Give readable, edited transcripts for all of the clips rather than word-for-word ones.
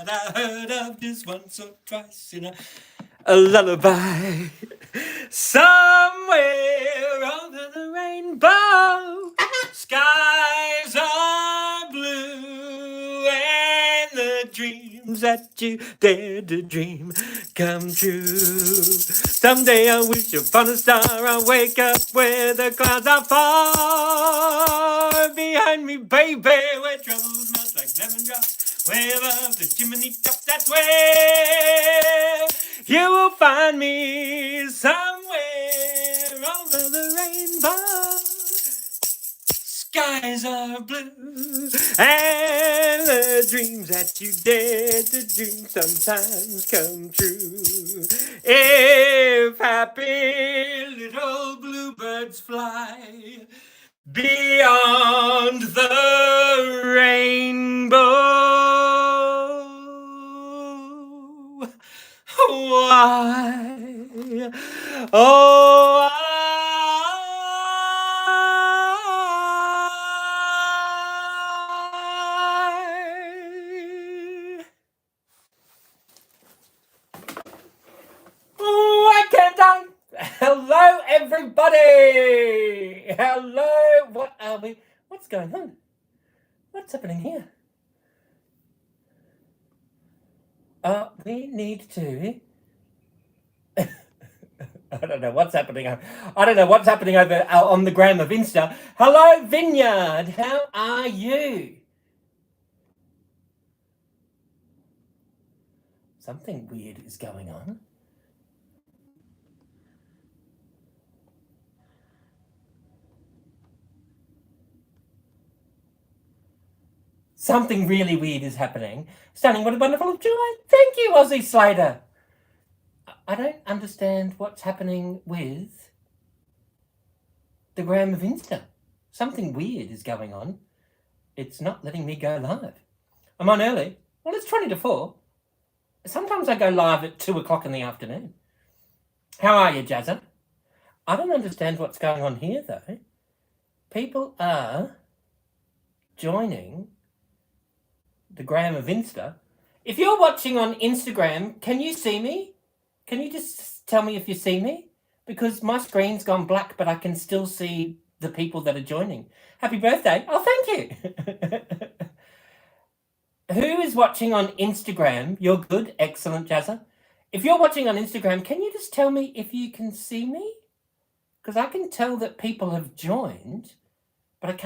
that I heard of just once or twice in a lullaby. Somewhere over the rainbow, skies are blue, and the dreams that you dared to dream come true. Someday I wish upon a star, I'll wake up where the clouds are far behind me, baby, where troubles melt like lemon drops, way above the chimney top. That's where you will find me, somewhere over the rainbow. Skies are blue, and the dreams that you dare to dream sometimes come true. If happy little bluebirds fly beyond the rainbow, why, oh, why can't I? Hello, everybody. Hello. What are we? What's going on? What's happening here? We need to. I don't know what's happening. I don't know what's happening over on the gram of Insta. Hello, Vineyard. How are you? Something weird is going on. Something really weird is happening. Stunning, what a wonderful joy. Thank you, Aussie Slater. I don't understand what's happening with the gram of Insta. Something weird is going on. It's not letting me go live. I'm on early. Well, it's 20 to 4. Sometimes I go live at 2 o'clock in the afternoon. How are you, Jazza? I don't understand what's going on here, though. People are joining the gram of Insta. If you're watching on Instagram, can you see me? Can you just tell me if you see me? Because my screen's gone black, but I can still see the people that are joining. Happy birthday. Oh, thank you. Who is watching on Instagram? You're good. Excellent, Jazza. If you're watching on Instagram, can you just tell me if you can see me? Because I can tell that people have joined, but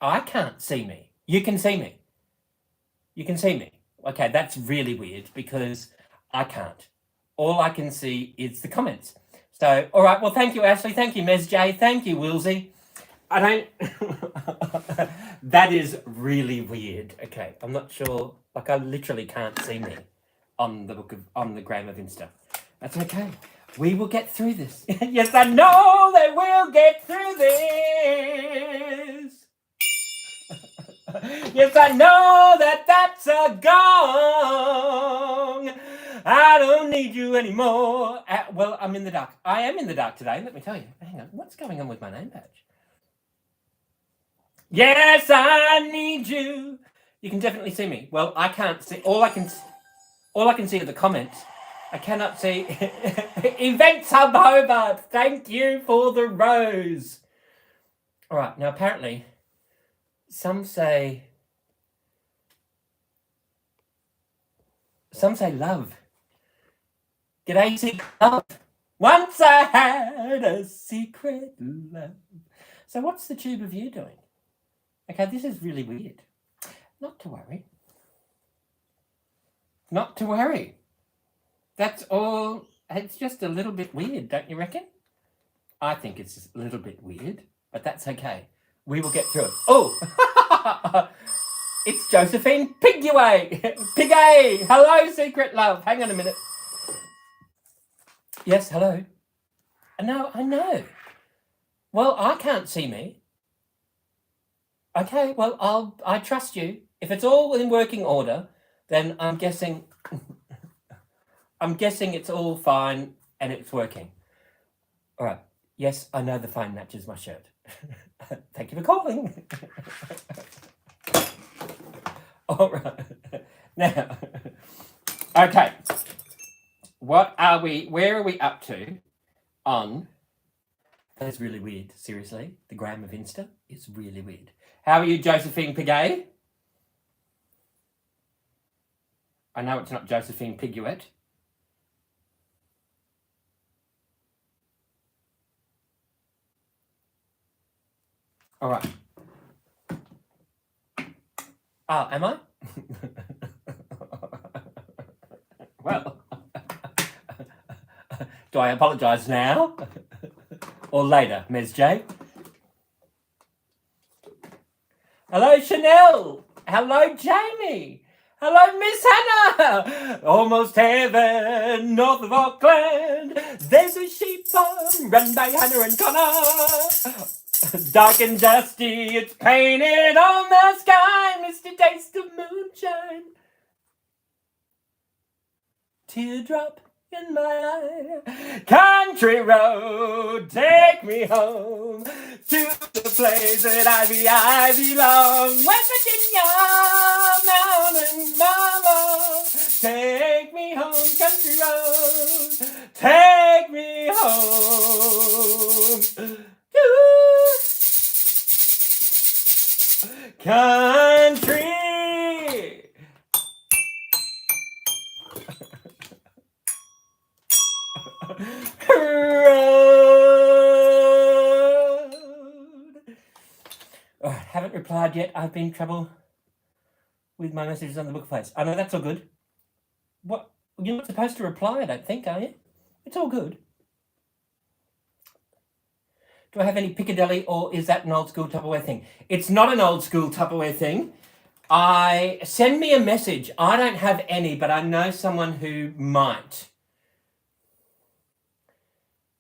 I can't see me. You can see me. You can see me. Okay, that's really weird because I can't. All I can see is the comments. So, all right, well, thank you, Ashley. Thank you, Ms. J. Thank you, Wilsey. I don't... That is really weird. Okay, I'm not sure. Like, I literally can't see me on the gram of Insta. That's okay. We will get through this. Yes, I know that we'll get through this. Yes, I know that that's a gong. I don't need you anymore. Well, I'm in the dark. I am in the dark today, let me tell you. Hang on, what's going on with my name badge? Yes, I need you. You can definitely see me. Well, I can't see. All I can see are the comments. I cannot see. Events Hub Hobart. Thank you for the rose. All right. Now, apparently, some say love. G'day, secret love. Once I had a secret love. So what's the tube of you doing? Okay, this is really weird. Not to worry. Not to worry. That's all. It's just a little bit weird, don't you reckon? I think it's just a little bit weird, but that's okay. We will get through it. Oh! It's Josephine Pigaway. Pigay. Hello, secret love. Hang on a minute. Yes, hello. No, I know. Well, I can't see me. Okay, well, I trust you. If it's all in working order, then I'm guessing it's all fine and it's working. All right. Yes, I know the phone matches my shirt. Thank you for calling. All right. Now, okay. Where are we up to on... That is really weird, seriously. The gram of Insta is really weird. How are you, Josephine Piguet? I know it's not Josephine Piguet. All right. Oh, am I? Well, do I apologise now? Or later, Ms. J? Hello, Chanel. Hello, Jamie. Hello, Miss Hannah. Almost heaven, north of Auckland. There's a sheep farm run by Hannah and Connor. Dark and dusty, it's painted on the sky. Misty taste of moonshine. Teardrop in my eye. Country road, take me home to the place that I belong. West Virginia, mountain mama, take me home. Country road, take me home. Country. Road. Oh, haven't replied yet. I've been in trouble with my messages on the book face. I know that's all good. What? You're not supposed to reply, I don't think, are you? It's all good. Do I have any Piccadilly, or is that an old school Tupperware thing? It's not an old school Tupperware thing. Send me a message. I don't have any, but I know someone who might.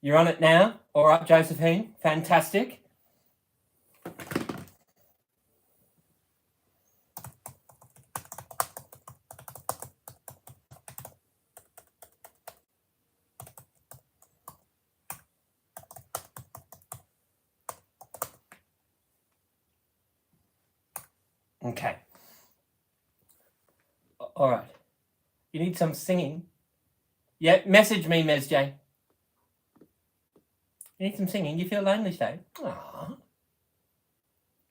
You're on it now? All right, Josephine. Fantastic. Okay. All right. You need some singing? Yeah, message me, Ms. J. You need some singing? You feel lonely today? Aww.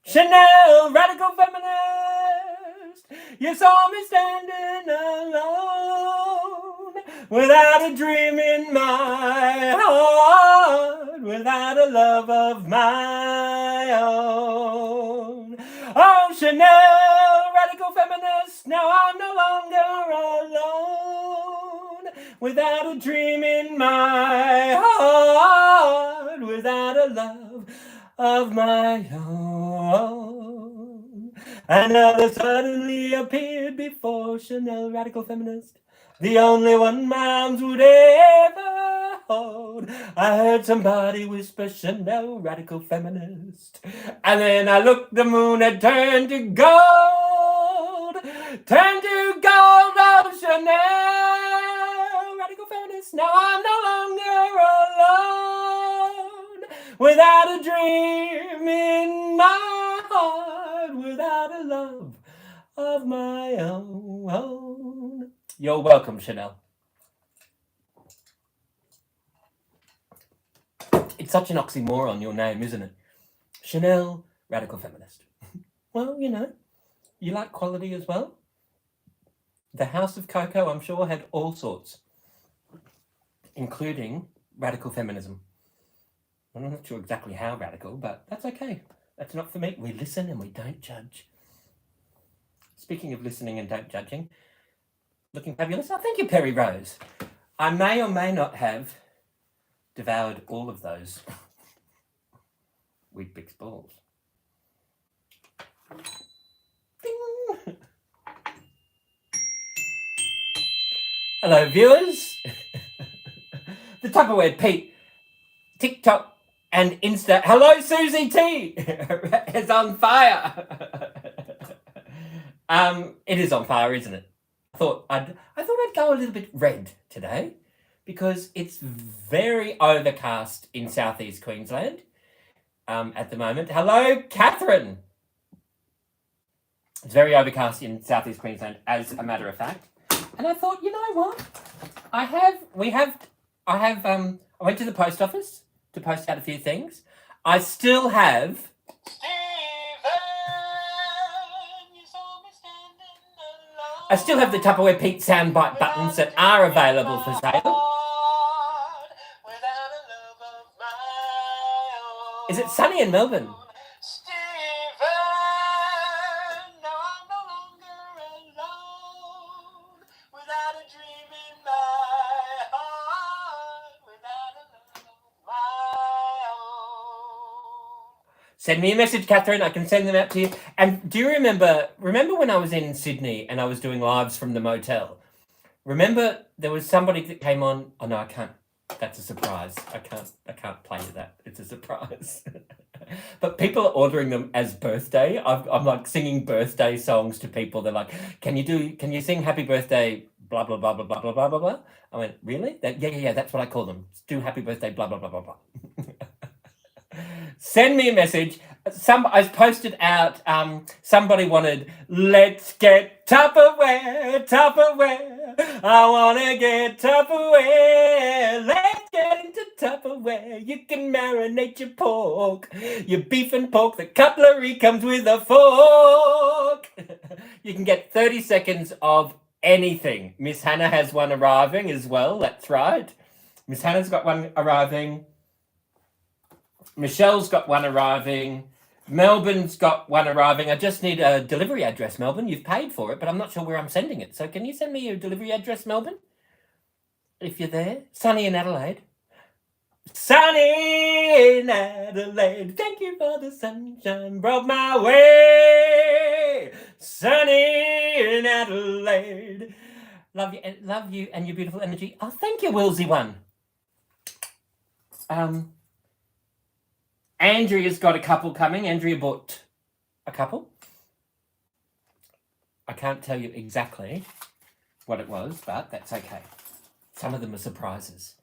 Chanel, radical feminist, you saw me standing alone, without a dream in my heart, without a love of my own. Oh, Chanel, radical feminist, now I'm no longer alone, without a dream in my heart, without a love of my own. Another suddenly appeared before Chanel, radical feminist, the only one my arms would ever hold. I heard somebody whisper, Chanel, radical feminist, and then I looked, the moon had turned to gold, oh Chanel, radical feminist, now I'm no longer alone, without a dream in my heart, without a love of my own. You're welcome, Chanel. It's such an oxymoron, your name, isn't it? Chanel, radical feminist. Well, you know, you like quality as well. The House of Cocoa, I'm sure, had all sorts, including radical feminism. I'm not sure exactly how radical, but that's okay. That's not for me. We listen and we don't judge. Speaking of listening and don't judging, looking fabulous. Oh, thank you, Perry Rose. I may or may not have devoured all of those Weet-Bix balls. Ding. Hello, viewers. The Tupperware Pete, TikTok and Insta. Hello, Susie T. is on fire. It is on fire, isn't it? I thought I'd go a little bit red today because it's very overcast in southeast Queensland at the moment. Hello, Catherine. It's very overcast in southeast Queensland, as a matter of fact. And I thought, you know what? I went to the post office to post out a few things. I still have the Tupperware Pete soundbite buttons that are available for sale. Is it sunny in Melbourne? Send me a message, Catherine. I can send them out to you. And do you remember when I was in Sydney and I was doing lives from the motel? Remember there was somebody that came on. Oh no, I can't. That's a surprise. I can't play you that. It's a surprise. But people are ordering them as birthday. I'm like singing birthday songs to people. They're like, can you sing happy birthday, blah, blah, blah, blah, blah, blah, blah, blah, blah. I went, really? Yeah, that's what I call them. Do happy birthday, blah, blah, blah, blah, blah. Send me a message. I posted out, somebody wanted, let's get Tupperware. I want to get Tupperware. Let's get into Tupperware. You can marinate your pork, your beef and pork. The cutlery comes with a fork. You can get 30 seconds of anything. Miss Hannah has one arriving as well. That's right. Miss Hannah's got one arriving. Michelle's got one arriving. Melbourne's got one arriving. I just need a delivery address, Melbourne. You've paid for it, but I'm not sure where I'm sending it. So can you send me your delivery address, Melbourne? If you're there. Sunny in Adelaide. Sunny in Adelaide. Thank you for the sunshine brought my way. Sunny in Adelaide. Love you and your beautiful energy. Oh, thank you, Willsy one. Andrea's got a couple coming. Andrea bought a couple. I can't tell you exactly what it was, but that's okay. Some of them are surprises.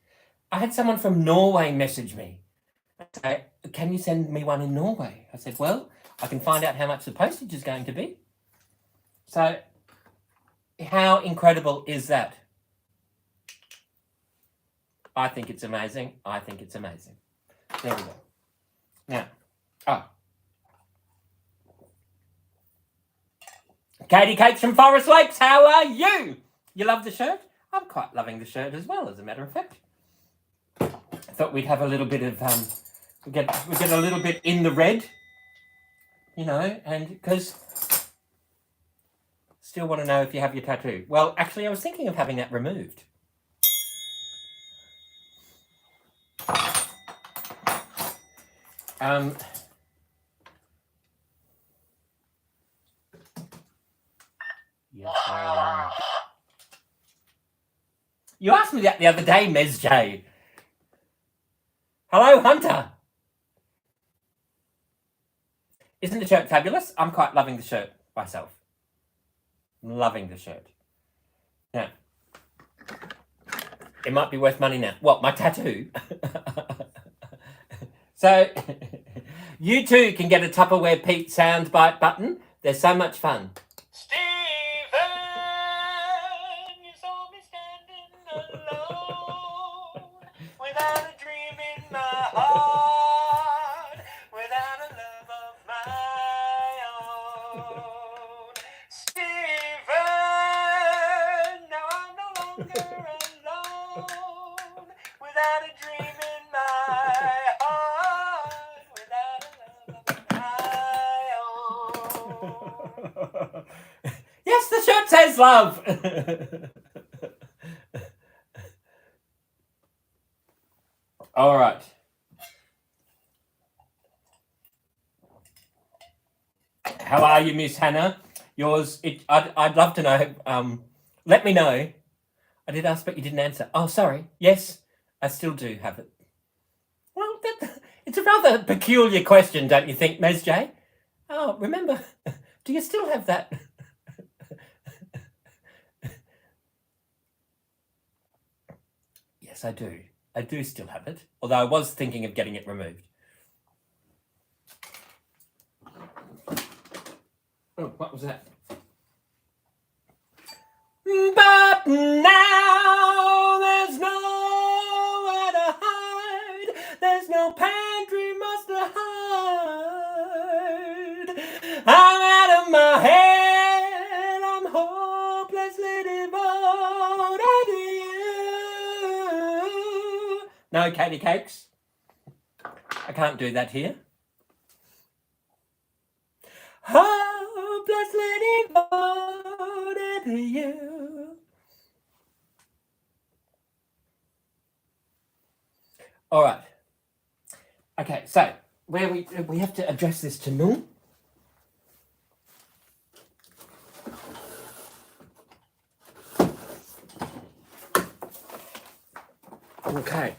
I had someone from Norway message me. Say, can you send me one in Norway? I said, well, I can find out how much the postage is going to be. So, how incredible is that? I think it's amazing. There we go. Now, Katie Cates from Forest Lakes, how are you? You love the shirt? I'm quite loving the shirt as well, as a matter of fact. I thought we'd have a little bit of, we get a little bit in the red, you know, and because still want to know if you have your tattoo. Well, actually, I was thinking of having that removed. Yes, you asked me that the other day, Ms. J. Hello, Hunter. Isn't the shirt fabulous? I'm quite loving the shirt myself. Loving the shirt. Now, it might be worth money now. What, my tattoo? So, you too can get a Tupperware Pete soundbite button. They're so much fun. Stephen, you saw me standing alone, without a dream in my heart, without a love of my own. Stephen, now I'm no longer alone, without a dream in my heart, without a love of my own. Yes, the shirt says love. All right. How are you, Miss Hannah? I'd love to know. Let me know. I did ask, but you didn't answer. Oh, sorry. Yes, I still do have it. Well, it's a rather peculiar question, don't you think, Ms. J? Oh, remember, do you still have that? Yes, I do. I do still have it, although I was thinking of getting it removed. Oh, what was that? But now there's nowhere to hide. There's no pantry much to hide. I'm out of my head. I'm hopelessly devoted to you. No, Katie Cakes. I can't do that here. Hopelessly devoted to you. All right. Okay, so where we have to address this to Noon. Okay.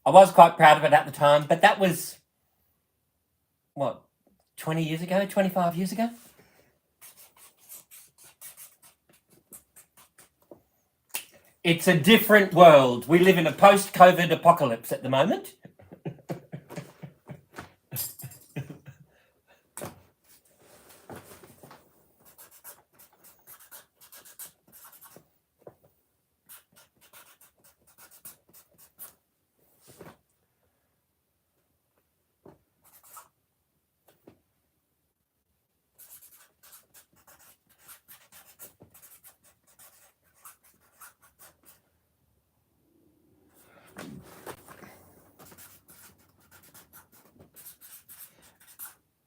I was quite proud of it at the time, but that was, what, 20 years ago, 25 years ago? It's a different world. We live in a post-COVID apocalypse at the moment.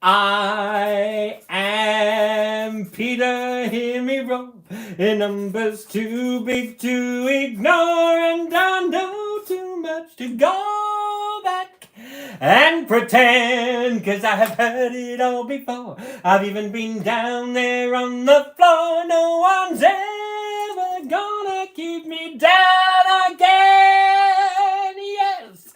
I am Peter, hear me roll, in numbers too big to ignore, and I know too much to go back and pretend, 'cause I have heard it all before. I've even been down there on the floor. No one's ever gonna keep me down again. Yes,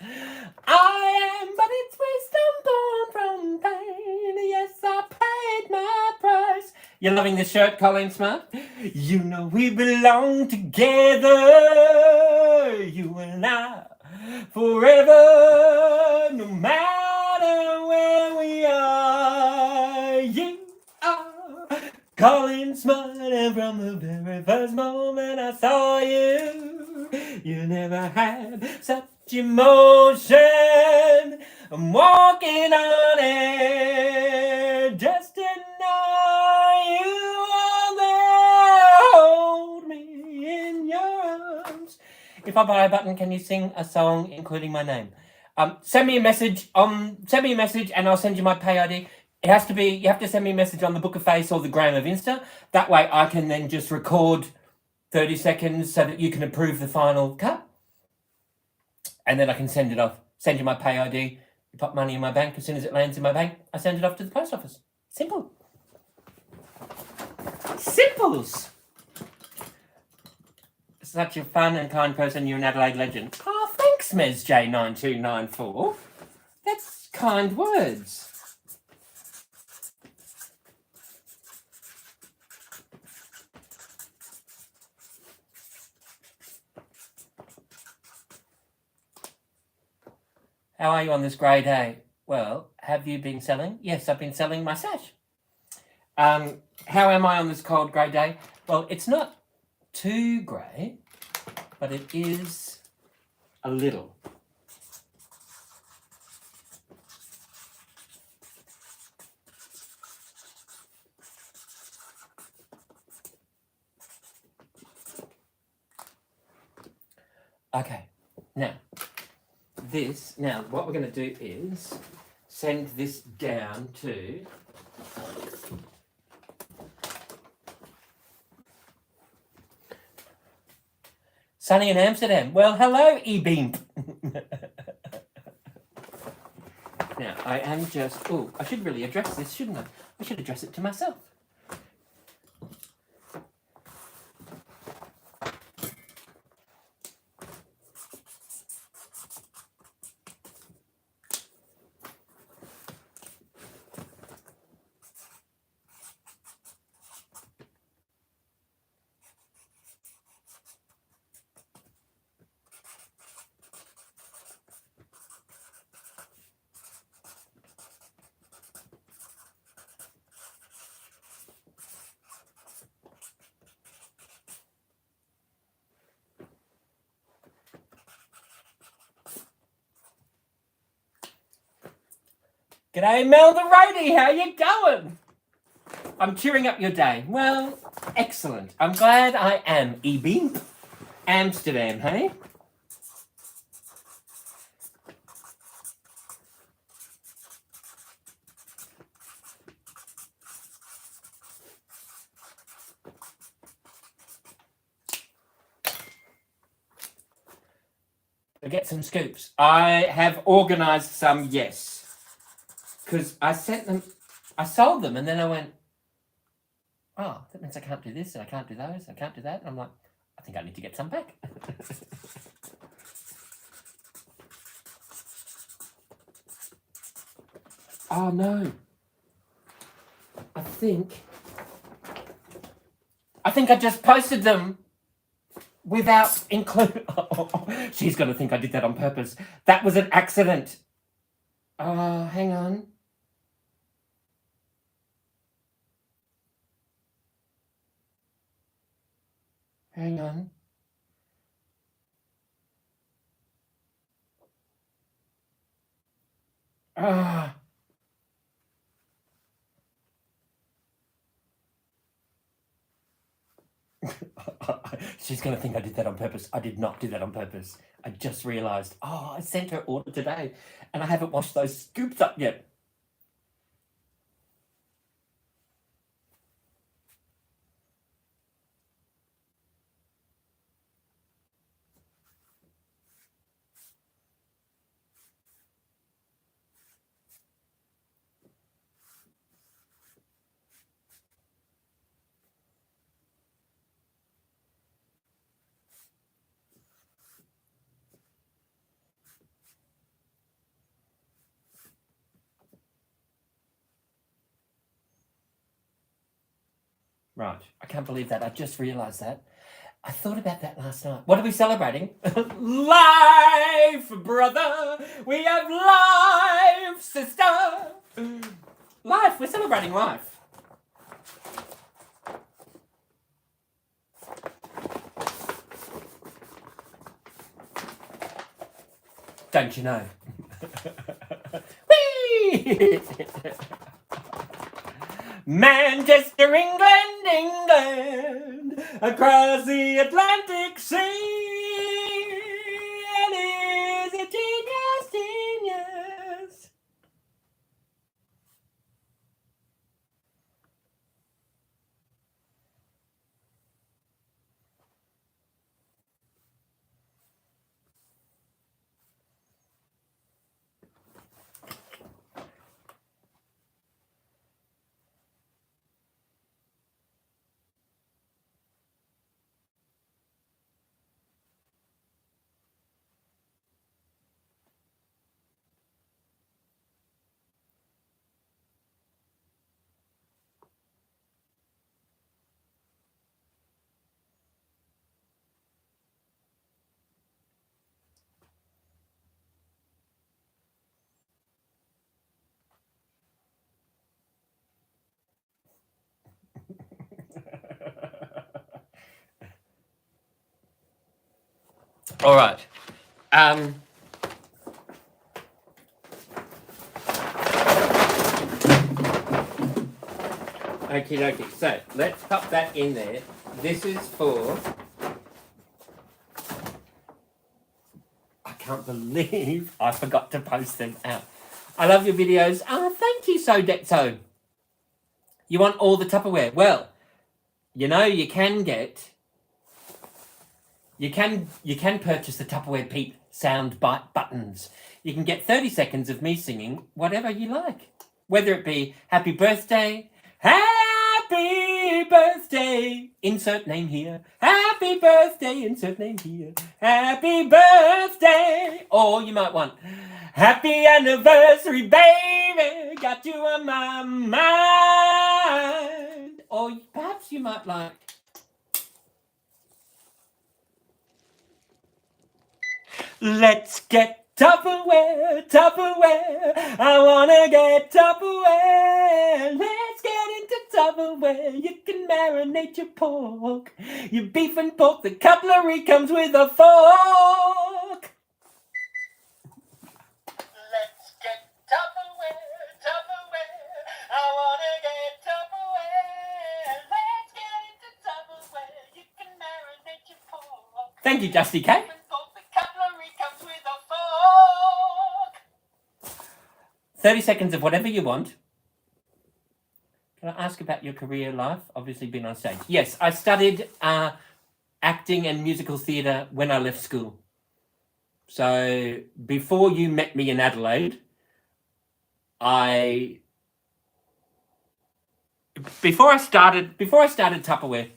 I am, but it's wisdom born from pain. Yes, I paid my price. You're loving this shirt, Colleen Smart? You know we belong together, you and I, forever, no matter where we are. You are Colleen Smart, and from the very first moment I saw you, you never had such emotion. I'm walking on air just to know you are there. Hold me in your arms. If I buy a button, can you sing a song including my name? Send me a message and I'll send you my pay ID. It has to be, you have to send me a message on the Book of Face or the Gram of Insta. That way I can then just record 30 seconds so that you can approve the final cut. And then I can send it off. Send you my pay ID. You put money in my bank. As soon as it lands in my bank, I send it off to the post office. Simple. Simples. Such a fun and kind person. You're an Adelaide legend. Oh, thanks, MesJ9294. That's kind words. How are you on this grey day? Well, have you been selling? Yes, I've been selling my sash. How am I on this cold grey day? Well, it's not too grey, but it is a little. Okay, now what we're going to do is send this down to Sunny in Amsterdam. Well, hello, E-Beam. Now, I am just... Oh, I should really address this, shouldn't I? I should address it to myself. G'day, Mel the roadie. How you going? I'm cheering up your day. Well, excellent. I'm glad I am, EB. Amsterdam, hey? To get some scoops. I have organised some, yes. Because I sent them, I sold them, and then I went, oh, that means I can't do this, and I can't do those, I can't do that. And I'm like, I think I need to get some back. Oh, no. I think I just posted them without include. Oh, she's going to think I did that on purpose. That was an accident. Oh, hang on. Hang on. Ah. She's going to think I did that on purpose. I did not do that on purpose. I just realised, I sent her order today and I haven't washed those scoops up yet. Right. I can't believe that. I just realised that. I thought about that last night. What are we celebrating? Life, brother! We have life, sister! Life! We're celebrating life. Don't you know? Whee! Manchester, England, England, across the Atlantic Sea, and is a genius, genius. All right. Okie dokie. So let's pop that in there. This is for. I can't believe I forgot to post them out. I love your videos. Oh, thank you, So. You want all the Tupperware? Well, you know you can get. You can purchase the Tupperware Pete sound bite buttons. You can get 30 seconds of me singing whatever you like. Whether it be happy birthday, insert name here. Happy birthday, insert name here. Happy birthday. Or you might want happy anniversary, baby. Got you on my mind. Or perhaps you might like. Let's get Tupperware, Tupperware. I wanna get Tupperware. Let's get into Tupperware. You can marinate your pork, your beef and pork. The cutlery comes with a fork. Let's get Tupperware, Thank you, Justy K. 30 seconds of whatever you want. Can I ask about your career life? Obviously been on stage. Yes, I studied acting and musical theatre when I left school. So before you met me in Adelaide, before I started Tupperware,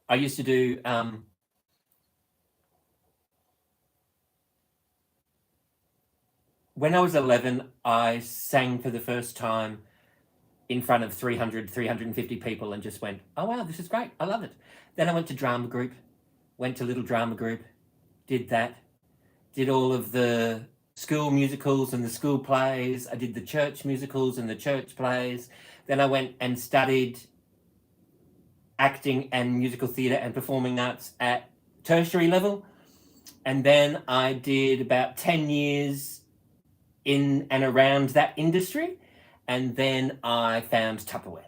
I used to do when I was 11, I sang for the first time in front of 350 people and just went, oh wow, this is great, I love it. Then I went to drama group, went to little drama group, did that, did all of the school musicals and the school plays. I did the church musicals and the church plays. Then I went and studied acting and musical theatre and performing arts at tertiary level. And then I did about 10 years in and around that industry. And then I found Tupperware.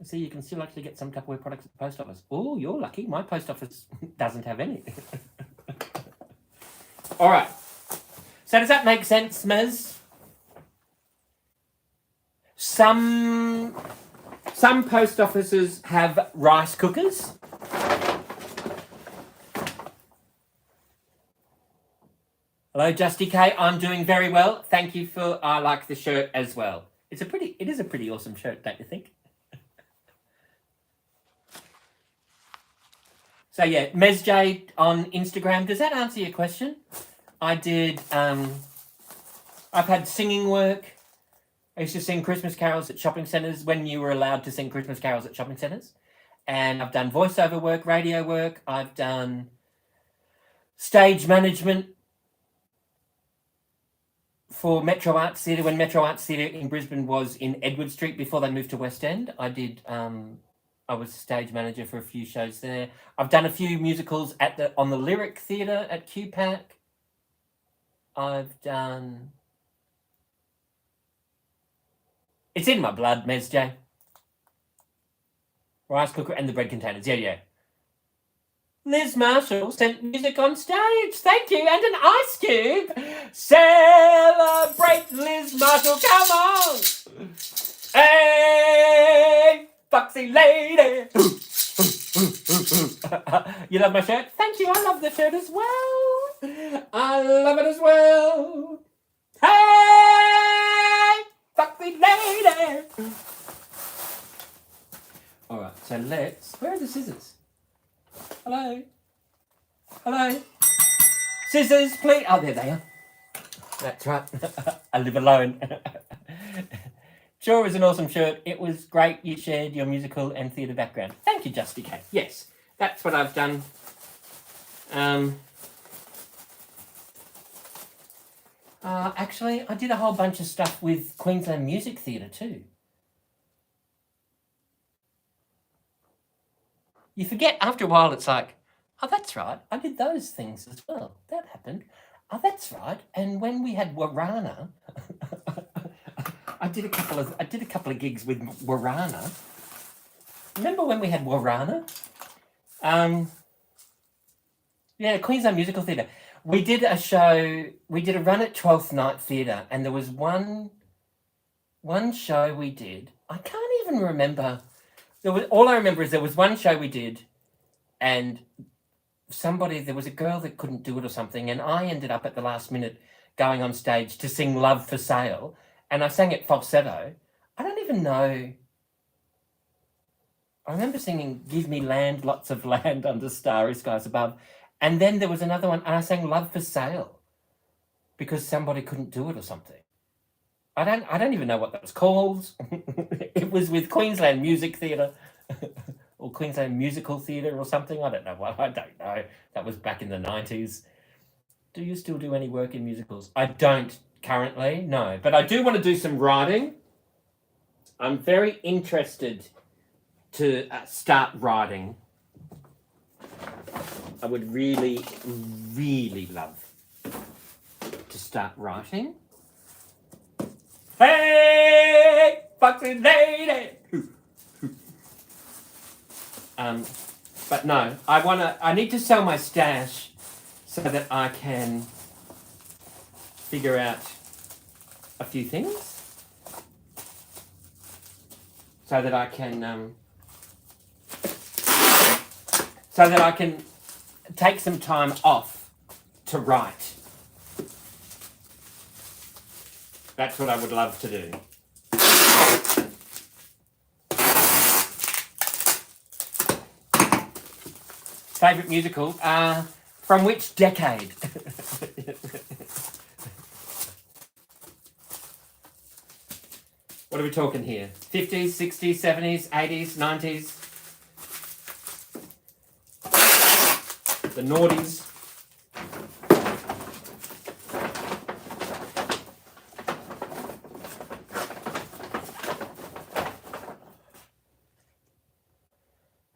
See, you can still actually get some Tupperware products at the post office. Oh, you're lucky. My post office doesn't have any. All right. So does that make sense, Mez? Some post offices have rice cookers. Hello, Justy K. I'm doing very well. Thank you for. I like the shirt as well. It is a pretty awesome shirt, don't you think? So yeah, Mez J on Instagram. Does that answer your question? I did. I've had singing work. I used to sing Christmas carols at shopping centres when you were allowed to sing Christmas carols at shopping centres. And I've done voiceover work, radio work. I've done stage management for Metro Arts Theatre when Metro Arts Theatre in Brisbane was in Edward Street before they moved to West End. I did. I was stage manager for a few shows there. I've done a few musicals on the Lyric Theatre at QPAC. I've done. It's in my blood, Mez J. Rice cooker and the bread containers. Yeah. Liz Marshall sent music on stage. Thank you. And an ice cube. Celebrate, Liz Marshall. Come on. Hey, foxy lady. You love my shirt? Thank you. I love the shirt as well. I love it as well. Hey, foxy lady. All right, so where are the scissors? Hello? Scissors, please. Oh, there they are. That's right. I live alone. Sure is an awesome shirt. It was great you shared your musical and theatre background. Thank you, Justy K. Yes, that's what I've done. Actually, I did a whole bunch of stuff with Queensland Music Theatre too. You forget after a while, it's like, oh, that's right. I did those things as well. That happened. Oh, that's right. And when we had Warana, I did a couple of gigs with Warana. Remember when we had Warana? Yeah, Queensland Musical Theatre. We did a show. We did a run at 12th Night Theatre, and there was one show we did. I can't even remember. All I remember is there was one show we did, and there was a girl that couldn't do it or something, and I ended up at the last minute going on stage to sing Love for Sale, and I sang it falsetto. I don't even know. I remember singing Give Me Land, Lots of Land Under Starry Skies Above, and then there was another one, and I sang Love for Sale because somebody couldn't do it or something. I don't even know what that was called. It was with Queensland Music Theatre or Queensland Musical Theatre or something. I don't know. I don't know. That was back in the 90s. Do you still do any work in musicals? I don't currently, no. But I do want to do some writing. I'm very interested to start writing. I would really, really love to start writing. Hey, foxy lady. But no, I need to sell my stash so that I can figure out a few things. So that I can take some time off to write. That's what I would love to do. Favourite musical? From which decade? What are we talking here? 50s, 60s, 70s, 80s, 90s? The noughties?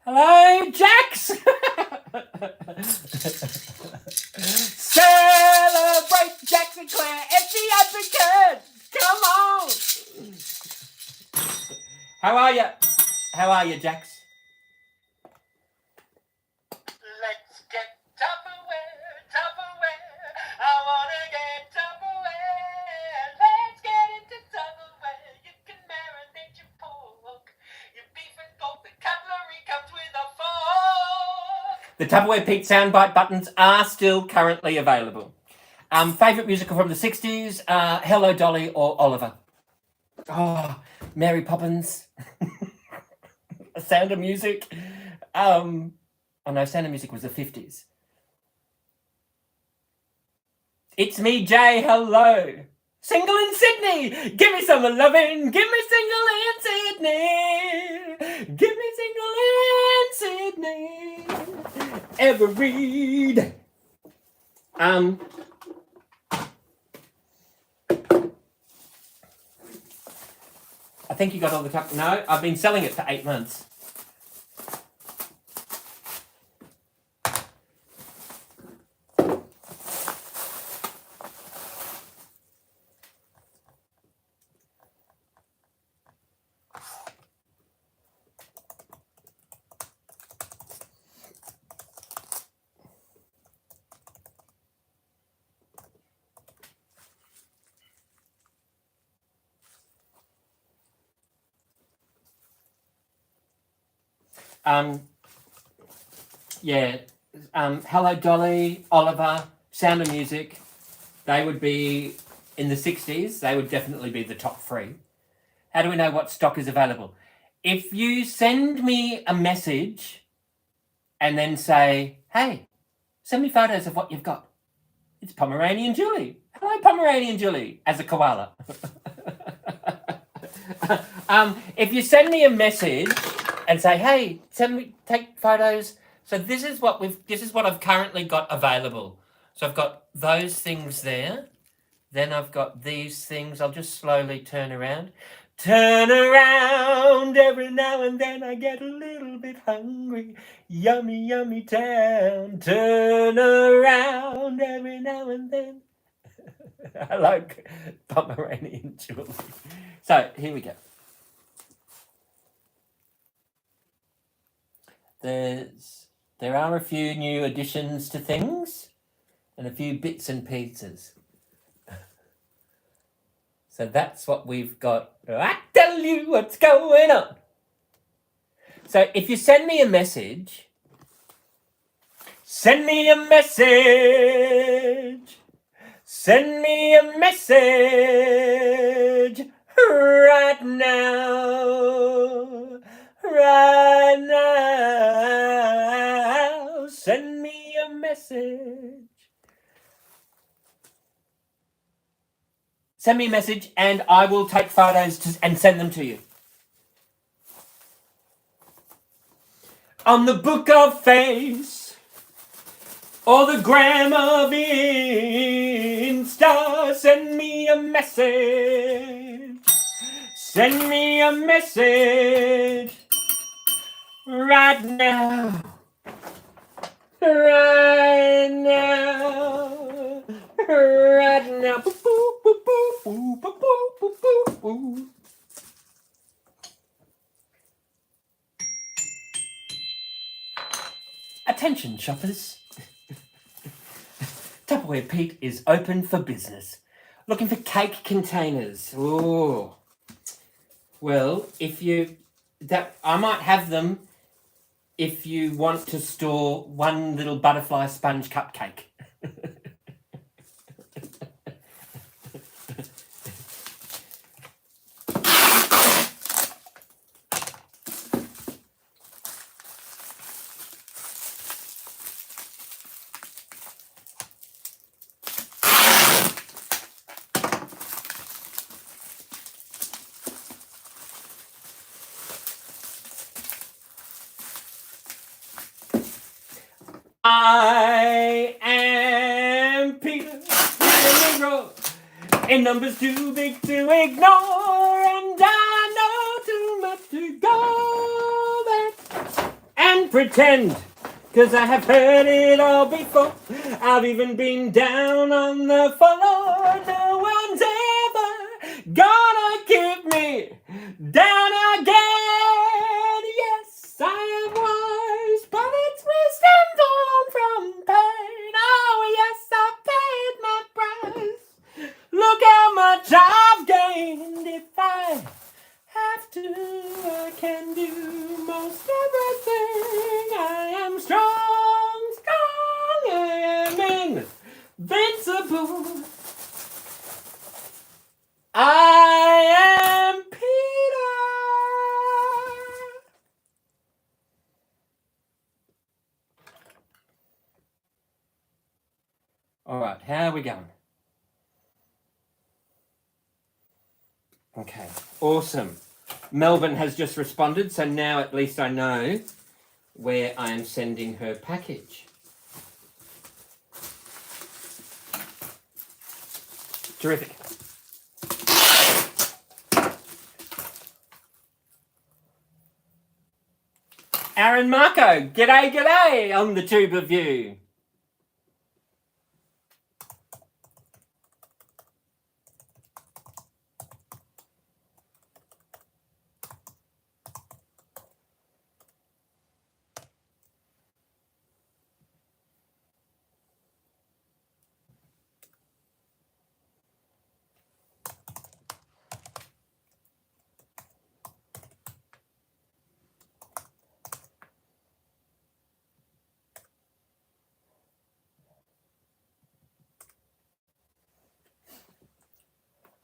Hello, Jax! Celebrate Jax and Claire, FC Advocate! Come on! How are you? How are you, Jax? Let's get Tupperware, Tupperware. I wanna get Tupperware. Let's get into Tupperware. You can marinate your pork, your beef and pork. The cutlery comes with a fork. The Tupperware Pete soundbite buttons are still currently available. Favourite musical from the 60s? Hello, Dolly or Oliver? Oh, Mary Poppins. Sound of Music. Oh no, Sound of Music was the 50s. It's me, Jay. Hello. Single in Sydney. Give me some loving. Give me single in Sydney. Give me single in Sydney. Every day. I think you got all the cup. No, I've been selling it for 8 months. Hello, Dolly, Oliver, Sound of Music. They would be in the 60s. They would definitely be the top 3. How do we know what stock is available? If you send me a message and then say, hey, send me photos of what you've got. It's Pomeranian Julie. Hello, Pomeranian Julie, as a koala. If you send me a message and say, hey, take photos. So this is what I've currently got available. So I've got those things there. Then I've got these things. I'll just slowly turn around. Turn around every now and then. I get a little bit hungry. Yummy, yummy town. Turn around every now and then. I like Pomeranian Julie. So here we go. There are a few new additions to things and a few bits and pieces. So that's what we've got. I tell you what's going on. So if you send me a message, Send me a message right now. Send me a message. Send me a message and I will take photos and send them to you. On the Book of Face or the gram of Insta, send me a message. Send me a message right now. Right now. Right now. Boop, boop, boop, boop, boop, boop, boop, boop, boop. Attention, shoppers. Tupperware Pete is open for business. Looking for cake containers. Oh. Well, I might have them if you want to store one little butterfly sponge cupcake. I am Peter and numbers too big to ignore, and I know too much to go back and pretend, 'cause I have heard it all before. I've even been down on the floor. No one's ever gonna keep me down again. Yes, I am wise, but it's wisdom born from pain. Oh yes, I paid my price. Look how much I've gained. If I have to, I can do most everything. I am strong, I am invincible. I am Peter. All right, how are we going? Okay, awesome. Melbourne has just responded, so now at least I know where I am sending her package. Terrific. Aaron Marco, g'day on the tube of you.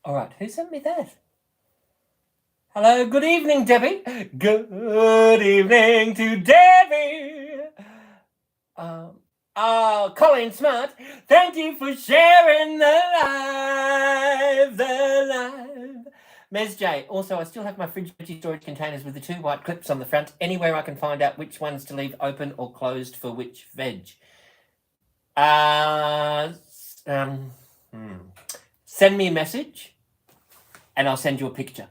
All right, who sent me that? Hello, good evening, Debbie. Good evening to Debbie. Colin Smart, thank you for sharing the live. Ms. J, also I still have my fridge veggie storage containers with the 2 white clips on the front. Anywhere I can find out which ones to leave open or closed for which veg. Send me a message and I'll send you a picture.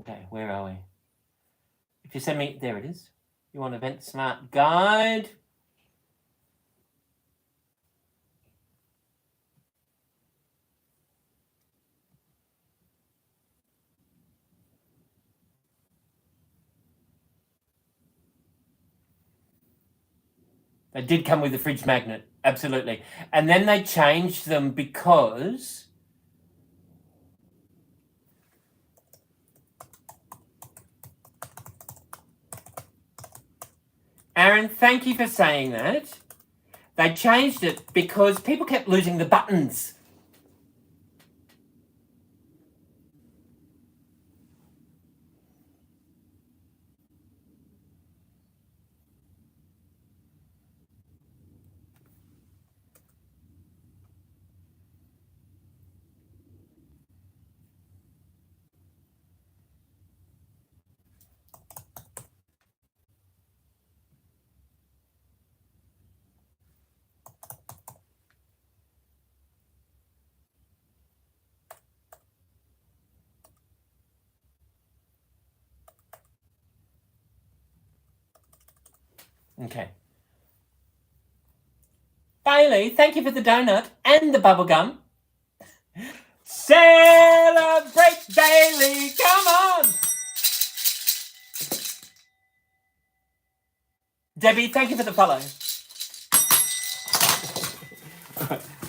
Okay, where are we? If you send me, there it is. You want Event Smart Guide? They did come with a fridge magnet, absolutely. And then they changed them because Aaron, thank you for saying that. They changed it because people kept losing the buttons. Okay. Bailey, thank you for the donut and the bubblegum. Celebrate, Bailey! Come on! Debbie, thank you for the follow.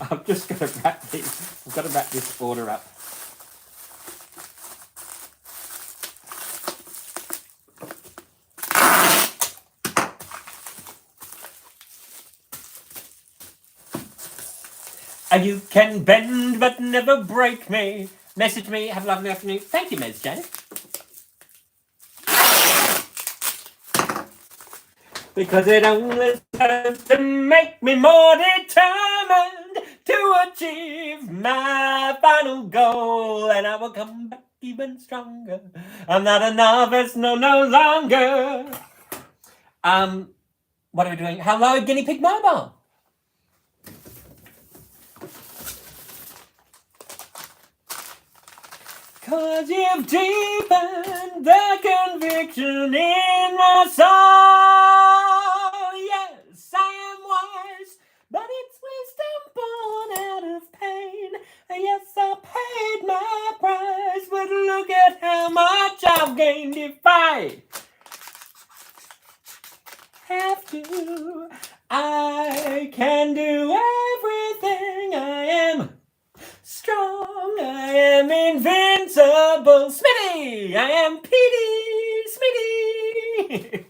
I've just got to wrap these. I've got to wrap this order up. You can bend but never break me. Message me. Have a lovely afternoon. Thank you, Ms. Jane. Because it only serves to make me more determined to achieve my final goal, and I will come back even stronger. I'm not a novice, no longer. What are we doing? Hello, Guinea Pig Mobile. Cause you've deepened the conviction in my soul. Yes, I am wise, but it's wisdom born out of pain. Yes, I paid my price, but look at how much I've gained if I have to. I can do everything. I am strong, I am invincible. Smitty, I am Petey, Smitty.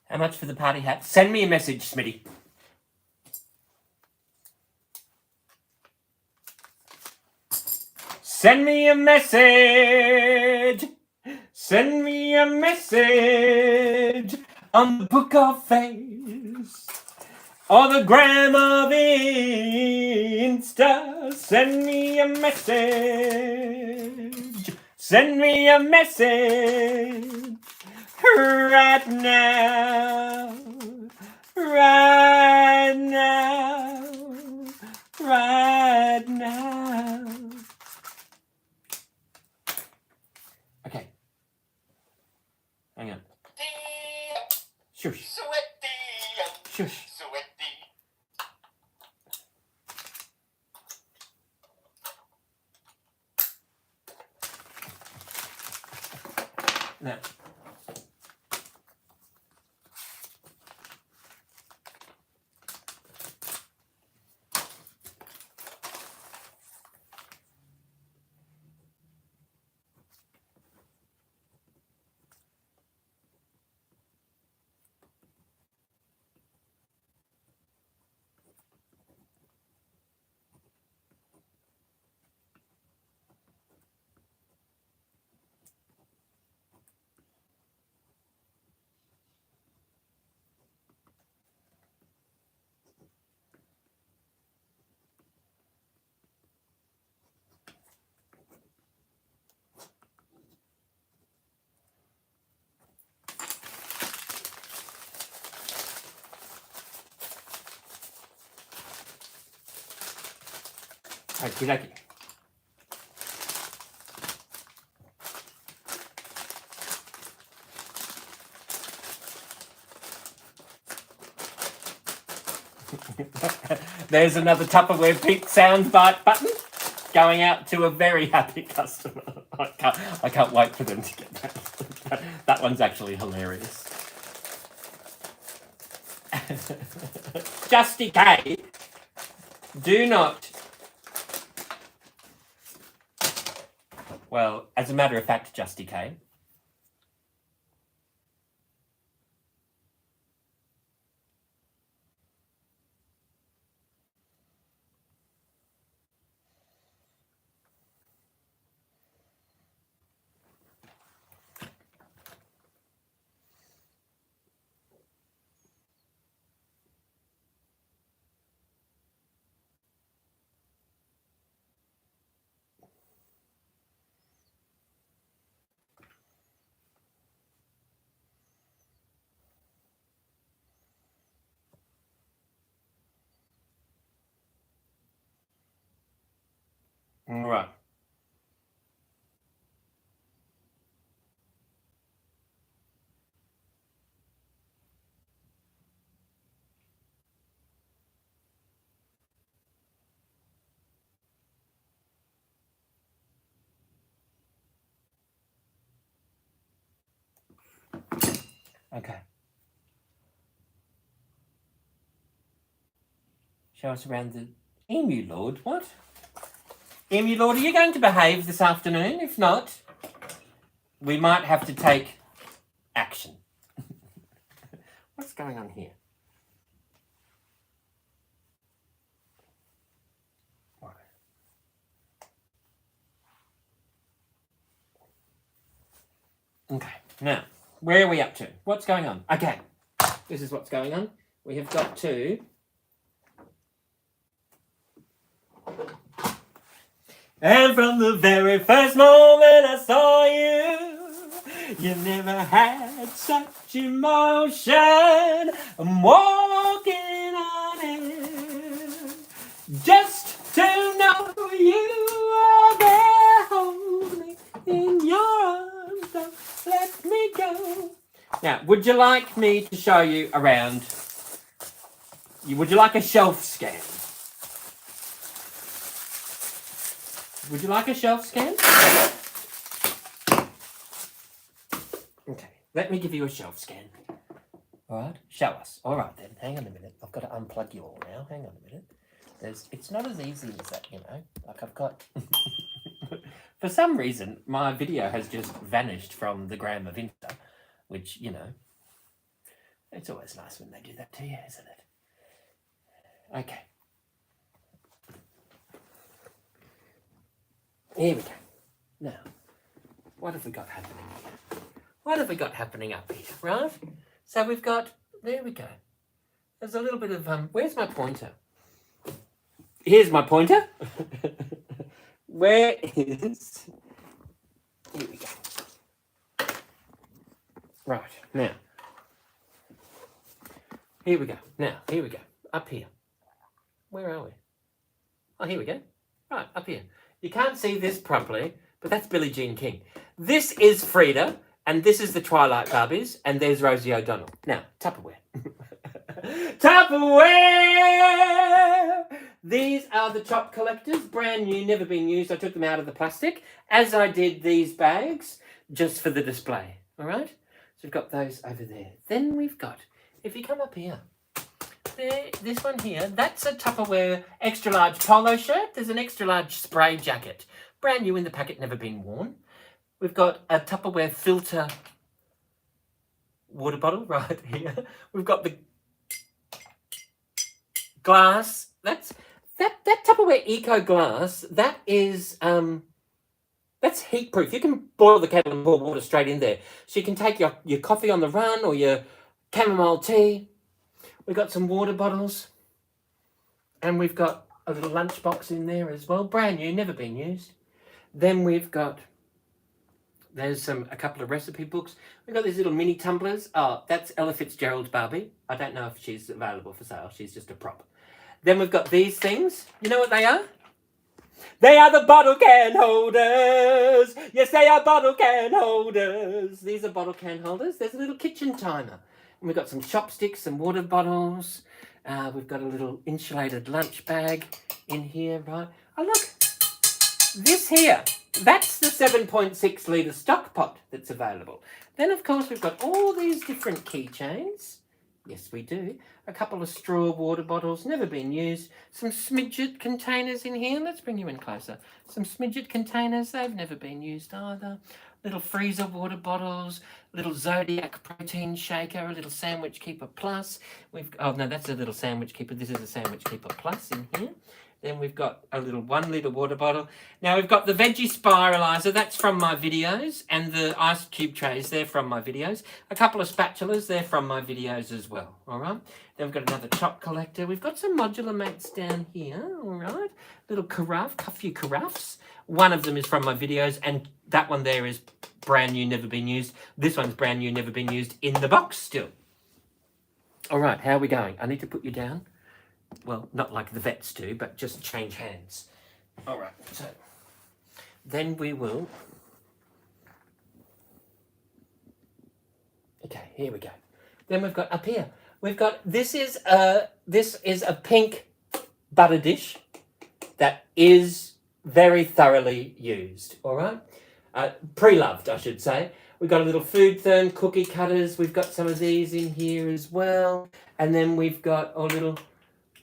How much for the party hat? Send me a message, Smitty. Send me a message. Send me a message on the Book of Face or the gram of Insta. Send me a message. Send me a message right now. Right now. Right now. Okay. Hang on. Shush. Shush. No. Okie dokie. There's another Tupperware Pete soundbite button going out to a very happy customer. I can't wait for them to get that. That one's actually hilarious. Justy K, do not Well, as a matter of fact, Justy K. Right. Okay. Show us around the Emu Lord. What? Emu Lord, are you going to behave this afternoon? If not, we might have to take action. What's going on here? Okay, now, where are we up to? What's going on? Okay, this is what's going on. We have got to... And from the very first moment I saw you, you never had such emotion. I'm walking on air just to know you are there. Hold me in your arms, don't let me go. Now, would you like me to show you around? Would you like a shelf scan? Would you like a shelf scan? Okay, let me give you a shelf scan. All right, show us. All right then, hang on a minute. I've got to unplug you all now. Hang on a minute. It's not as easy as that, you know. Like I've got... For some reason, my video has just vanished from the gram of Insta, which, you know, it's always nice when they do that to you, isn't it? Okay. Here we go. Now, what have we got happening here? What have we got happening up here, right? So we've got, there we go. There's a little bit of, where's my pointer? Here's my pointer. Where is, here we go. Right, now. Here we go. Now, here we go. Up here. Where are we? Oh, here we go. Right, up here. You can't see this properly, but that's Billie Jean King. This is Frida, and this is the Twilight Barbies, and there's Rosie O'Donnell. Now, Tupperware. Tupperware! These are the Top Collectors, brand new, never been used. I took them out of the plastic, as I did these bags, just for the display. All right? So we've got those over there. Then we've got, if you come up here, this one here, that's a Tupperware extra large polo shirt. There's an extra large spray jacket. Brand new in the packet, never been worn. We've got a Tupperware filter water bottle right here. We've got the glass. That Tupperware Eco glass, that is that's heat proof. You can boil the kettle and pour water straight in there. So you can take your coffee on the run or your chamomile tea. We've got some water bottles, and we've got a little lunchbox in there as well. Brand new, never been used. Then we've got, there's a couple of recipe books. We've got these little mini tumblers. Oh, that's Ella Fitzgerald's Barbie. I don't know if she's available for sale. She's just a prop. Then we've got these things. You know what they are? They are the bottle can holders. Yes, they are bottle can holders. These are bottle can holders. There's a little kitchen timer. And we've got some chopsticks, some water bottles. We've got a little insulated lunch bag in here, right? Oh, look. This here, that's the 7.6 litre stock pot that's available. Then, of course, we've got all these different keychains. Yes, we do. A couple of straw water bottles, never been used. Some smidget containers in here. Let's bring you in closer. Some smidget containers, they've never been used either. Little freezer water bottles, little Zodiac protein shaker, a little Sandwich Keeper Plus. Oh no, that's a little Sandwich Keeper. This is a Sandwich Keeper Plus in here. Then we've got a little 1 litre water bottle. Now we've got the veggie spiralizer, that's from my videos, and the ice cube trays, they're from my videos. A couple of spatulas, they're from my videos as well, all right? Then we've got another chop collector. We've got some modular mates down here, all right? Little carafe, a few carafes. One of them is from my videos, and that one there is brand new, never been used. This one's brand new, never been used, in the box still. All right, how are we going? I need to put you down. Well, not like the vets do, but just change hands. All right, so then we will... Okay, here we go. Then we've got up here. We've got, this is a pink butter dish that is very thoroughly used, all right? Pre-loved, I should say. We've got a little food therm, cookie cutters. We've got some of these in here as well. And then we've got a little...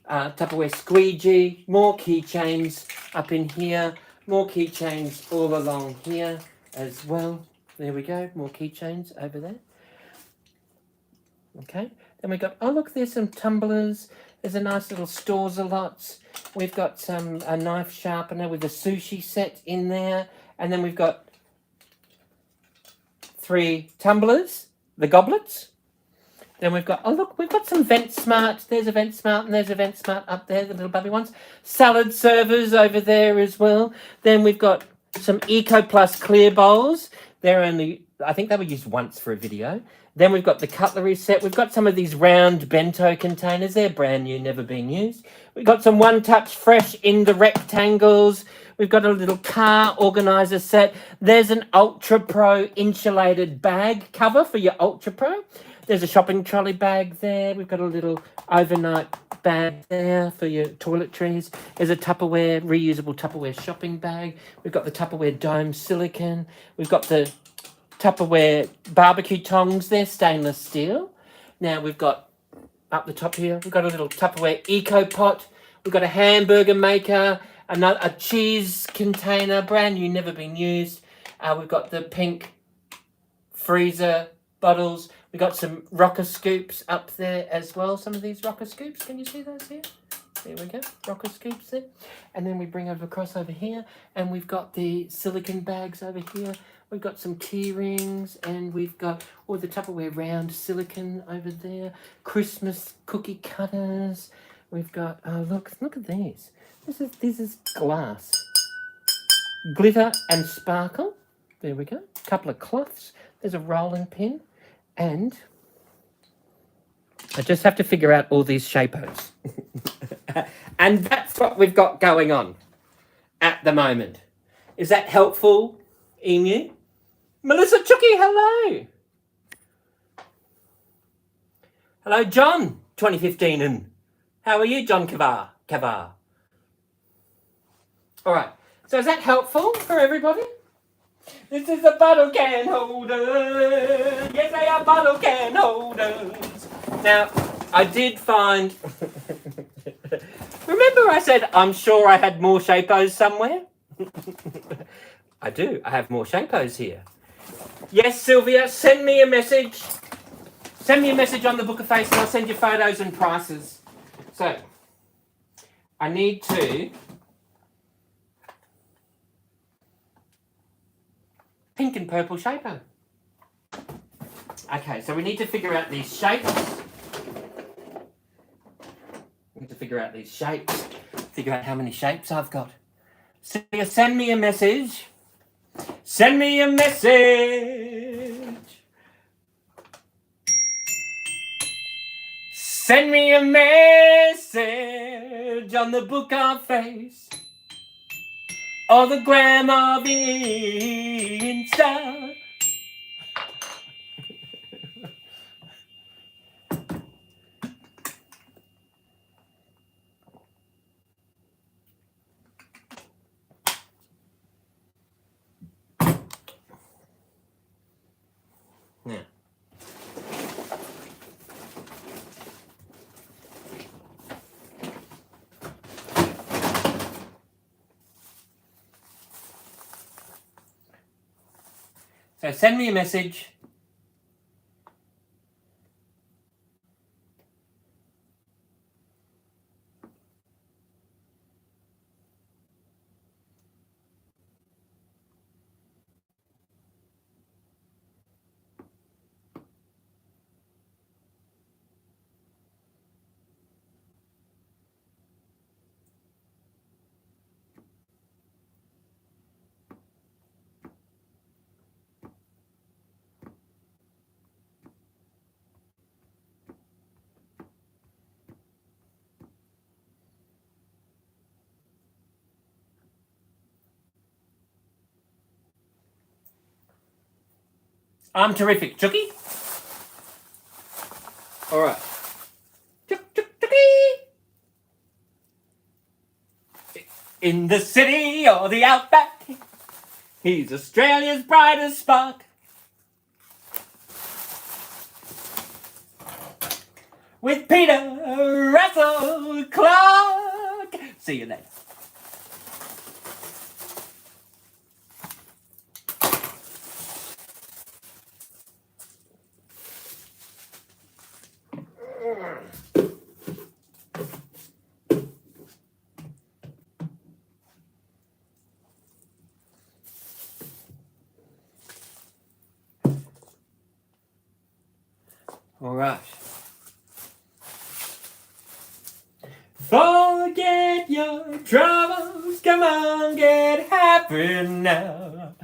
Tupperware squeegee, more keychains up in here, more keychains all along here as well. There we go, more keychains over there. Okay, then we got, oh look, there's some tumblers. There's a nice little Stores-a-Lots. We've got a knife sharpener with a sushi set in there. And then we've got 3 tumblers, the goblets. Then we've got, oh look, we've got some Vent Smart. There's a Vent Smart and there's a Vent Smart up there, the little bubbly ones. Salad servers over there as well. Then we've got some Eco Plus clear bowls. They're only, I think they were used once for a video. Then we've got the cutlery set. We've got some of these round bento containers. They're brand new, never been used. We've got some One Touch Fresh in the rectangles. We've got a little car organizer set. There's an Ultra Pro insulated bag cover for your Ultra Pro. There's a shopping trolley bag there. We've got a little overnight bag there for your toiletries. There's a Tupperware, reusable Tupperware shopping bag. We've got the Tupperware dome silicone. We've got the Tupperware barbecue tongs. They're stainless steel. Now we've got, up the top here, we've got a little Tupperware Eco Pot. We've got a hamburger maker, a cheese container, brand new, never been used. We've got the pink freezer bottles. We've got some rocker scoops up there as well. Some of these rocker scoops, can you see those here? There we go, rocker scoops there. And then we bring across over here, and we've got the silicone bags over here. We've got some key rings, and we've got all the Tupperware round silicone over there. Christmas cookie cutters. We've got, oh look at these. This is glass. Glitter and sparkle. There we go. A couple of cloths. There's a rolling pin. And I just have to figure out all these shapos. And that's what we've got going on at the moment. Is that helpful, Emu? Melissa Chucky, hello. Hello, John, 2015. And how are you, John Kavar? All right. So is that helpful for everybody? This is a bottle can holder. Yes, they are bottle can holders. Now, I did find... Remember I said I'm sure I had more Shapos somewhere? I do. I have more Shapos here. Yes, Sylvia, send me a message. Send me a message on the Book of Face and I'll send you photos and prices. So, I need to... Pink and purple shaper. Okay, so we need to figure out these shapes. Figure out how many shapes I've got. So send me a message. Send me a message. Send me a message on the Book of Face. Or the gram of Insta. Now, So send me a message. I'm terrific, Chucky. All right. Chucky. In the city or the outback, he's Australia's brightest spark. With Peter Russell Clark. See you later. All right. Forget your troubles, come on, get happy now.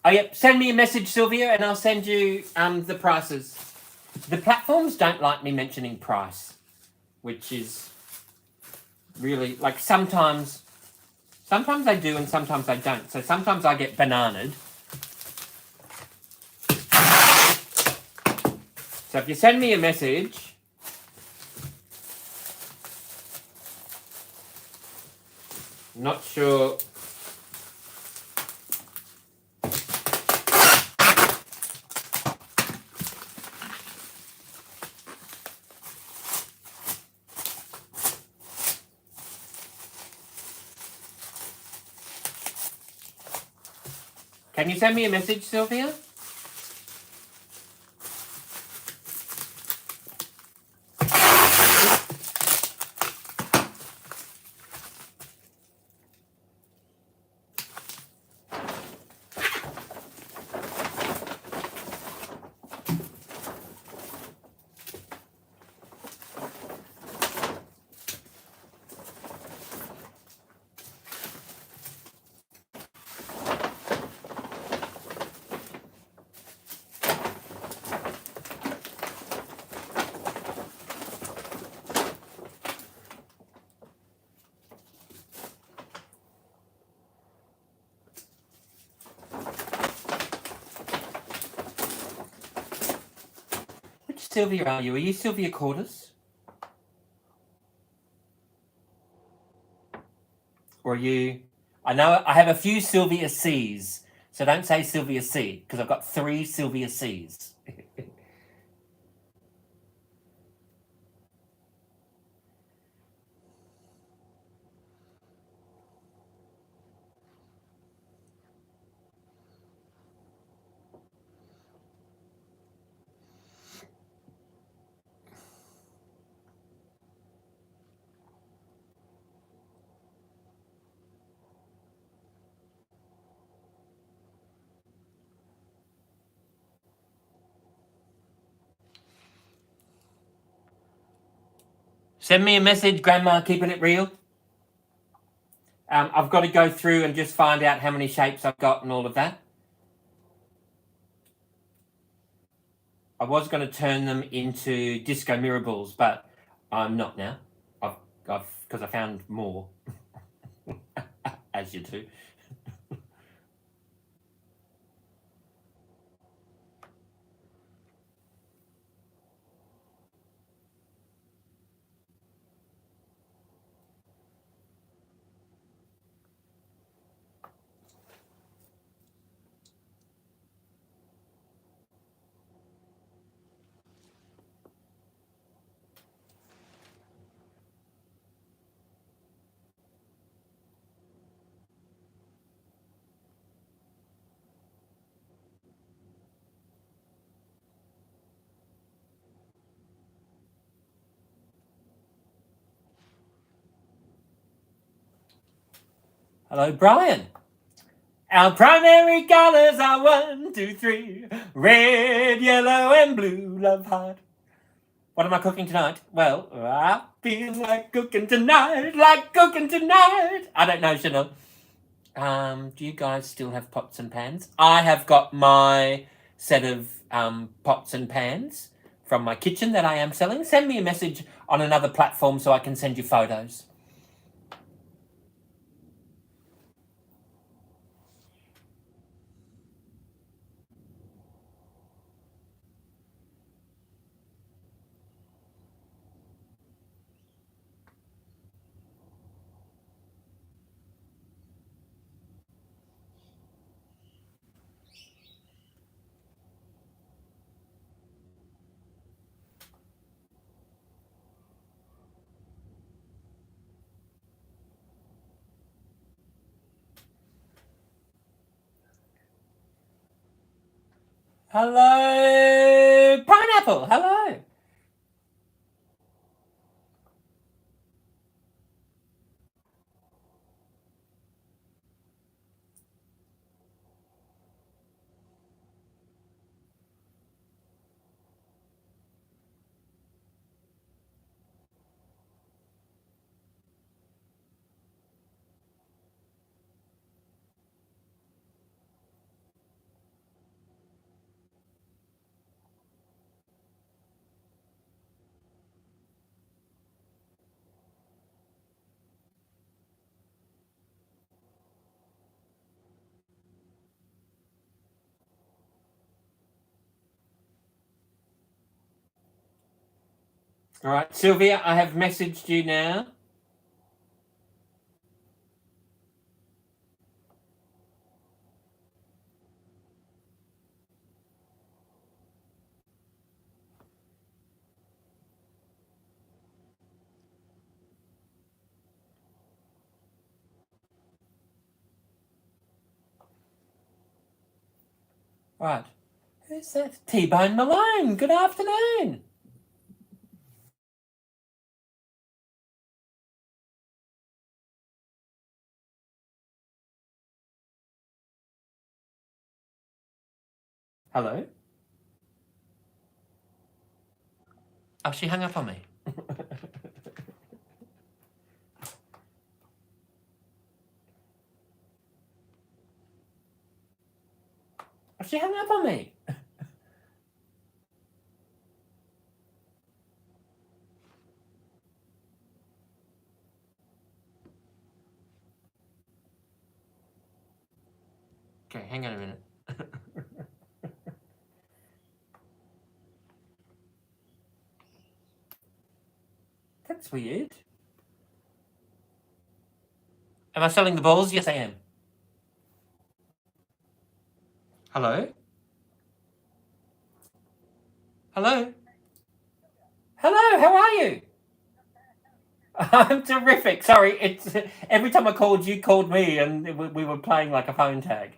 Oh, yep, send me a message, Sylvia, and I'll send you the prices. The platforms don't like me mentioning price, which is really, like, sometimes they do and sometimes they don't. So sometimes I get bananaed. So if you send me a message, I'm not sure. Can you send me a message, Sylvia? Which Sylvia are you? Are you Sylvia Cordis? Or are you... I know I have a few Sylvia C's, so don't say Sylvia C, because I've got 3 Sylvia C's. Send me a message, Grandma, keeping it real. I've got to go through and just find out how many shapes I've got and all of that. I was going to turn them into disco mirror balls, but I'm not now. Because I found more, as you do. Hello, Brian. Our primary colors are 1, 2, 3. Red, yellow, and blue. Love heart. What am I cooking tonight? Well, I feel like cooking tonight. Like cooking tonight. I don't know, Chanel. Do you guys still have pots and pans? I have got my set of pots and pans from my kitchen that I am selling. Send me a message on another platform so I can send you photos. Hello, pineapple. Hello. All right, Sylvia, I have messaged you now. Right. Who's that? T-Bone Malone. Good afternoon. Hello. Oh, she hung up on me. Oh, she hung up on me. Okay, hang on a minute. That's weird. Am I selling the balls? Yes, I am. Hello? Hello? Hello, how are you? I'm terrific. Sorry, it's every time I called, you called me, and we were playing like a phone tag.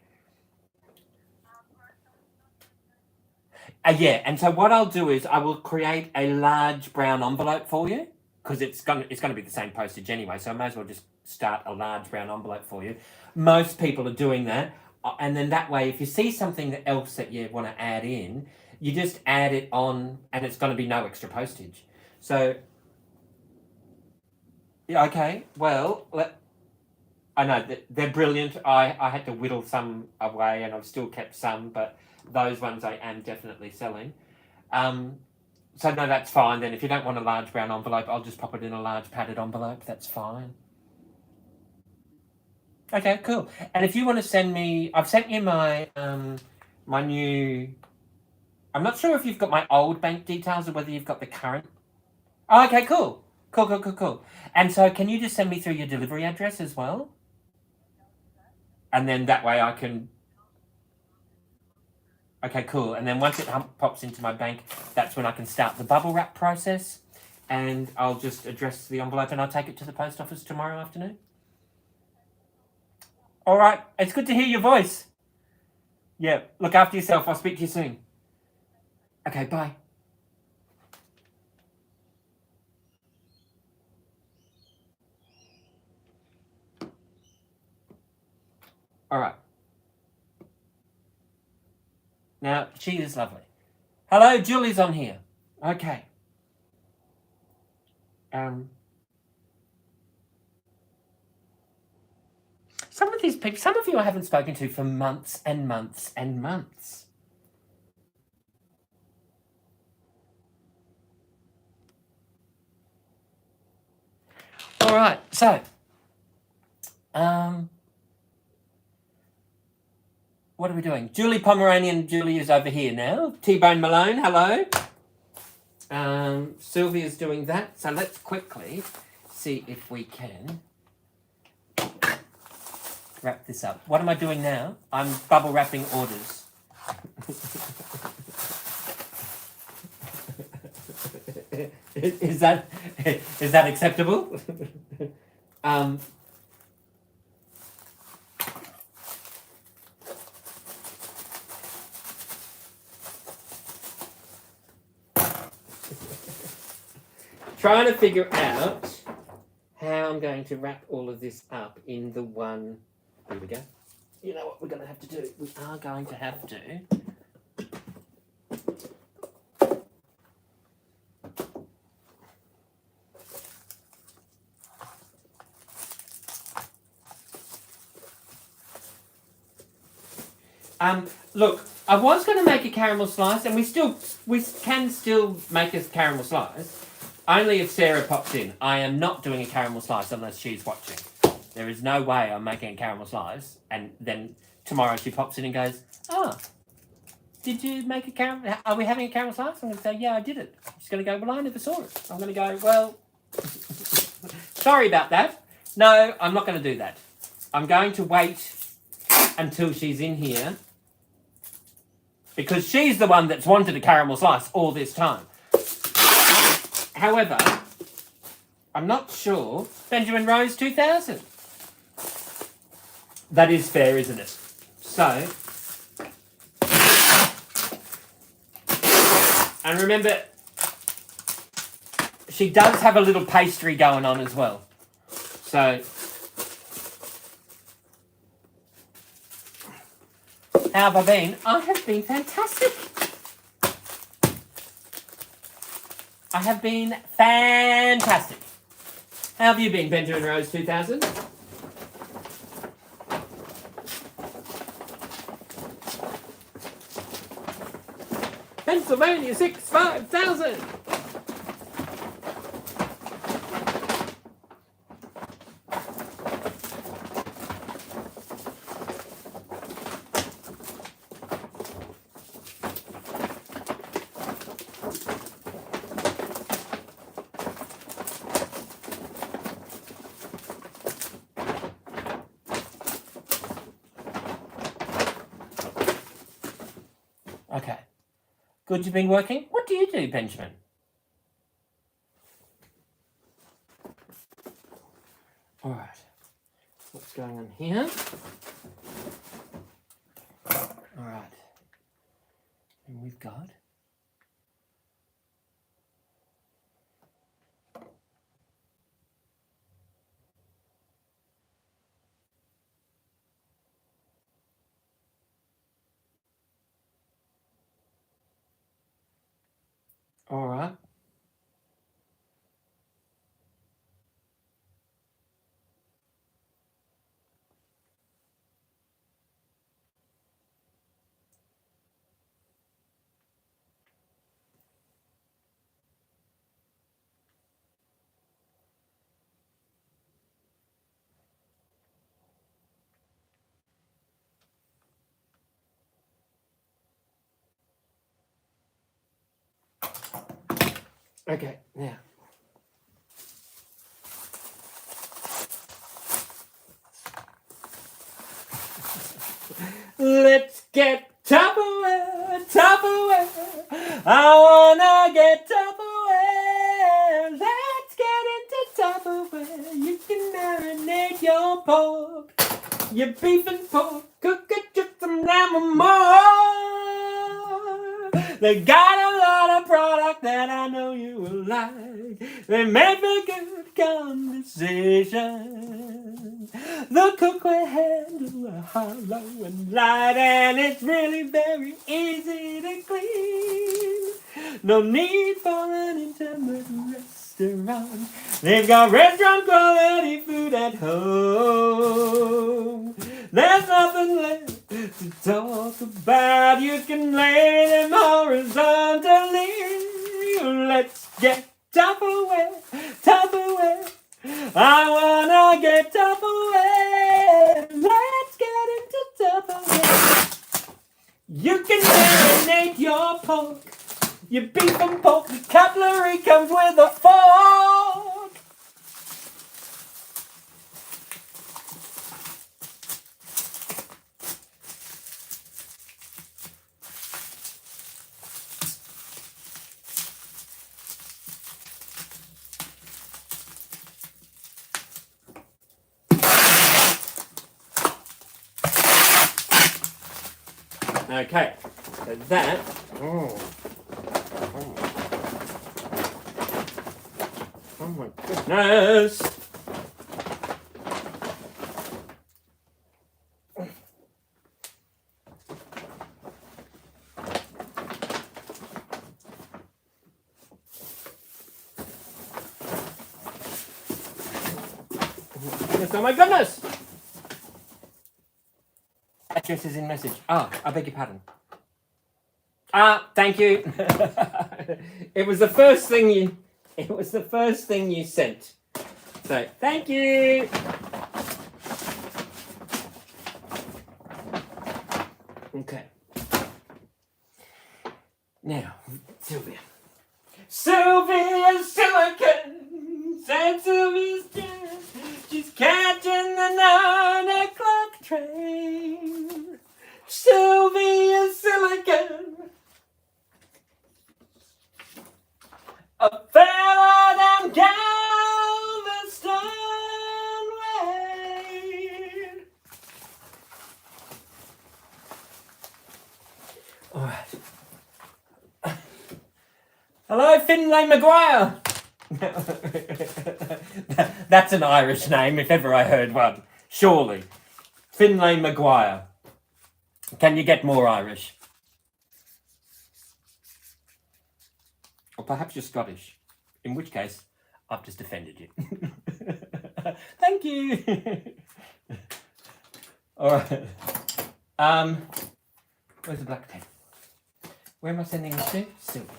Yeah, and so what I'll do is I will create a large brown envelope for you because it's gonna be the same postage anyway. So I may as well just start a large brown envelope for you. Most people are doing that, and then that way, if you see something else that you want to add in, you just add it on, and it's going to be no extra postage. So yeah, okay. Well, I know that they're brilliant. I had to whittle some away, and I've still kept some, but those ones I am definitely selling. Um, so no, that's fine. Then if you don't want a large brown envelope, I'll just pop it in a large padded envelope. That's fine. Okay, cool. And if you want to send me, I've sent you my new. I'm not sure if you've got my old bank details or whether you've got the current. Oh, okay, cool, cool, cool, cool, cool. And so, can you just send me through your delivery address as well? And then that way I can. Okay, cool. And then once it pops into my bank, that's when I can start the bubble wrap process. And I'll just address the envelope and I'll take it to the post office tomorrow afternoon. All right. It's good to hear your voice. Yeah. Look after yourself. I'll speak to you soon. Okay. Bye. All right. Now, she is lovely. Hello, Julie's on here. Okay. Some of these people, some of you I haven't spoken to for months and months and months. All right, so, what are we doing? Julie Pomeranian, Julie is over here now. T-Bone Malone, hello. Sylvia's doing that, so let's quickly see if we can wrap this up. What am I doing now? I'm bubble wrapping orders. Is that acceptable? Trying to figure out how I'm going to wrap all of this up in the one. Here we go. You know what we're going to have to do? We are going to have to. Look, I was going to make a caramel slice, and we can still make a caramel slice. Only if Sarah pops in. I am not doing a caramel slice unless she's watching. There is no way I'm making a caramel slice, and then tomorrow she pops in and goes, "Oh, did you make a caramel? Are we having a caramel slice?" I'm going to say, "Yeah, I did it." She's going to go, "Well, I never saw it." I'm going to go, "Well, sorry about that. No, I'm not going to do that. I'm going to wait until she's in here because she's the one that's wanted a caramel slice all this time." However, I'm not sure. Benjamin Rose 2000. That is fair, isn't it? So, and remember, she does have a little pastry going on as well. So, how have I been? I have been fantastic. I have been fantastic. How have you been, Benjamin Rose 2000? Pennsylvania 65,000. Okay. Good, you've been working? What do you do, Benjamin? All right. What's going on here? All right. And we've got... All right. Okay, now. Let's get Tupperware, Tupperware. I wanna get Tupperware. Let's get into Tupperware. You can marinate your pork, your beef and pork, cook it just some lamb or more. They got a lot of product talk that I know you will like. They make for good conversation. The cookware handle are hollow and light, and it's really very easy to clean. No need for an intimate restaurant. They've got restaurant quality food at home. There's nothing left to talk about. You can lay them horizontally. Let's get Tupperware, Tupperware. I wanna get Tupperware. Let's get into Tupperware. You can marinate your pork, your beef and pork. Cutlery comes with a fork. Okay, so that. Oh my goodness. Oh my goodness. Address is in message. Ah, I beg your pardon. Thank you. It was the first thing you sent. So thank you. Okay. Now, Sylvia. Sylvia's silicon. Said Sylvia's jazz. She's catching the 9 o'clock train. Sylvia's silicon. A fella down Galveston way. All right. Hello, Finlay Maguire. That's an Irish name, if ever I heard one. Surely. Finlay Maguire. Can you get more Irish? Or perhaps you're Scottish. In which case, I've just offended you. Thank you. All right. Where's the black pen? Where am I sending this to? Sylvia.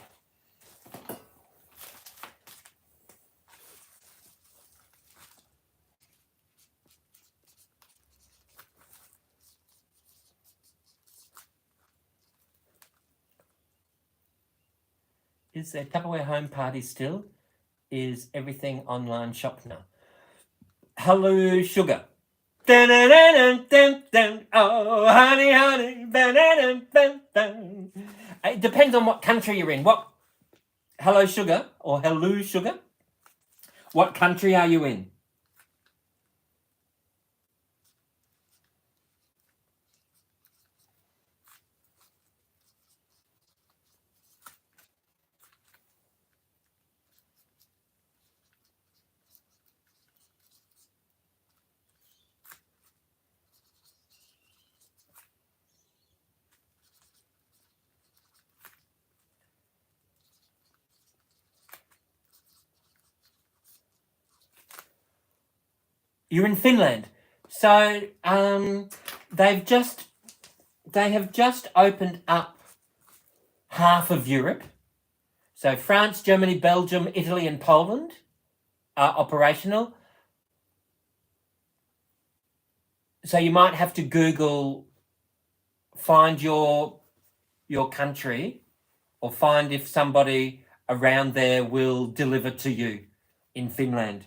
Is there Tupperware home party still? Is everything online shop now? Hello, sugar. Dun, dun, dun, dun, dun. Oh, honey, honey. Dun, dun, dun, dun. It depends on what country you're in. What? Hello, sugar, or hello, sugar. What country are you in? You're in Finland. So they have just opened up half of Europe. So France, Germany, Belgium, Italy, and Poland are operational. So you might have to Google, find your country, or find if somebody around there will deliver to you in Finland.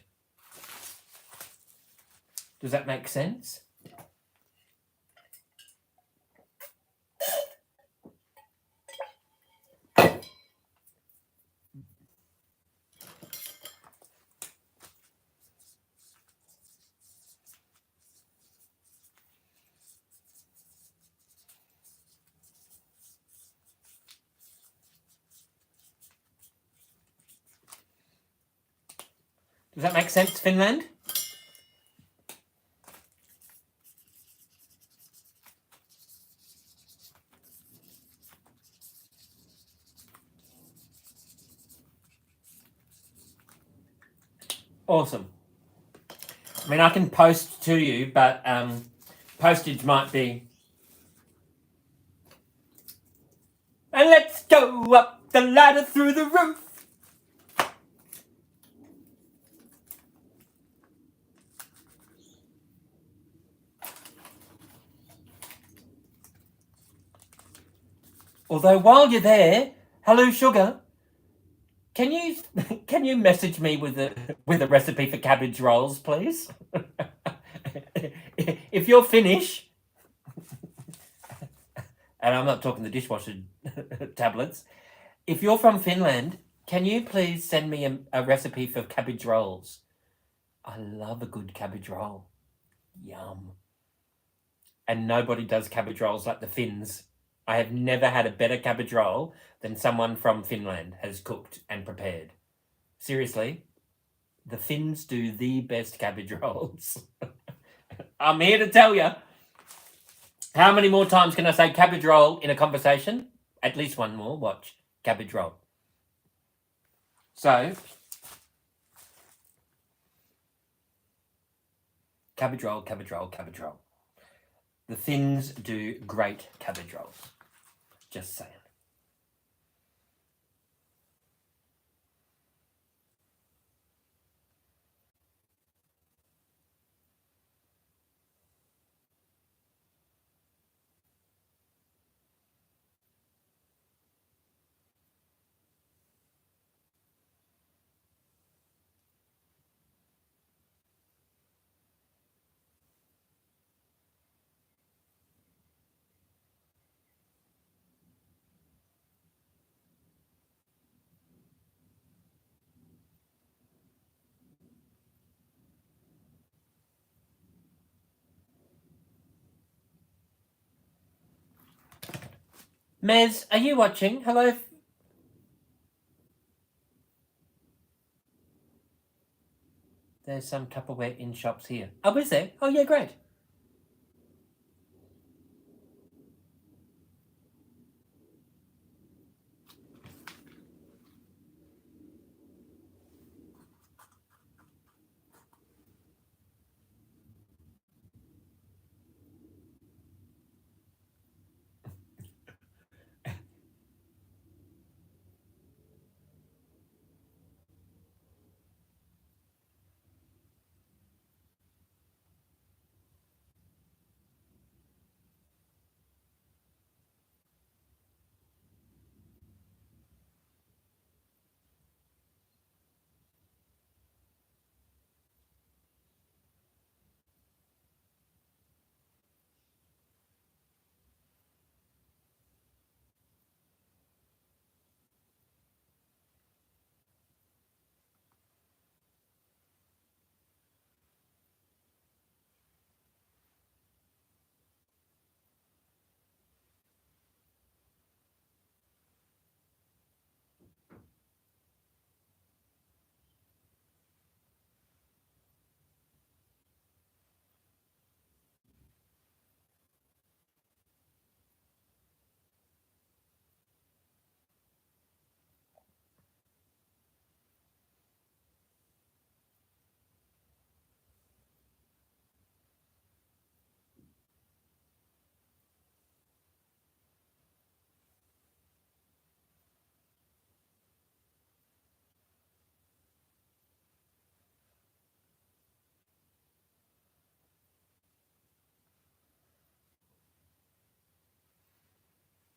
Does that make sense? Does that make sense, Finland? Awesome. I mean, I can post to you, but postage might be. And let's go up the ladder through the roof. Although while you're there, hello sugar, can you message me with a recipe for cabbage rolls, please? If you're Finnish, and I'm not talking the dishwasher tablets, if you're from Finland, can you please send me a recipe for cabbage rolls? I love a good cabbage roll. Yum. And nobody does cabbage rolls like the Finns. I have never had a better cabbage roll than someone from Finland has cooked and prepared. Seriously, the Finns do the best cabbage rolls. I'm here to tell you. How many more times can I say cabbage roll in a conversation? At least one more. Watch. Cabbage roll. So, cabbage roll, cabbage roll, cabbage roll. The Finns do great cabbage rolls. Just saying. Mez, are you watching? Hello. There's some Tupperware in shops here. Oh, is there? Oh, yeah, great.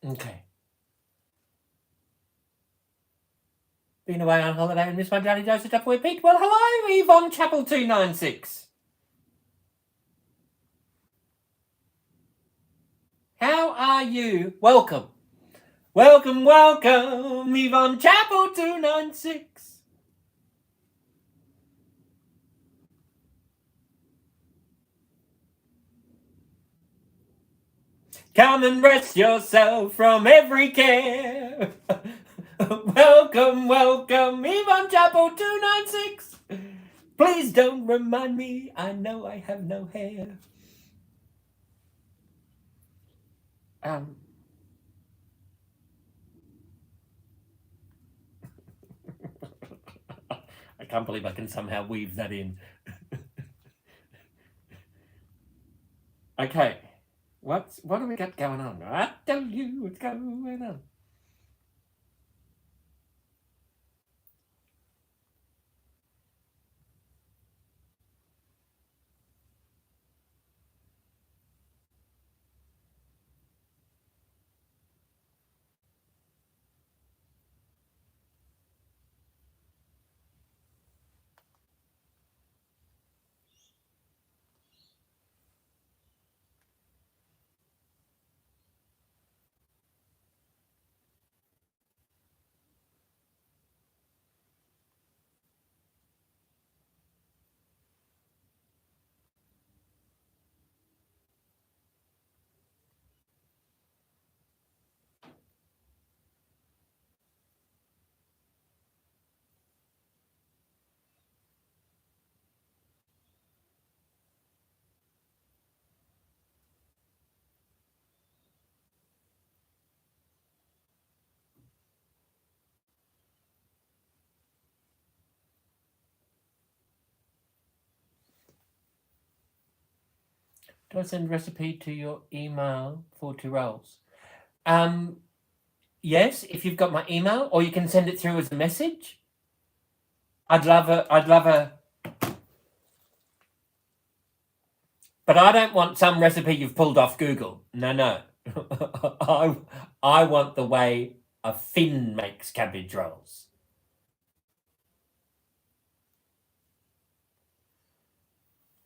Okay. Been away on holiday and missed my bloody dose of Tupperware Pete. Well, hello, Yvonne Chapel 296. How are you? Welcome. Welcome, welcome, Yvonne Chapel 296. Come and rest yourself from every care. Welcome, welcome, Yvonne Chapel 296. Please don't remind me. I know I have no hair. I can't believe I can somehow weave that in. Okay. What do we got going on? I tell you what's going on. Do I send recipe to your email for 2 rolls? Yes, if you've got my email, or you can send it through as a message. I'd love a. But I don't want some recipe you've pulled off Google. No. I want the way a Finn makes cabbage rolls.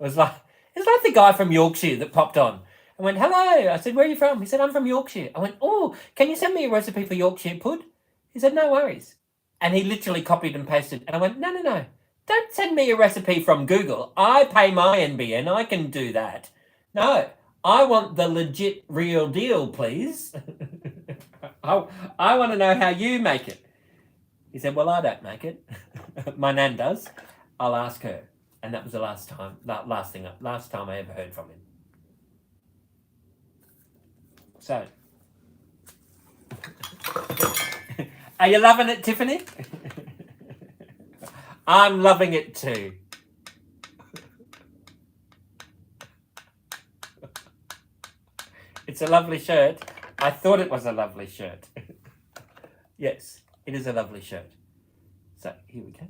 It's like the guy from Yorkshire that popped on. I went, hello. I said, where are you from? He said, I'm from Yorkshire. I went, oh, can you send me a recipe for Yorkshire pud? He said, no worries. And he literally copied and pasted. And I went, no. Don't send me a recipe from Google. I pay my NBN. I can do that. No, I want the legit real deal, please. I want to know how you make it. He said, well, I don't make it. My nan does. I'll ask her. And that was the last time I ever heard from him. So, are you loving it, Tiffany? I'm loving it too. It's a lovely shirt. I thought it was a lovely shirt. Yes, it is a lovely shirt. So, here we go.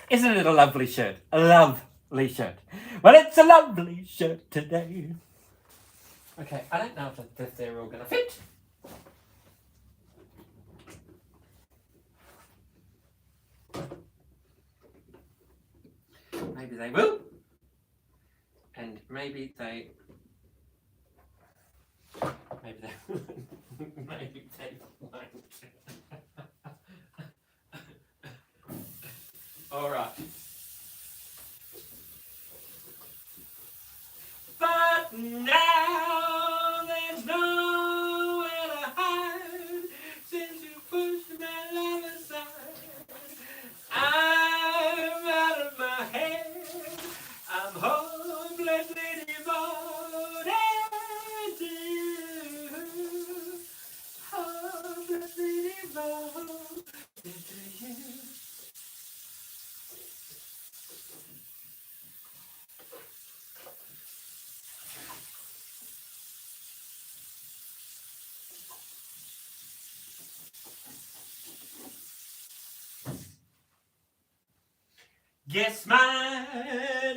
Isn't it a lovely shirt? A lovely shirt. Well, it's a lovely shirt today. Okay, I don't know if they're all going to fit. Maybe they will. And maybe they maybe they won't. All right. But now there's nowhere to hide since you pushed my love aside. I'm out of my head. I'm hopelessly devoted to you. Hopelessly devoted to you. Guess mine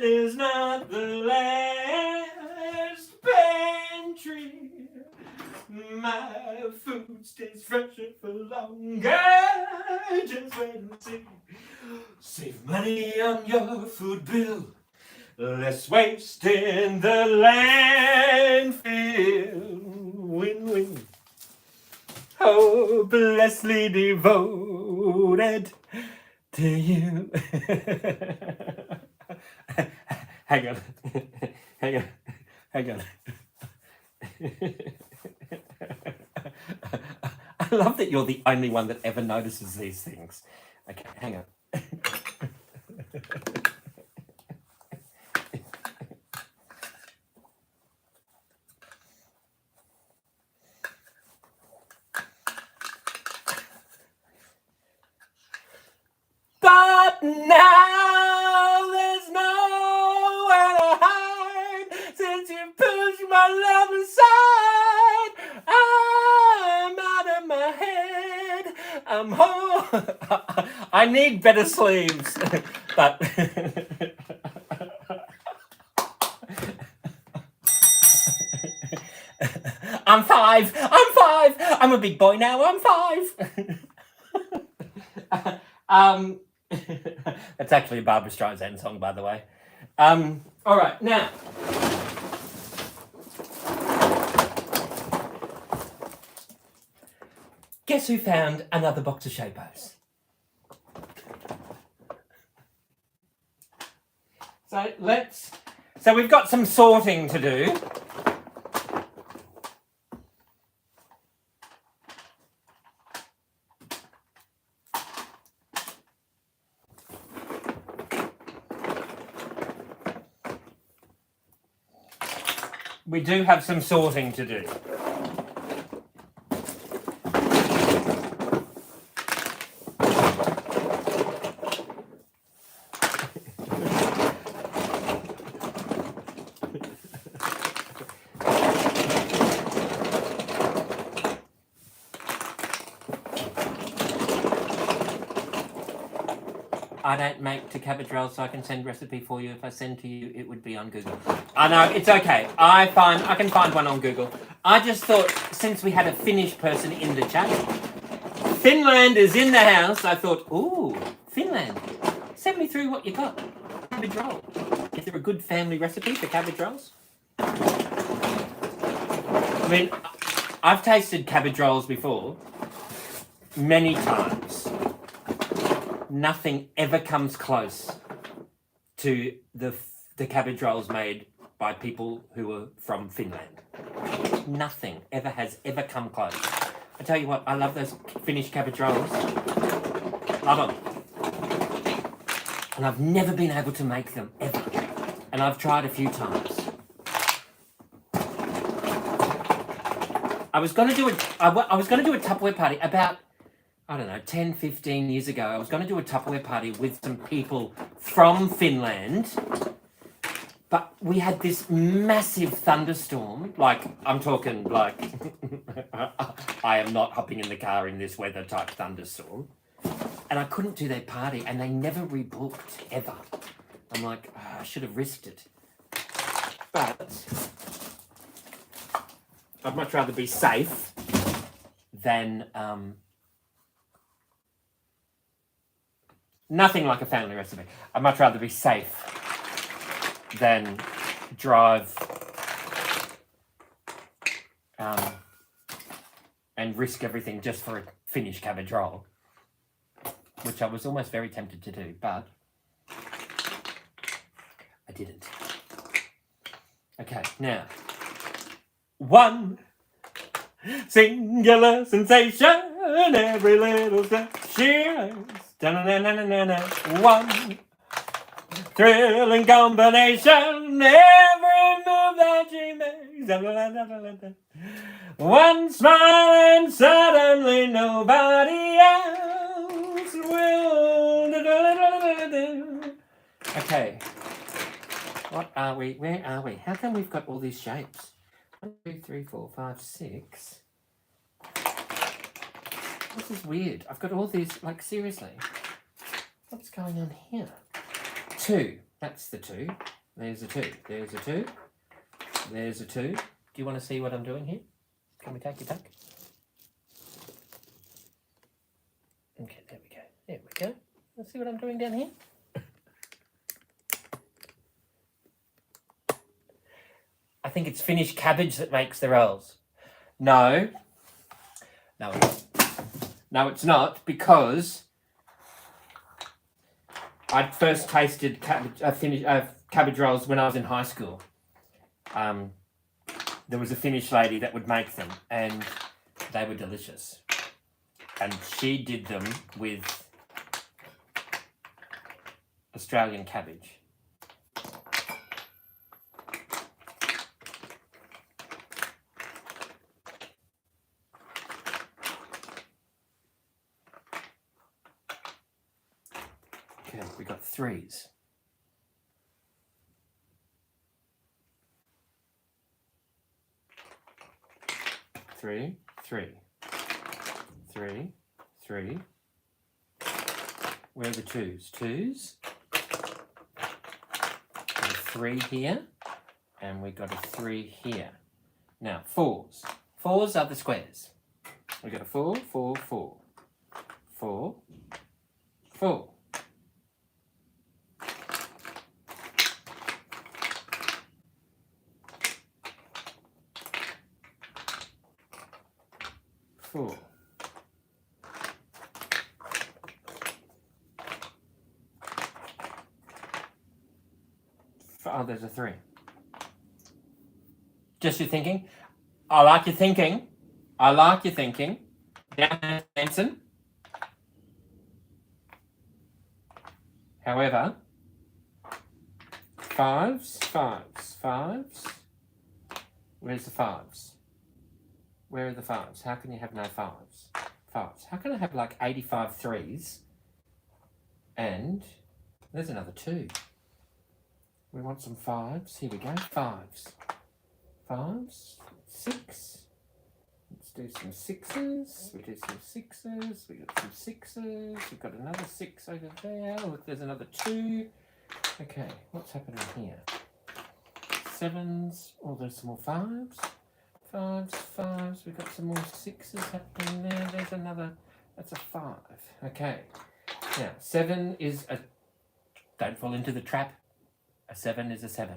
is not the last pantry. My food stays fresher for longer. Just wait and see. Save money on your food bill. Less waste in the landfill. Win-win. Hopelessly devoted to you. Hang on. Hang on. I love that you're the only one that ever notices these things. Okay, hang on. But now there's nowhere to hide since you pushed my love aside. I'm out of my head. I'm home. I need better sleeves, but I'm five. I'm a big boy now. I'm 5. That's actually a Barbra Streisand song, by the way. All right, now. Guess who found another box of Shapos? So we've got some sorting to do. We do have some sorting to do. I don't make to cabbage rolls, so I can send recipe for you. If I send to you, it would be on Google. I know, it's okay. I can find one on Google. I just thought, since we had a Finnish person in the chat, Finland is in the house. I thought, ooh, Finland. Send me through what you got. Cabbage roll. Is there a good family recipe for cabbage rolls? I mean, I've tasted cabbage rolls before, many times. Nothing ever comes close to the cabbage rolls made by people who are from Finland. Nothing has ever come close. I tell you what, I love those Finnish cabbage rolls. Love them. And I've never been able to make them, ever. And I've tried a few times. I was going to do a Tupperware party about, I don't know, 10, 15 years ago. I was going to do a Tupperware party with some people from Finland, but we had this massive thunderstorm. Like, I'm talking like, I am not hopping in the car in this weather type thunderstorm. And I couldn't do their party, and they never rebooked, ever. I'm like, oh, I should have risked it. But I'd much rather be safe than... nothing like a family recipe. I'd much rather be safe than drive and risk everything just for a Finnish cabbage roll, which I was almost very tempted to do, but I didn't. Okay, now, one singular sensation, every little step she has. One thrilling combination, every move that she makes. One smile and suddenly nobody else will. Okay, what are we? Where are we? How come we've got all these shapes? 1, 2, 3, 4, 5, 6. This is weird. I've got all these, like, seriously. What's going on here? 2. That's the 2. There's a 2. There's a 2. There's a 2. Do you want to see what I'm doing here? Can we take it back? Okay, there we go. There we go. Let's see what I'm doing down here. I think it's Finnish cabbage that makes the rolls. No. No, it's not. No, it's not, because I first tasted cabbage rolls when I was in high school. There was a Finnish lady that would make them, and They were delicious. And she did them with Australian cabbage. Okay, we got 3s. Three, 3. Where are the 2s? 2s. Got a 3 here, and we got a 3 here. Now 4s. 4s are the squares. We got a 4, 4, 4, 4, 4. Four. Oh, there's a 3. Just your thinking. I like your thinking. I like your thinking. Now, Benson. However, 5s, 5s, 5s. Where's the 5s? Where are the 5s? How can you have no 5s? 5s. How can I have like 85 3s? And there's another 2. We want some 5s. Here we go. 5s. 5s. 6. Let's do some 6s. We do some 6s. We got some 6s. We've got another 6 over there. Look, there's another 2. Okay, what's happening here? 7s. Oh, there's some more 5s. 5s, 5s. We've got some more 6s happening there. There's another. That's a 5. Okay. Now, 7 is a. Don't fall into the trap. A 7 is a 7.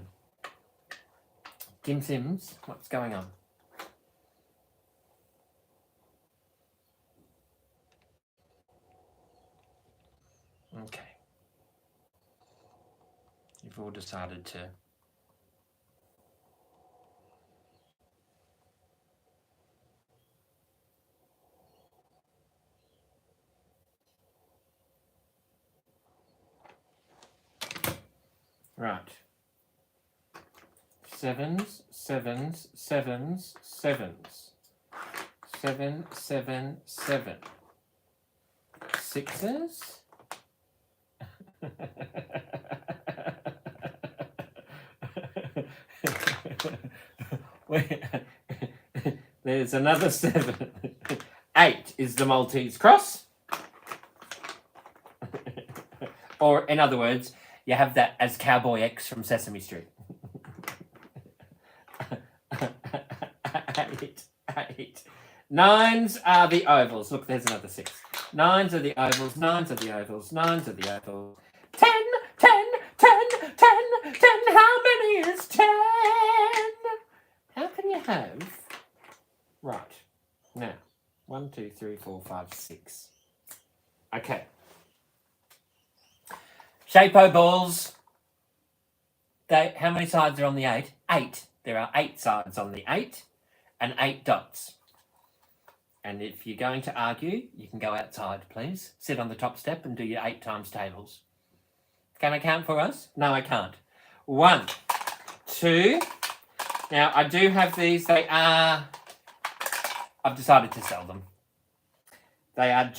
Tim Sims, what's going on? Okay. You've all decided to. Right. 7s, 7s, 7s, 7s. 7, 7, 7. 6s. There's another 7. 8 is the Maltese cross. Or, in other words, you have that as Cowboy X from Sesame Street. 8. 9s are the ovals. Look, there's another 6. 9s are the ovals. 9s are the ovals. 9s are the ovals. 10, 10, 10, 10, 10. How many is 10? How can you have? Right. Now, 1, 2, 3, 4, 5, 6. Okay. Shape-O balls. How many sides are on the 8? 8. There are 8 sides on the 8 and 8 dots. And if you're going to argue, you can go outside, please. Sit on the top step and do your 8 times tables. Can I count for us? No, I can't. 1, 2. Now, I do have these. I've decided to sell them. They are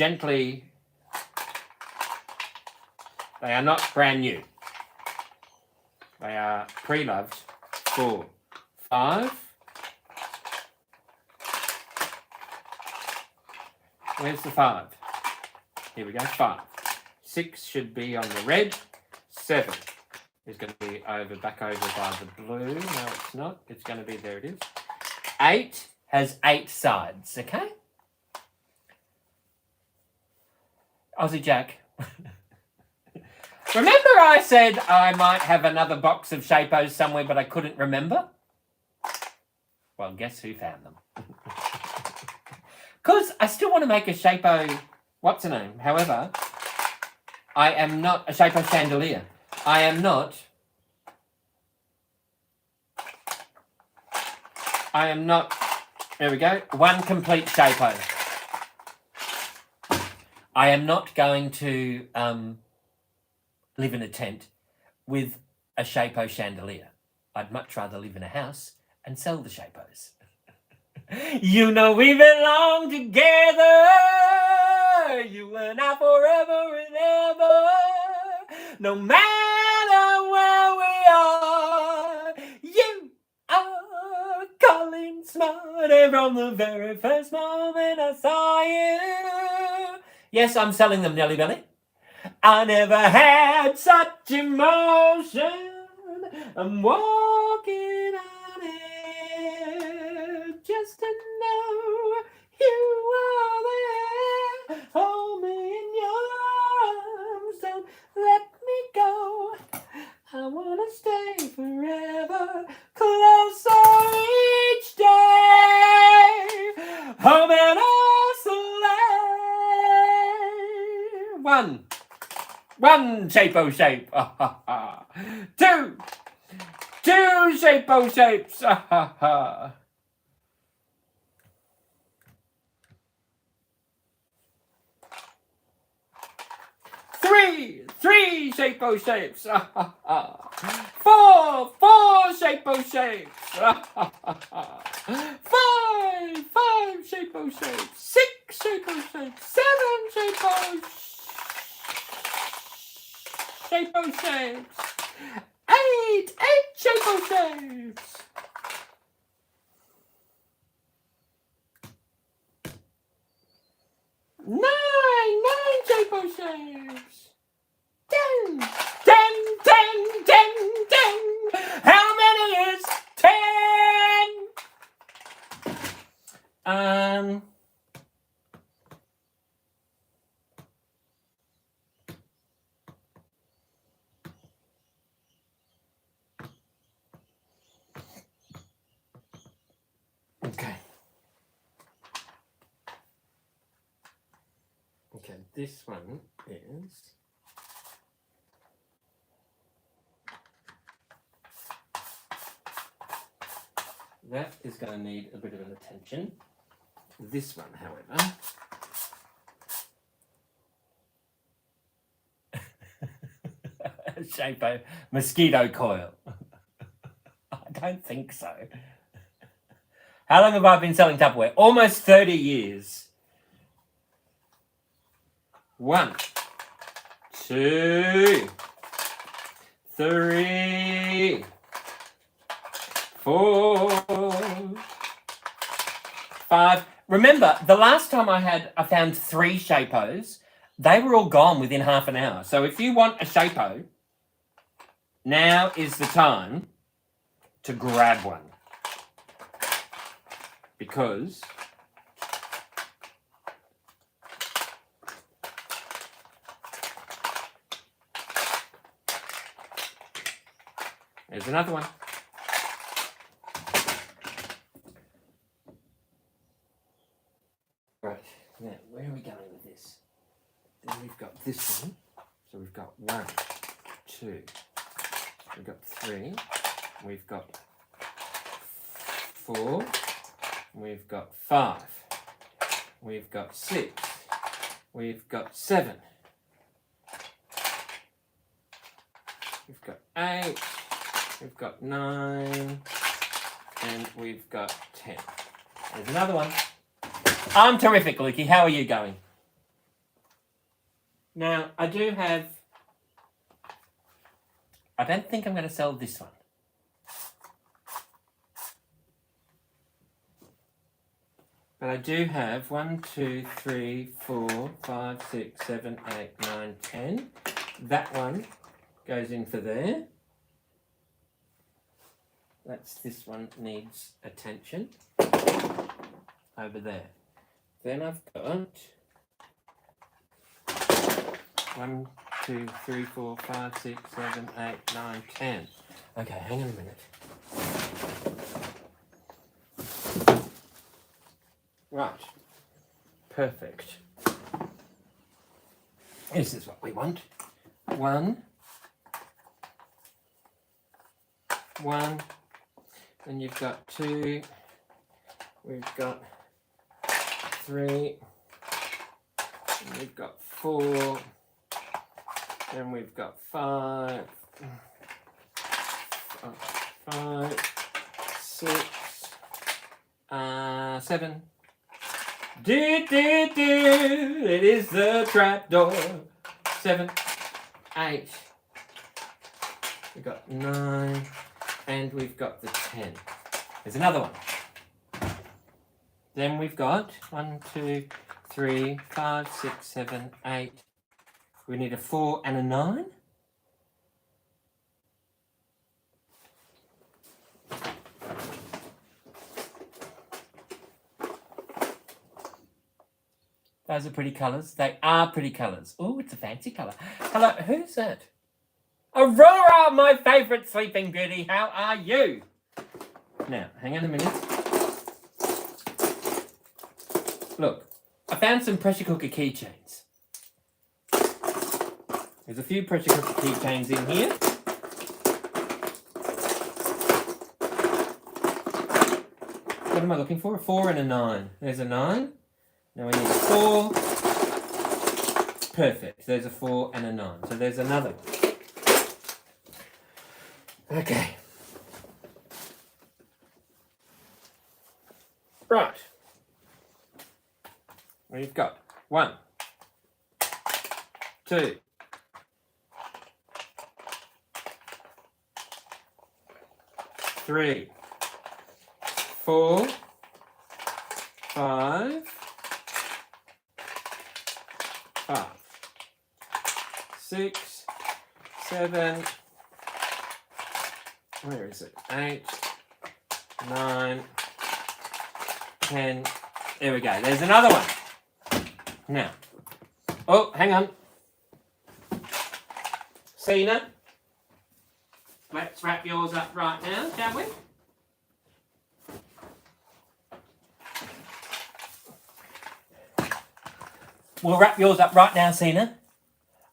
they are not brand new. They are pre-loved. 4, 5. Where's the 5? Here we go, 5. 6 should be on the red. 7 is going to be back over by the blue. No, it's not. It's going to be, there it is. 8 has 8 sides, okay? Aussie Jack. Remember I said I might have another box of Shape-Os somewhere, but I couldn't remember? Well, guess who found them? Because I still want to make a Shape-O, what's her name? However, I am not a Shape-O chandelier. I am not There we go. One complete shapo. I am not going to live in a tent with a shapo chandelier. I'd much rather live in a house and sell the shapos. You know we belong together, you and I forever and ever. No matter where we are, you are calling smart. And from the very first moment I saw you. Yes, I'm selling them, Nelly Belly. I never had such emotion. I'm walking on air just to know you are there. Hold me in your arms, don't let me go. I wanna stay forever, closer each day. Home and isolate. One shapo shape. Two shapo shapes. Three shapo shapes. Four shapo shapes. Five shapo shapes. Six shapo shapes. Seven shapo shapes. Eight shapo shapes. Nine shapo shapes. 10. How many is 10? Okay, this one is... That is going to need a bit of an attention. This one, however... Shapo mosquito coil. I don't think so. How long have I been selling Tupperware? Almost 30 years. 1, 2, 3, 4, 5. Remember, the last time I found 3 shapos, they were all gone within half an hour. So if you want a shapo, now is the time to grab one. Because there's another one. Right, now where are we going with this? Then we've got this one. So we've got 1, 2, we've got 3, we've got 4, we've got 5, we've got 6, we've got 7, we've got 8, we've got 9, and we've got 10. There's another one. I'm terrific, Lukey. How are you going? Now, I don't think I'm going to sell this one. But I do have 1, 2, 3, 4, 5, 6, 7, 8, 9, 10. That one goes in for there. This one needs attention. Over there. Then I've got 1, 2, 3, 4, 5, 6, 7, 8, 9, 10. Okay, hang on a minute. Right. Perfect. This is what we want. 1. Then you've got 2. we've got 3, and we've got 4, and we've got 5, 6, 7. It is the trapdoor. 7, 8. We've got 9, and we've got the 10. There's another one. Then we've got 1, 2, 3, 5, 6, 7, 8. We need a 4 and a 9. Those are pretty colours. They are pretty colours. Oh, it's a fancy colour. Hello, who's that? Aurora, my favourite sleeping beauty. How are you? Now, hang on a minute. Look, I found some pressure cooker keychains. There's a few pressure cooker keychains in here. What am I looking for? A 4 and a 9. There's a 9. Now we need a 4. Perfect. There's a 4 and a 9. So there's another one. Okay. Right. We've got 1, 2, 3, 4, 5, 6, 7, where is it? 8, 9, 10. There we go. There's another one. Now, oh, hang on. Cena, let's wrap yours up right now, shall we? We'll wrap yours up right now, Cena.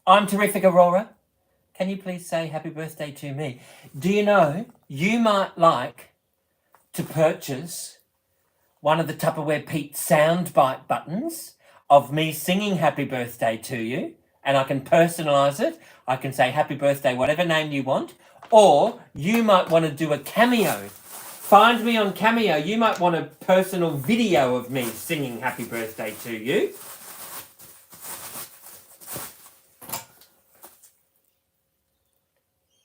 I'm terrific, Aurora. Can you please say happy birthday to me? Do you know you might like to purchase one of the Tupperware Pete soundbite buttons of me singing happy birthday to you, and I can personalise it. I can say happy birthday, whatever name you want. Or you might want to do a cameo. Find me on Cameo. You might want a personal video of me singing happy birthday to you.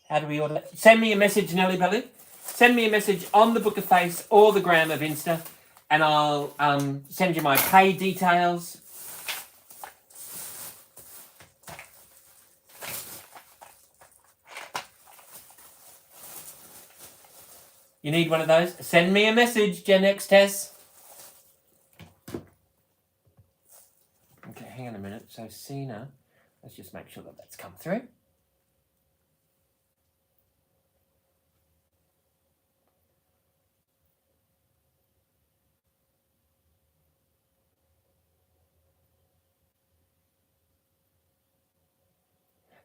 How do we order that? Send me a message, Nelly Belly. Send me a message on the Book of Face or the Gram of Insta, and I'll send you my pay details. You need one of those? Send me a message, Gen X Tess. Okay, hang on a minute. So, Cena, let's just make sure that that's come through.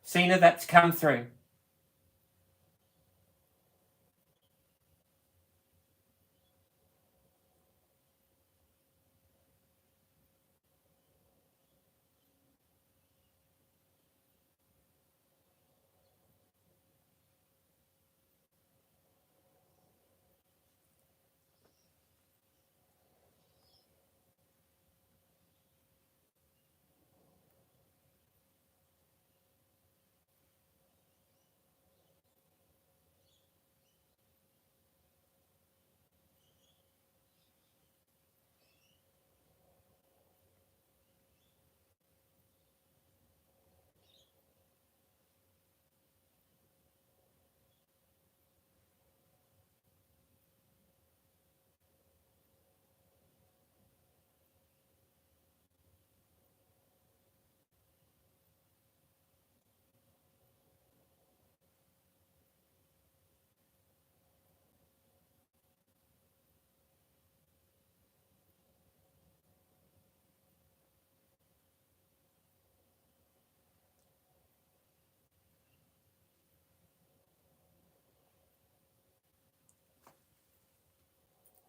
Cena, that's come through.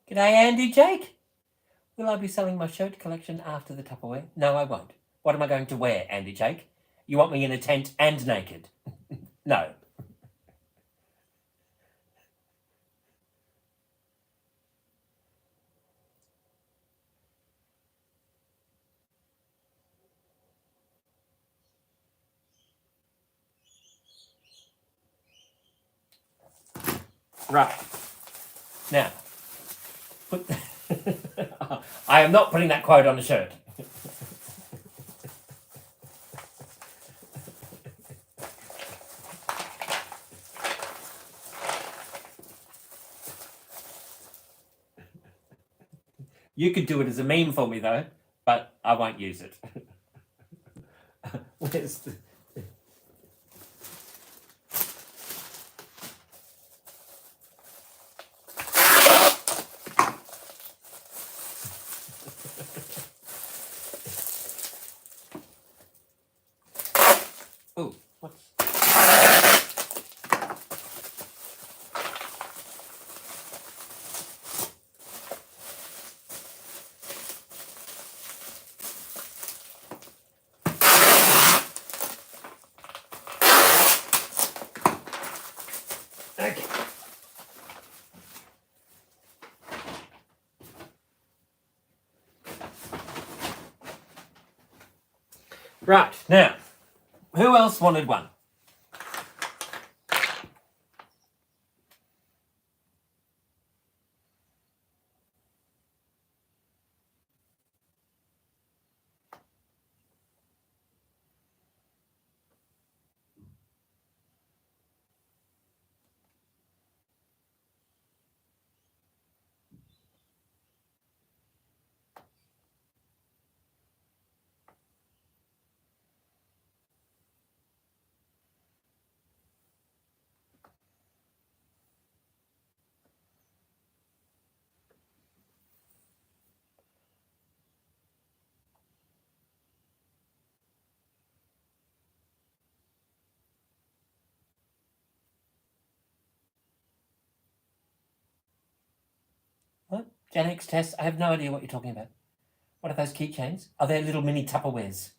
G'day, Andy Jake. Will I be selling my shirt collection after the Tupperware? No, I won't. What am I going to wear, Andy Jake? You want me in a tent and naked? No. Right. Now, put I am not putting that quote on the shirt. You could do it as a meme for me, though, but I won't use it. Where's the... Oh, what's... Okay. Right, now, who else wanted one? What? Gen X tests? I have no idea what you're talking about. What are those keychains? Are they little mini Tupperwares?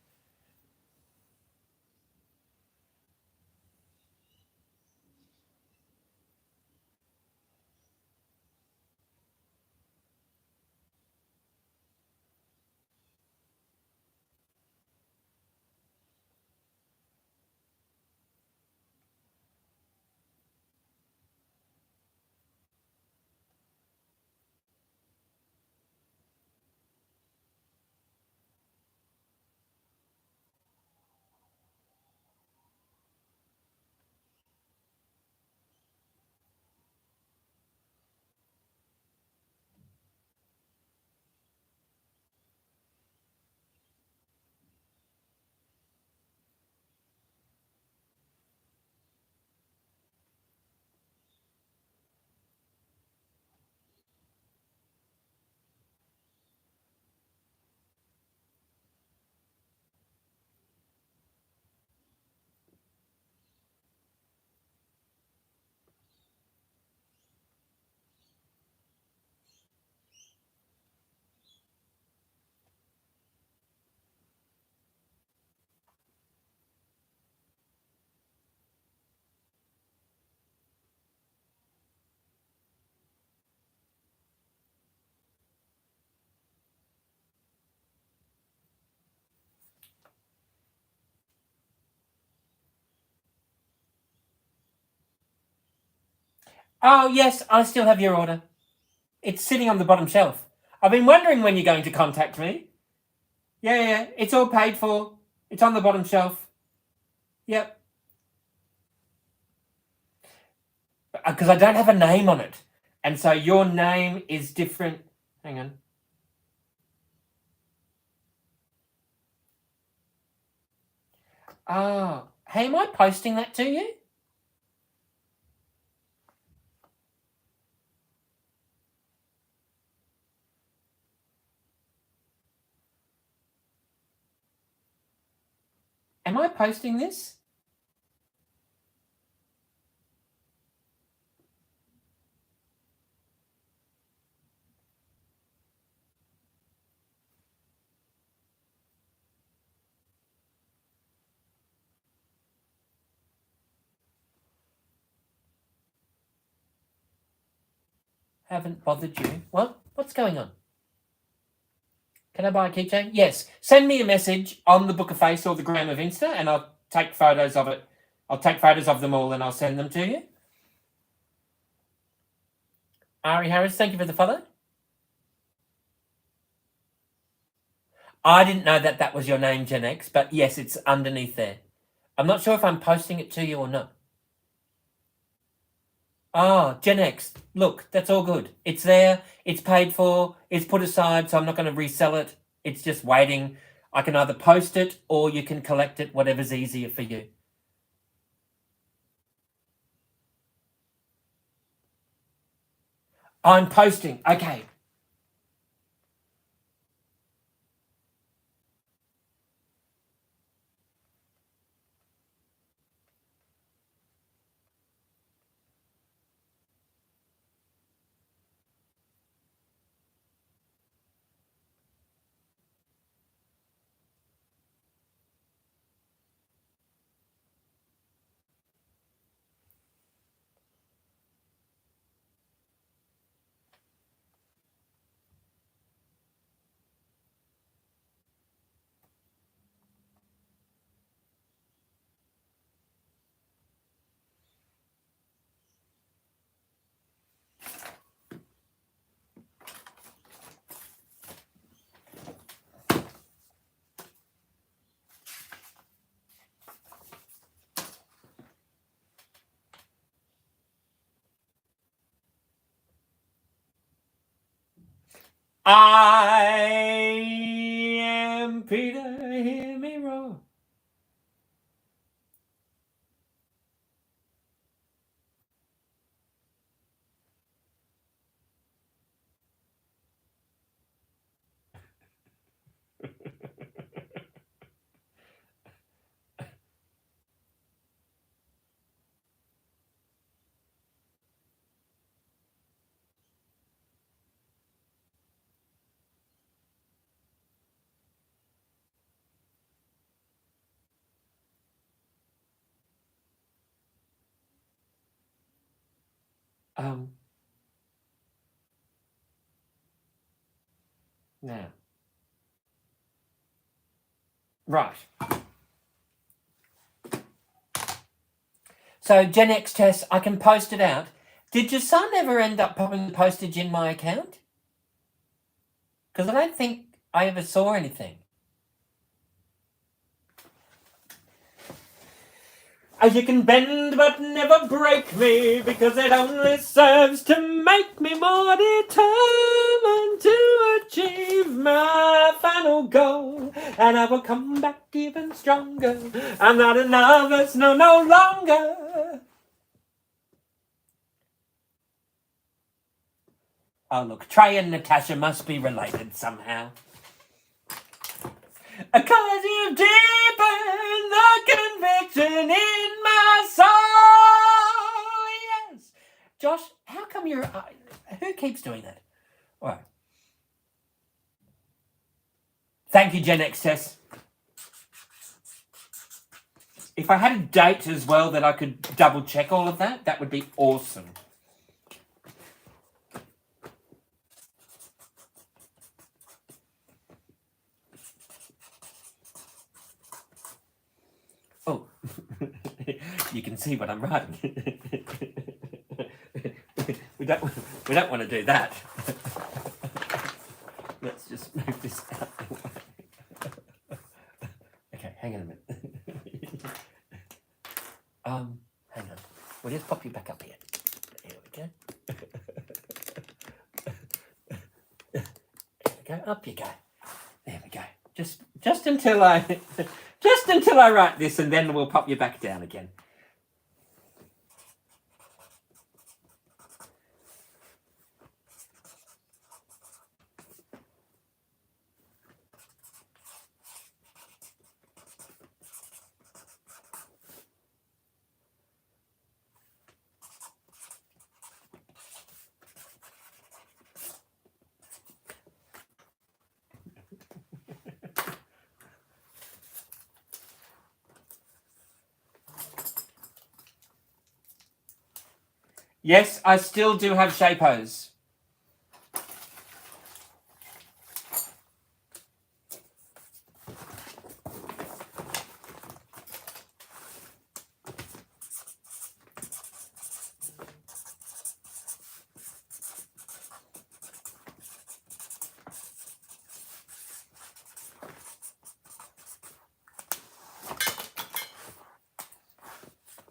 Oh, yes, I still have your order. It's sitting on the bottom shelf. I've been wondering when you're going to contact me. Yeah, it's all paid for. It's on the bottom shelf. Yep. Because I don't have a name on it. And so your name is different. Hang on. Oh, hey, am I posting that to you? Am I posting this? haven't bothered you. What? What's going on? Can I buy a keychain? Yes. Send me a message on the Book of Face or the Gram of Insta, and I'll take photos of it. I'll take photos of them all, and I'll send them to you. Ari Harris, thank you for the follow. I didn't know that was your name, Gen X, but yes, it's underneath there. I'm not sure if I'm posting it to you or not. Ah, Gen X. Look, that's all good. It's there. It's paid for. It's put aside, so I'm not going to resell it. It's just waiting. I can either post it or you can collect it, whatever's easier for you. I'm posting. Okay. I am Peter, hear me roar. Now. Right. So Gen X test, I can post it out. Did your son ever end up popping the postage in my account? Because I don't think I ever saw anything. As you can bend but never break me, because it only serves to make me more determined to achieve my final goal. And I will come back even stronger. I'm not a novice, no longer. Oh, look, Trey and Natasha must be related somehow. Because you've deepened the conviction in my soul. Yes. Josh, how come you're... who keeps doing that? All right. Thank you, Gen X Tess. If I had a date as well that I could double check all of that, that would be awesome. Oh, you can see what I'm writing. we don't want to do that. Let's just move this out. Okay, hang on a minute. Hang on. We'll just pop you back up here. Here we go. There we go. Up you go. There we go. Just until I write this, and then we'll pop you back down again. Yes, I still do have Shapos.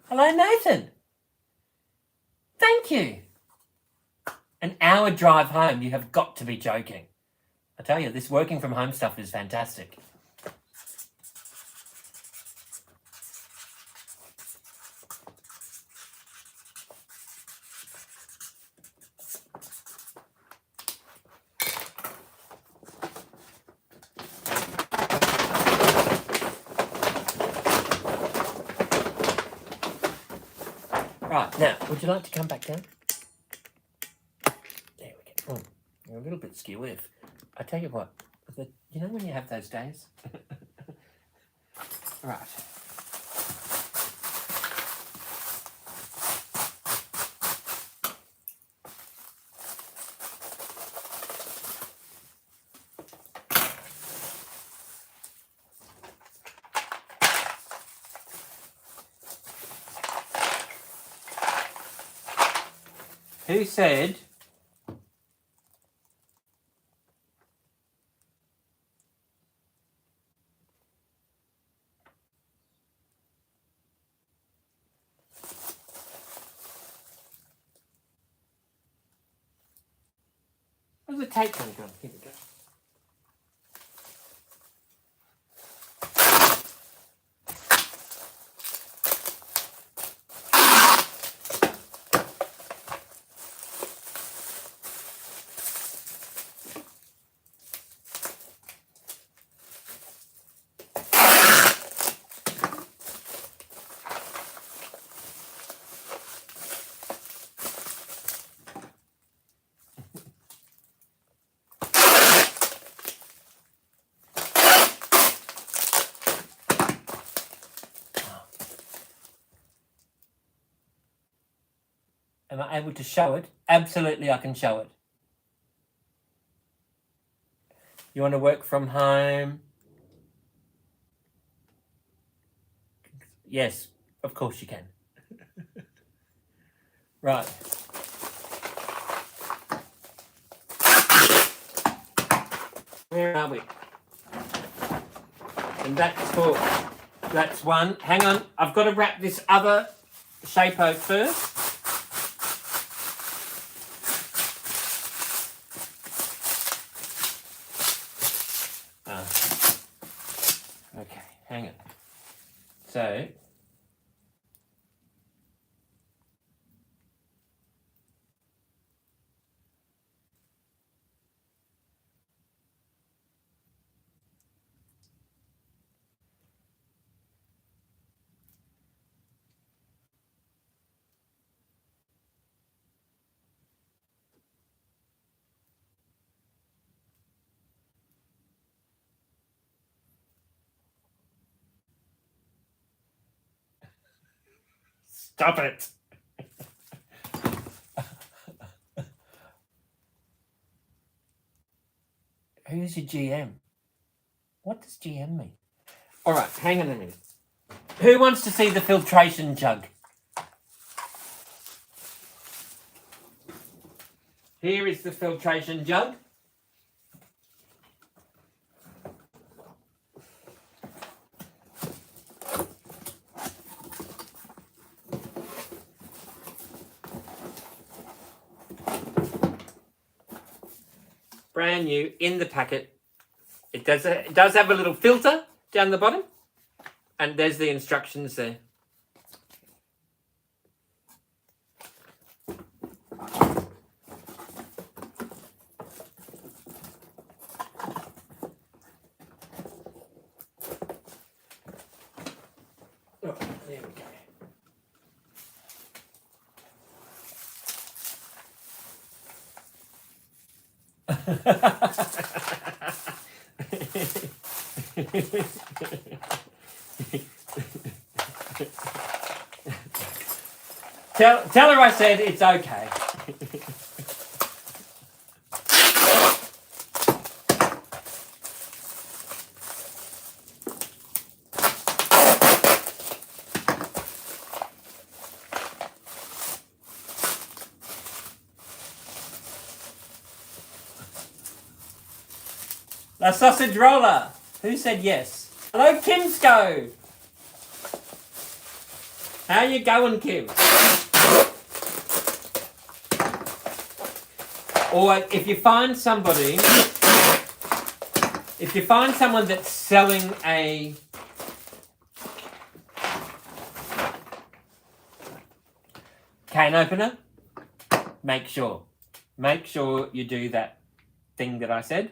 Hello, Nathan. Thank you. An hour drive home. You have got to be joking. I tell you, this working from home stuff is fantastic. Right, now, would you like to come back down? There we go. Oh, you're a little bit skew with. I tell you what, you know when you have those days? Right. Who said... Where's the tape going? Here we go. Am I able to show it? Absolutely, I can show it. You want to work from home? Yes, of course you can. Right. Where are we? And that's one. Hang on, I've got to wrap this other shapo first. Okay, hang on. So, stop it. Who's your GM? What does GM mean? All right, hang on a minute. Who wants to see the filtration jug? Here is the filtration jug. Brand new in the packet. It does have a little filter down the bottom, and there's the instructions there. Oh, there we go. Tell her I said it's okay. La sausage roller. Who said yes? Hello, Kimsko. How you going, Kim? Or if you find somebody, if you find someone that's selling a can opener, make sure you do that thing that I said.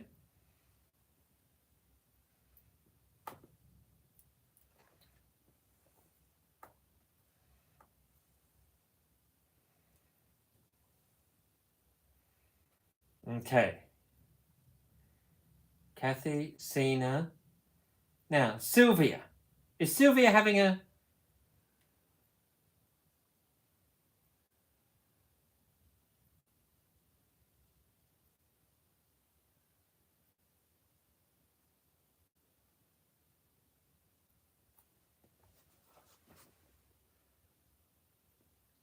Okay. Kathy, Sina. Now, Sylvia. Is Sylvia having a...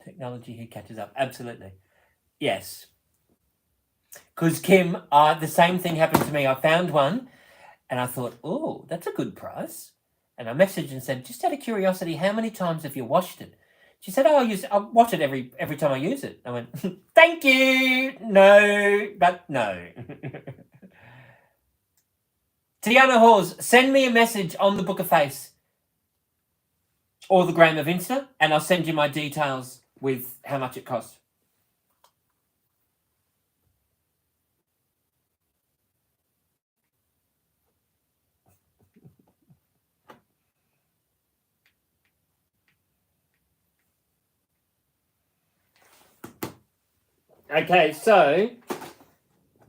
Technology here catches up. Absolutely. Yes. Because, Kim, the same thing happened to me. I found one and I thought, oh, that's a good price. And I messaged and said, just out of curiosity, how many times have you washed it? She said, oh, I wash it every time I use it. I went, thank you. No, but no. Tiana Hawes, send me a message on the Book of Face or the Gram of Insta, and I'll send you my details with how much it costs. Okay, so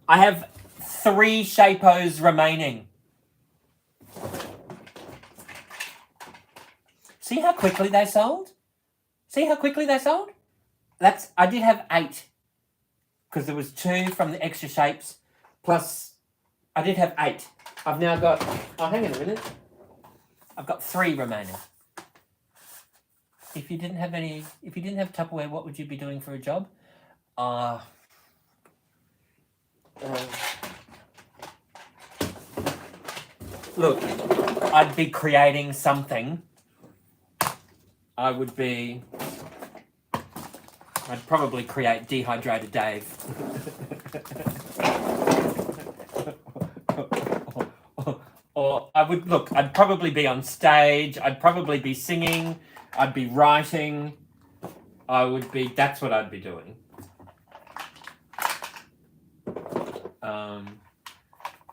I have 3 Shapos remaining. See how quickly they sold? I did have 8 because there was 2 from the extra shapes, plus I did have 8. I've now got, oh, hang on a minute. I've got 3 remaining. If you didn't have Tupperware, what would you be doing for a job? Look, I'd be creating something. I'd probably create Dehydrated Dave. Or I'd probably be on stage, I'd probably be singing, I'd be writing, that's what I'd be doing.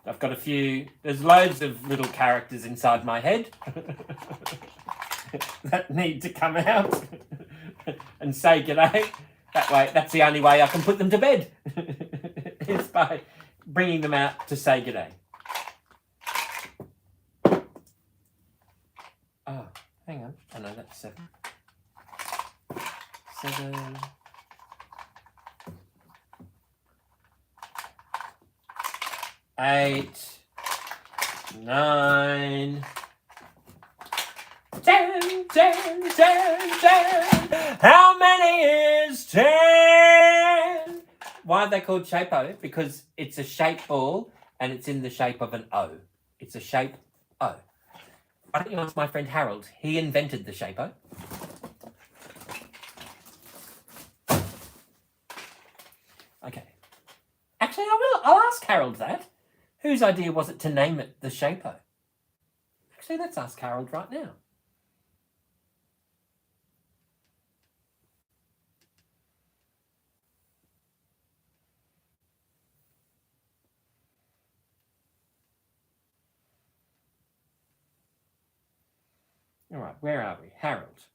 I've got there's loads of little characters inside my head that need to come out and say g'day. That's the only way I can put them to bed is by bringing them out to say g'day. Oh, hang on. Oh no, that's 7. 7. 8. 9. 10. How many is 10? Why are they called Shapo? Because it's a shape ball and it's in the shape of an O. It's a shape O. Why don't you ask my friend Harold? He invented the Shapo. Okay. Actually, I'll ask Harold that. Whose idea was it to name it the Shapo? Actually, let's ask Harold right now. All right, where are we? Harold.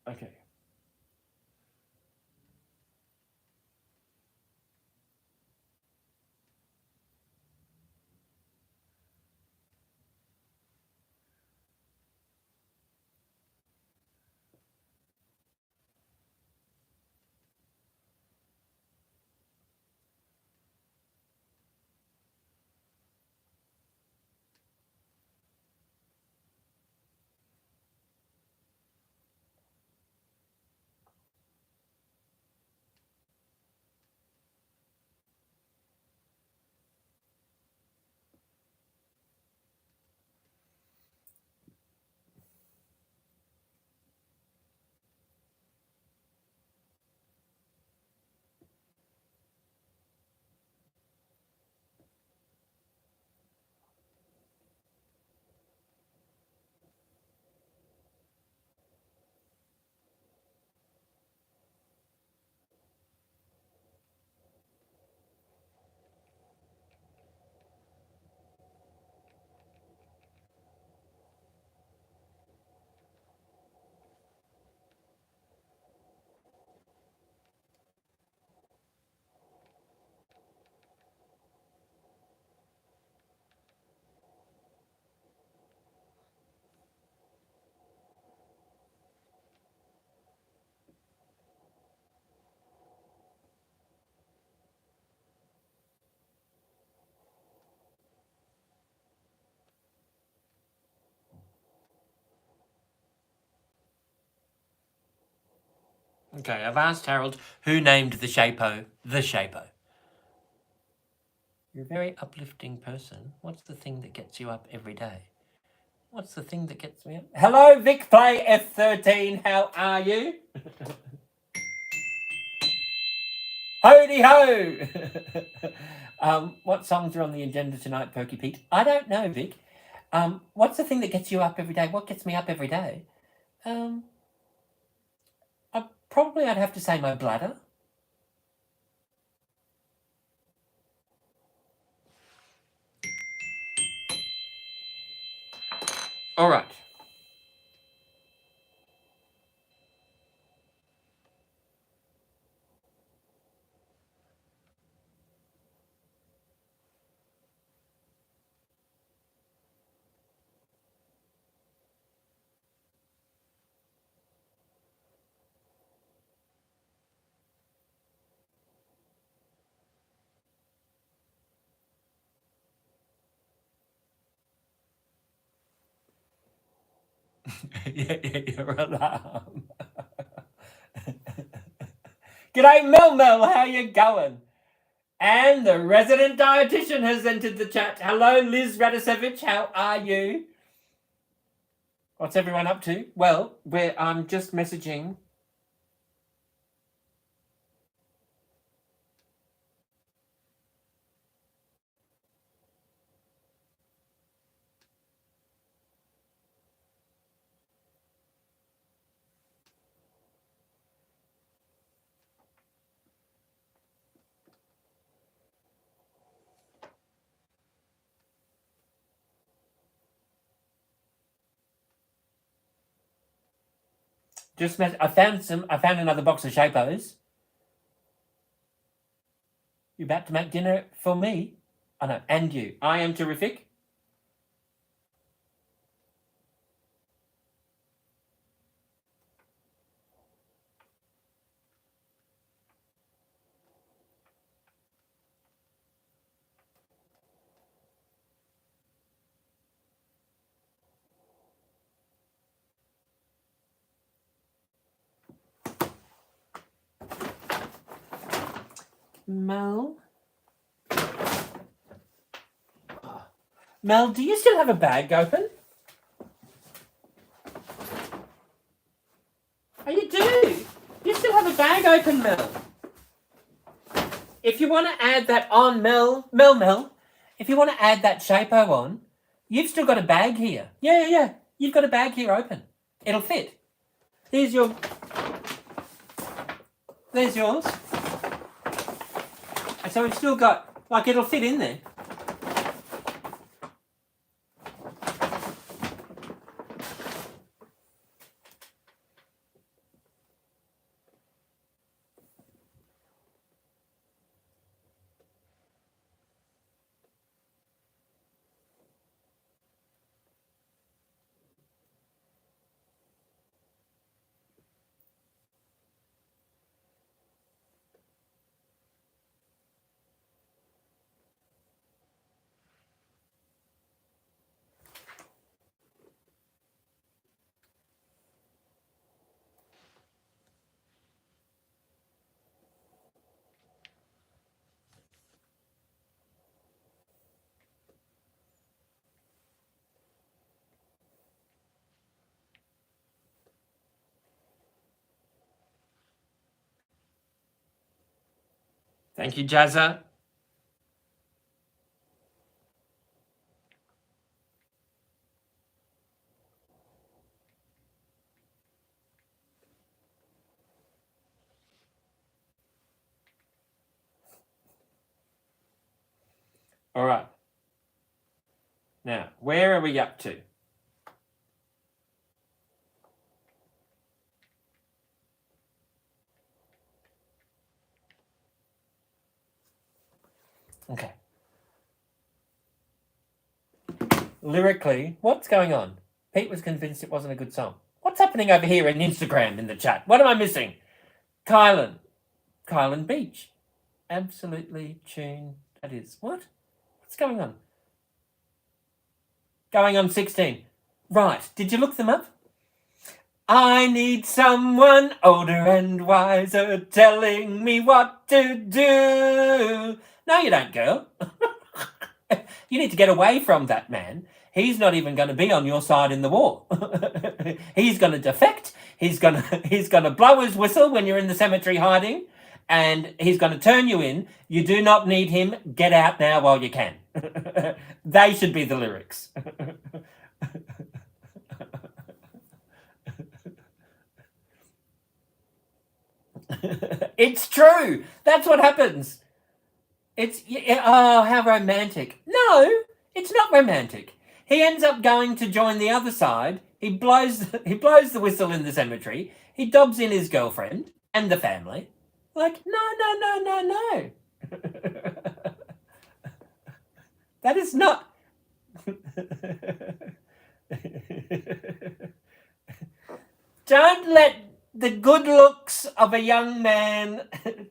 Okay. Okay, I've asked Harold who named the Shapo the Shapo. You're a very uplifting person. What's the thing that gets you up every day? What's the thing that gets me up? Hello, Vic Play F13. How are you? Hody ho! What songs are on the agenda tonight, Perky Pete? I don't know, Vic. What's the thing that gets you up every day? What gets me up every day? I'd have to say my bladder. All right. Your alarm. G'day, Mel. How you going? And the resident dietitian has entered the chat. Hello, Liz Radisevich. How are you? What's everyone up to? Well, I'm just messaging. I found another box of Shapos. You about to make dinner for me? I know, and you. I am terrific. Mel? Mel, do you still have a bag open? Oh, you do? You still have a bag open, Mel? If you want to add that on, Mel, if you want to add that Shapo on, you've still got a bag here. Yeah. You've got a bag here open. It'll fit. There's yours. So we've still got, it'll fit in there. Thank you, Jazza. All right. Now, where are we up to? Okay. Lyrically, what's going on? Pete was convinced it wasn't a good song. What's happening over here in Instagram in the chat? What am I missing? Kylan Beach. Absolutely tune. That is. What? What's going on? Going on 16. Right. Did you look them up? I need someone older and wiser telling me what to do. No, you don't, girl. You need to get away from that man. He's not even going to be on your side in the war. He's going to defect. He's going to blow his whistle when you're in the cemetery hiding, and he's going to turn you in. You do not need him. Get out now while you can. They should be the lyrics. It's true. That's what happens. Oh, how romantic. No, it's not romantic. He ends up going to join the other side. He blows the whistle in the cemetery. He dobs in his girlfriend and the family. Like, no, no, no, no, no. That is not. Don't let the good looks of a young man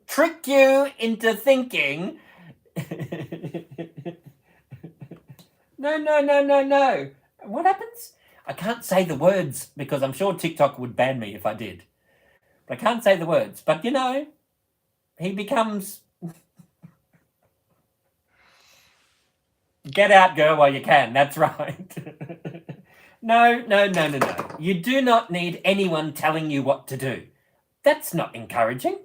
trick you into thinking. No, no, no, no, no. What happens? I can't say the words because I'm sure TikTok would ban me if I did. But I can't say the words. But he becomes. Get out, girl, while you can. That's right. No, no, no, no, no. You do not need anyone telling you what to do. That's not encouraging.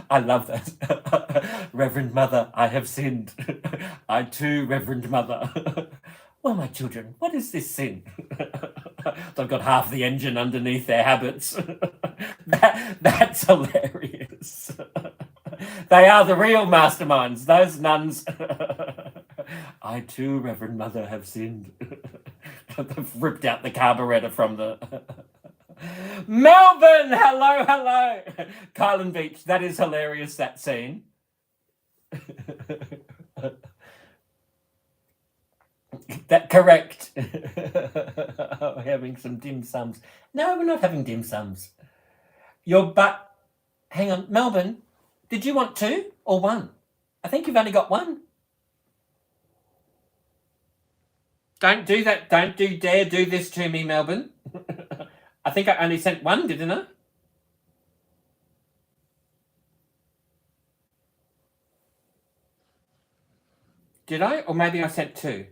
I love that. Reverend Mother, I have sinned. I too, Reverend Mother. Well, my children, what is this sin? They've got half the engine underneath their habits. That's hilarious. They are the real masterminds, those nuns. I too, Reverend Mother, have sinned. They've ripped out the carburetor from the... Melbourne! Hello, hello! Kylan Beach, that is hilarious, that scene. That correct. We're having some dim sums. No, we're not having dim sums. Your butt... Hang on, Melbourne, did you want two or one? I think you've only got one. Don't do that. Don't dare do this to me, Melbourne. I think I only sent one, didn't I? Did I? Or maybe I sent two.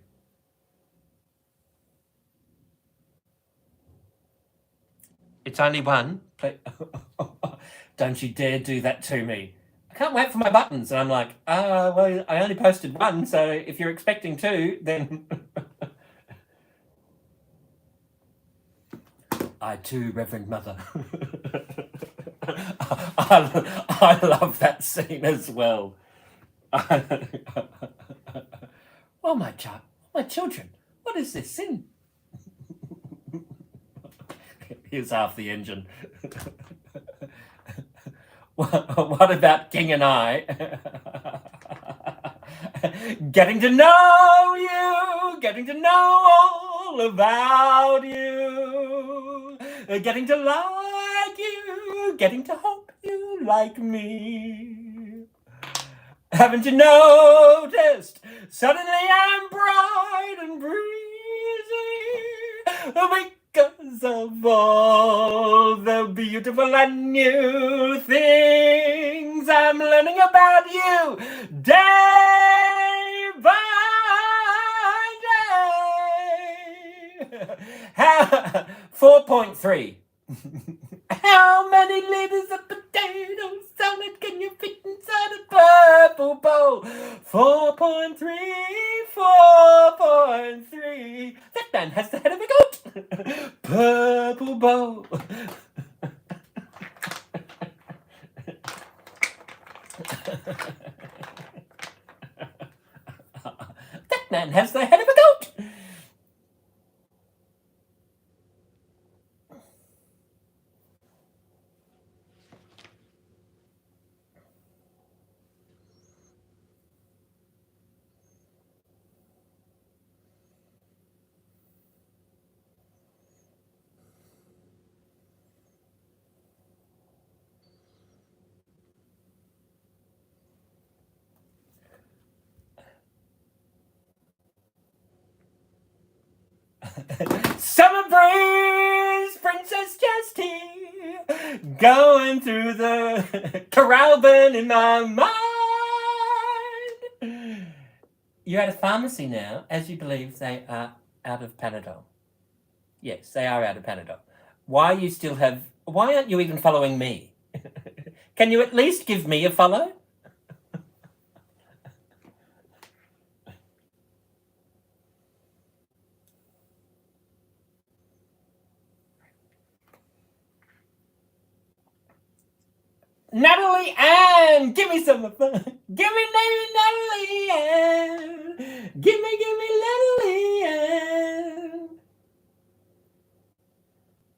It's only one. Don't you dare do that to me. I can't wait for my buttons. And I'm like, well, I only posted one, so if you're expecting two, then... I too, Reverend Mother. I love that scene as well. Well, my children, what is this sin? Here's half the engine. What about King and I? Getting to know you, getting to know all about you, getting to like you, getting to hope you like me. Haven't you noticed? Suddenly I'm bright and breezy because of all the beautiful and new things I'm learning about you day by day. 4.3. How many liters of potato salad can you fit inside a purple bowl? 4.3, 4.3. That man has the head of a goat. Purple bowl. That man has the head of a goat. Summer breeze going through the corral burn in my mind. You're at a pharmacy now, as you believe they are out of Panadol. Yes, they are out of Panadol. Why aren't you even following me? Can you at least give me a follow? Natalie Ann, give me some fun. Give me Natalie Ann. Give me Natalie Ann.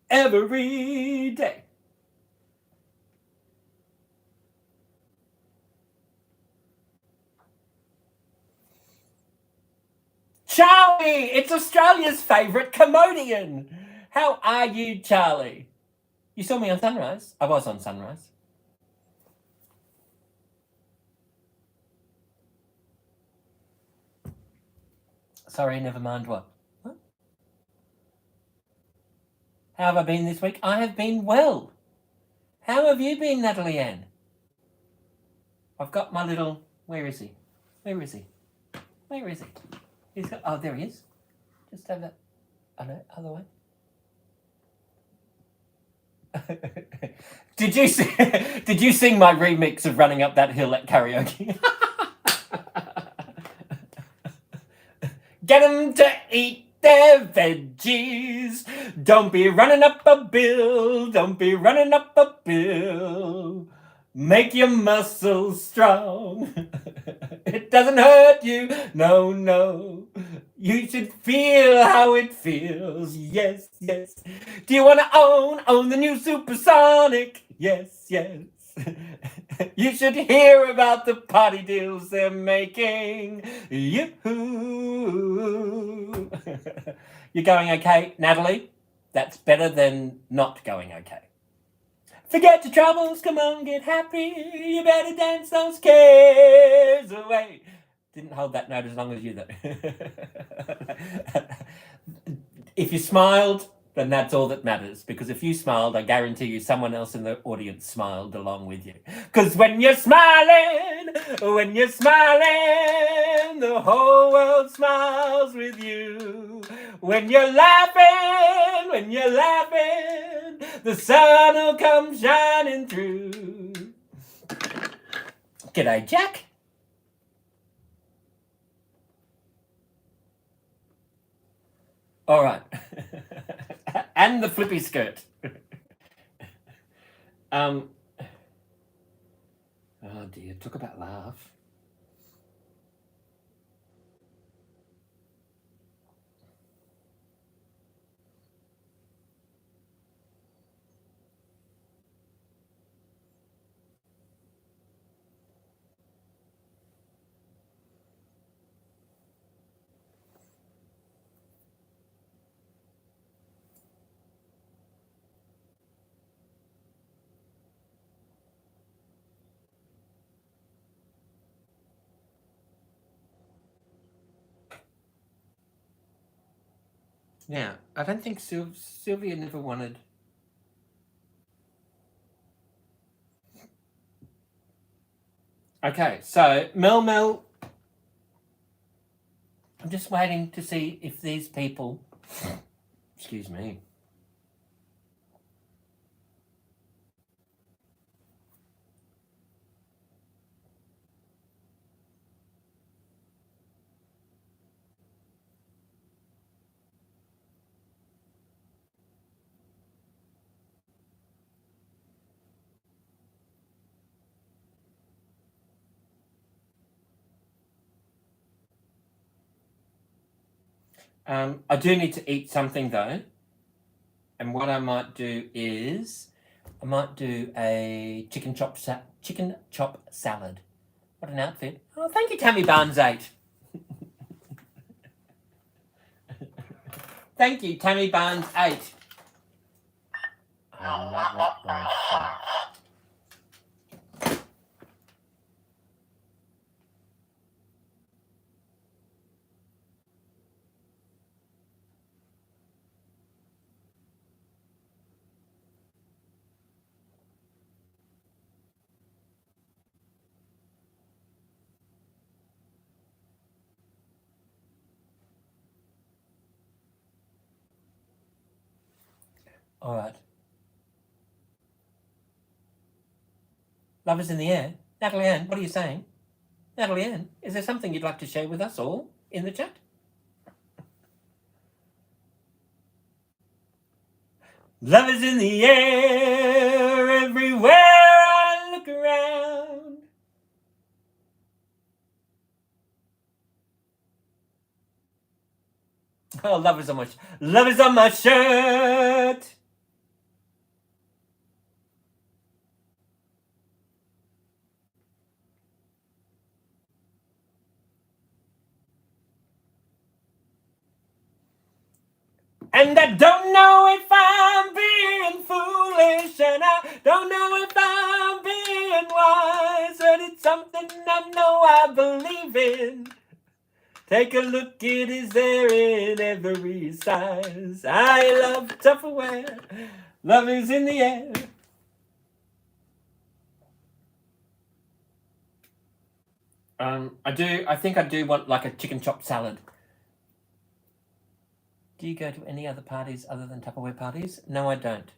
Every day. Charlie, it's Australia's favourite comedian. How are you, Charlie? You saw me on Sunrise. I was on Sunrise. Sorry, never mind what. How have I been this week? I have been well. How have you been, Natalie Ann? I've got my little... Where is he? Where is he? Where is he? He's got... Oh, there he is. Just have that... Oh, no, other way. Did you sing my remix of Running Up That Hill at karaoke? Get 'em to eat their veggies. Don't be running up a bill. Don't be running up a bill. Make your muscles strong. It doesn't hurt you. No, no. You should feel how it feels. Yes, yes. Do you want to own the new Supersonic? Yes, yes. You should hear about the party deals they're making. Yoo-hoo. You're going okay, Natalie? That's better than not going okay. Forget your troubles, come on, get happy. You better dance those cares away. Didn't hold that note as long as you, though. If you smiled, then that's all that matters. Because if you smiled, I guarantee you someone else in the audience smiled along with you. Because when you're smiling, the whole world smiles with you. When you're laughing, the sun will come shining through. G'day, Jack. All right. And the flippy skirt. Oh dear, talk about laugh. Now, I don't think Sylvia never wanted... Okay, so Mel, I'm just waiting to see if these people... Excuse me. I do need to eat something though. And what I might do is, I might do a chicken chop salad. What an outfit. Oh, thank you, Tammy Barnes 8. Thank you, Tammy Barnes 8. I love that voice. All right. Love is in the air. Natalie Ann, what are you saying? Natalie Ann, is there something you'd like to share with us all in the chat? Love is in the air everywhere I look around. Oh, love is on my shirt. And I don't know if I'm being foolish, and I don't know if I'm being wise, but it's something I know I believe in. Take a look, it is there in every size. I love Tupperware. Love is in the air. I think I do want like a chicken chop salad. Do you go to any other parties other than Tupperware parties? No, I don't.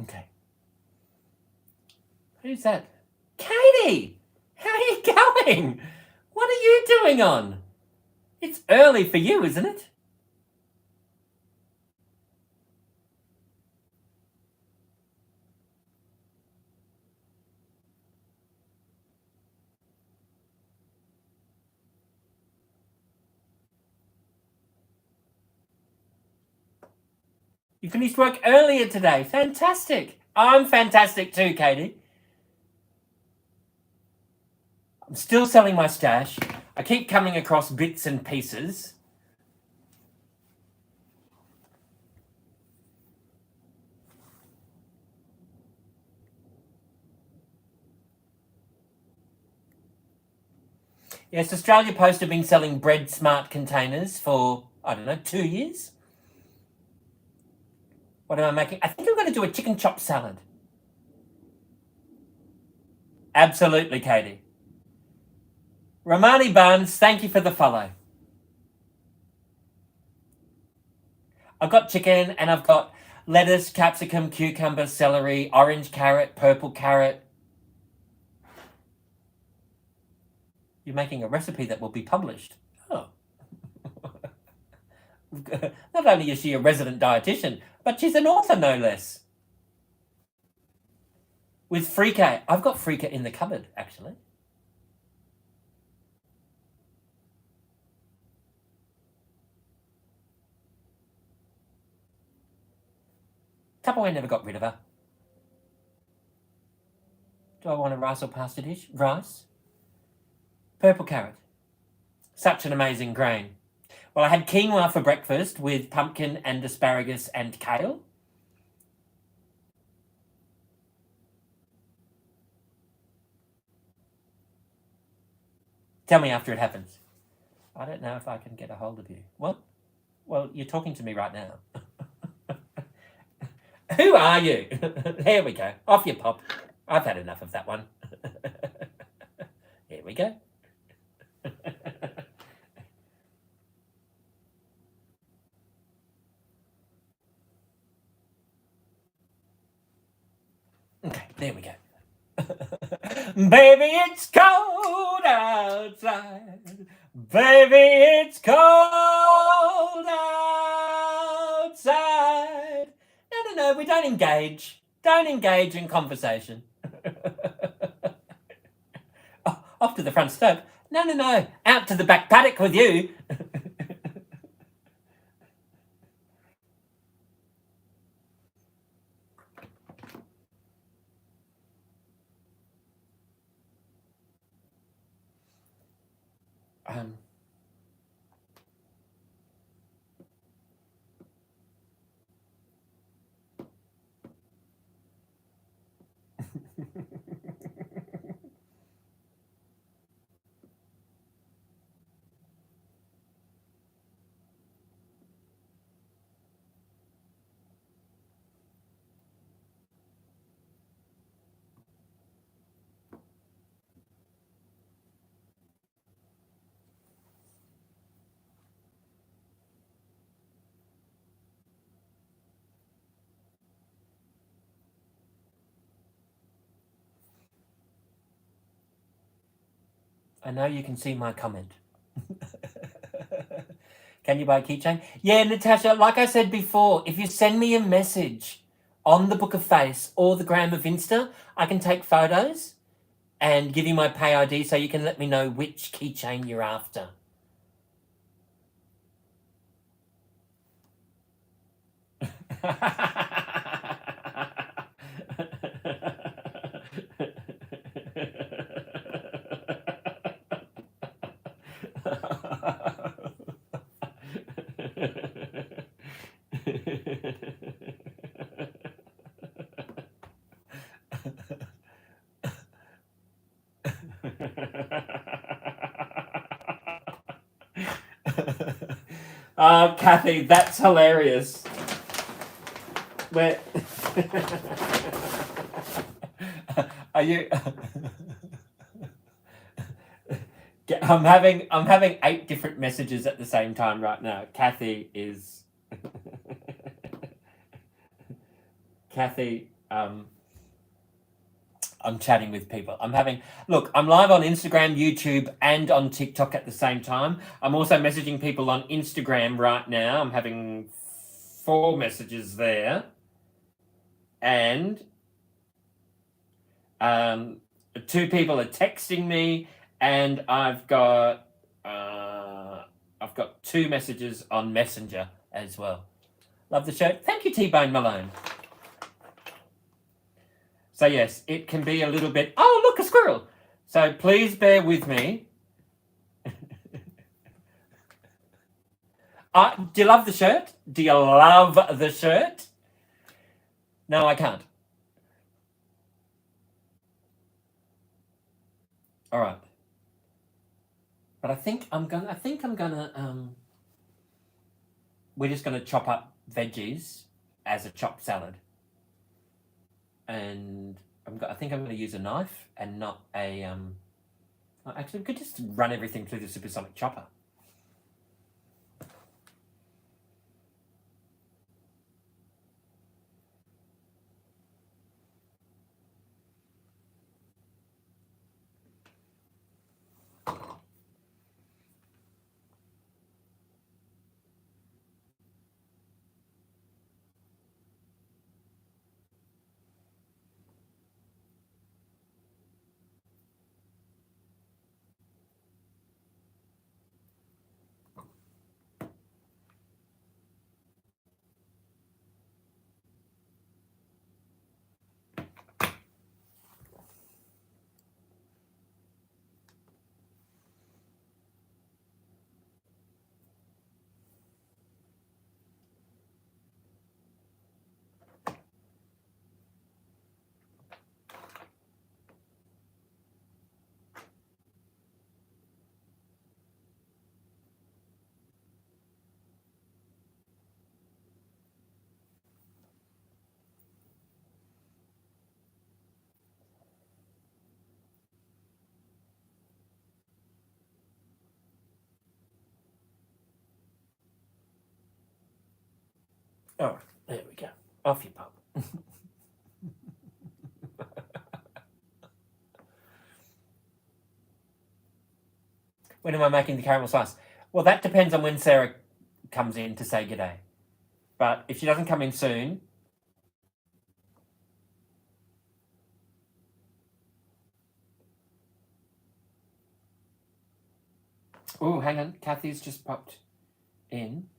Okay. Who's that? Katie! How are you going? What are you doing on? It's early for you, isn't it? You finished work earlier today. Fantastic. I'm fantastic too, Katie. I'm still selling my stash. I keep coming across bits and pieces. Yes, Australia Post have been selling bread smart containers for, I don't know, 2 years. What am I making? I think I'm going to do a chicken chop salad. Absolutely, Katie. Romani Barnes, thank you for the follow. I've got chicken and I've got lettuce, capsicum, cucumber, celery, orange carrot, purple carrot. You're making a recipe that will be published. Oh. Not only is she a resident dietitian, but she's an author, no less. With Freekeh. I've got Freekeh in the cupboard, actually. Tupperware never got rid of her. Do I want a rice or pasta dish? Rice. Purple carrot. Such an amazing grain. Well, I had quinoa for breakfast with pumpkin and asparagus and kale. Tell me after it happens. I don't know if I can get a hold of you. What? Well, you're talking to me right now. Who are you? There we go. Off you pop. I've had enough of that one. Here we go. Okay, there we go. Baby, it's cold outside. Baby, it's cold outside. No, we don't engage. Don't engage in conversation. Off to the front step. No. Out to the back paddock with you. I know you can see my comment. Can you buy a keychain? Yeah, Natasha, like I said before, if you send me a message on the Book of Face or the Gram of Insta, I can take photos and give you my pay ID so you can let me know which keychain you're after. Oh, Kathy, that's hilarious. Where are you? I'm having 8 different messages at the same time right now. Kathy is Kathy. I'm chatting with people. I'm live on Instagram, YouTube, and on TikTok at the same time. I'm also messaging people on Instagram right now. I'm having 4 messages there. And 2 people are texting me, and I've got 2 messages on Messenger as well. Love the show. Thank you, T-Bone Malone. So yes, it can be a little bit, oh, look, a squirrel. So please bear with me. Do you love the shirt? Do you love the shirt? No, I can't. All right. But I think I'm gonna we're just gonna chop up veggies as a chopped salad. And I think I'm gonna use a knife and not a actually we could just run everything through the supersonic chopper. All right, there we go. Off you pop. When am I making the caramel slice? Well, that depends on when Sarah comes in to say g'day. But if she doesn't come in soon... Oh, hang on. Kathy's just popped in.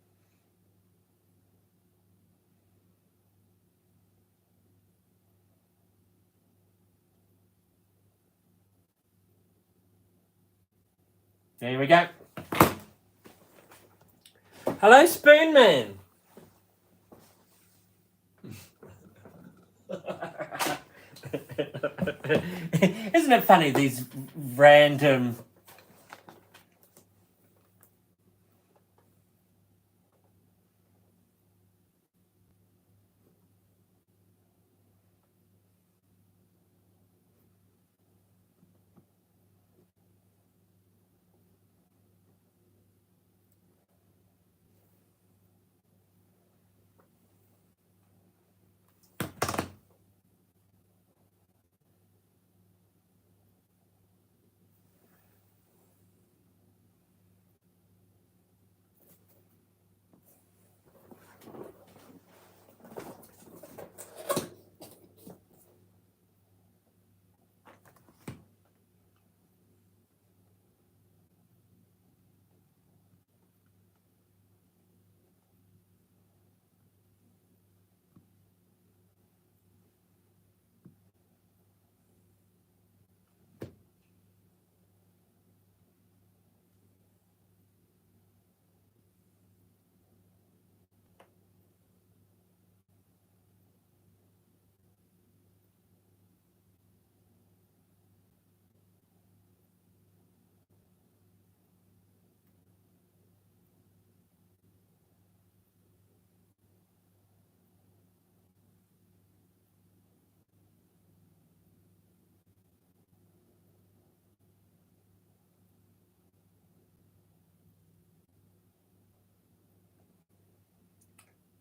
There we go. Hello, Spoonman. Isn't it funny, these random...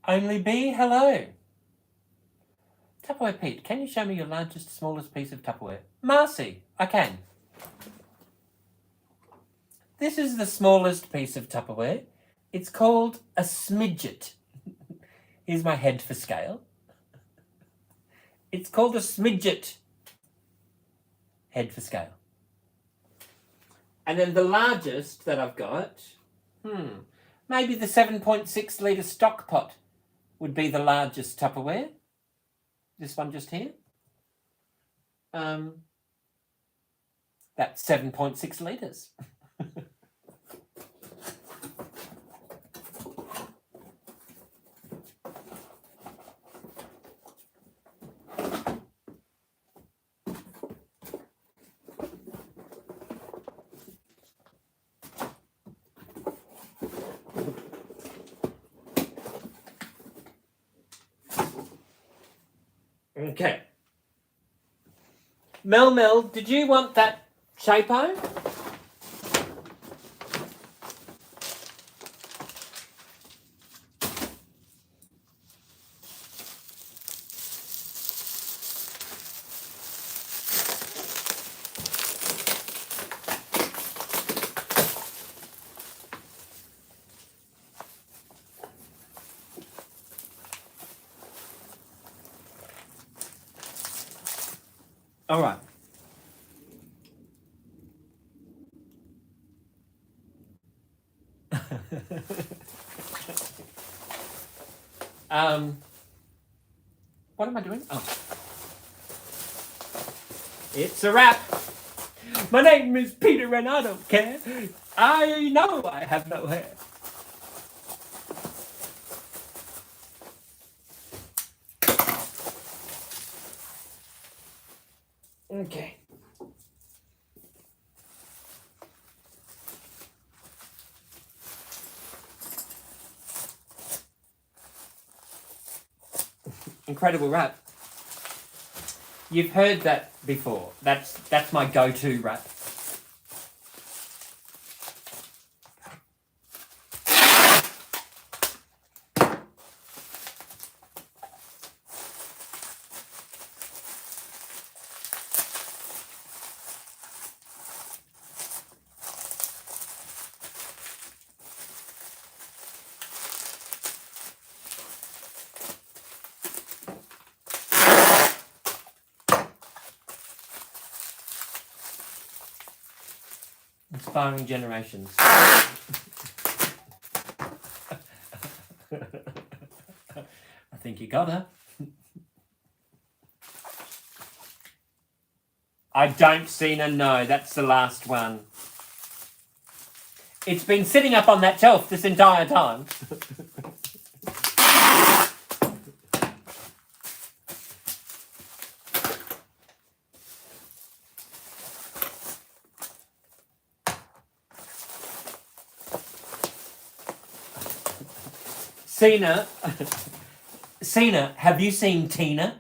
Only B, hello. Tupperware Pete, can you show me your largest, smallest piece of Tupperware? Marcy, I can. This is the smallest piece of Tupperware. It's called a smidget. Here's my head for scale. It's called a smidget. Head for scale. And then the largest that I've got, maybe the 7.6 litre stock pot would be the largest Tupperware. This one just here. That's 7.6 litres. Okay. Mel, did you want that shapo? All right. What am I doing? Oh. It's a wrap. My name is Peter and I don't care. I know I have no hair. Okay. Incredible wrap. You've heard that before. That's my go-to wrap. Inspiring generations. I think you got her. I don't see her, no. That's the last one. It's been sitting up on that shelf this entire time. Cena, have you seen Tina,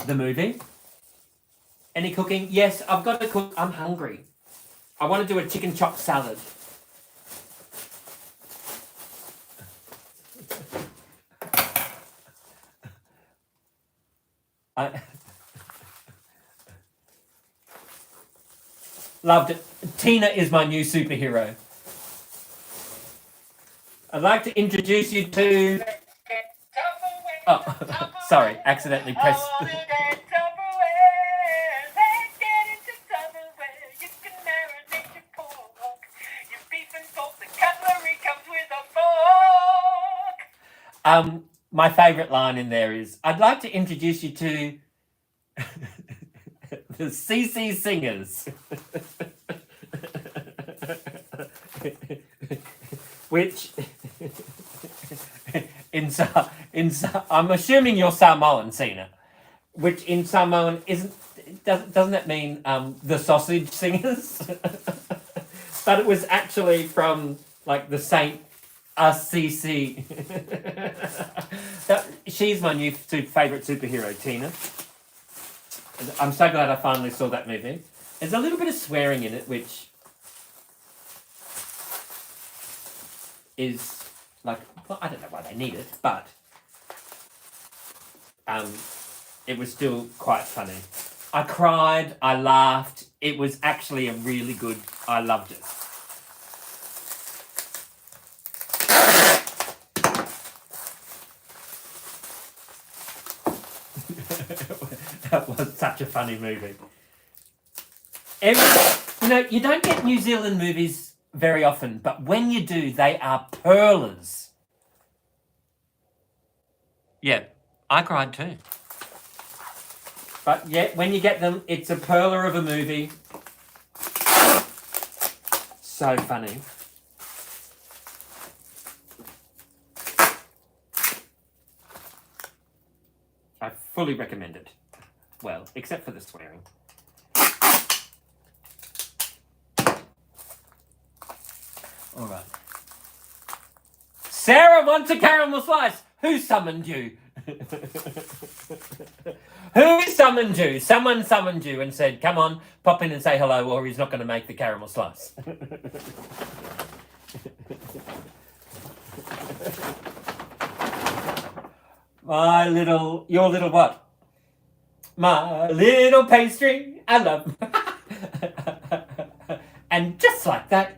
the movie? Any cooking? Yes, I've got to cook. I'm hungry. I want to do a chicken chop salad. I loved it. Tina is my new superhero. I'd like to introduce you to... Oh, sorry, accidentally pressed... My favourite line in there is, I'd like to introduce you to the CC Singers. Which, I'm assuming you're Samoan, Cena, which in Samoan doesn't that mean the sausage singers? But it was actually from like the Saint CC. She's my new favourite superhero, Tina. I'm so glad I finally saw that movie. There's a little bit of swearing in it, which is like, well, I don't know why they need it, but it was still quite funny. I cried, I laughed. It was actually a really good, I loved it. That was such a funny movie. You don't get New Zealand movies very often, but when you do, they are pearlers. Yeah, I cried too. But yeah, when you get them, it's a pearler of a movie. So funny. I fully recommend it. Well, except for the swearing. All right. Sarah wants a caramel slice. Who summoned you? Who summoned you? Someone summoned you and said, come on, pop in and say hello or he's not going to make the caramel slice. Your little what? My little pastry, I love. And just like that.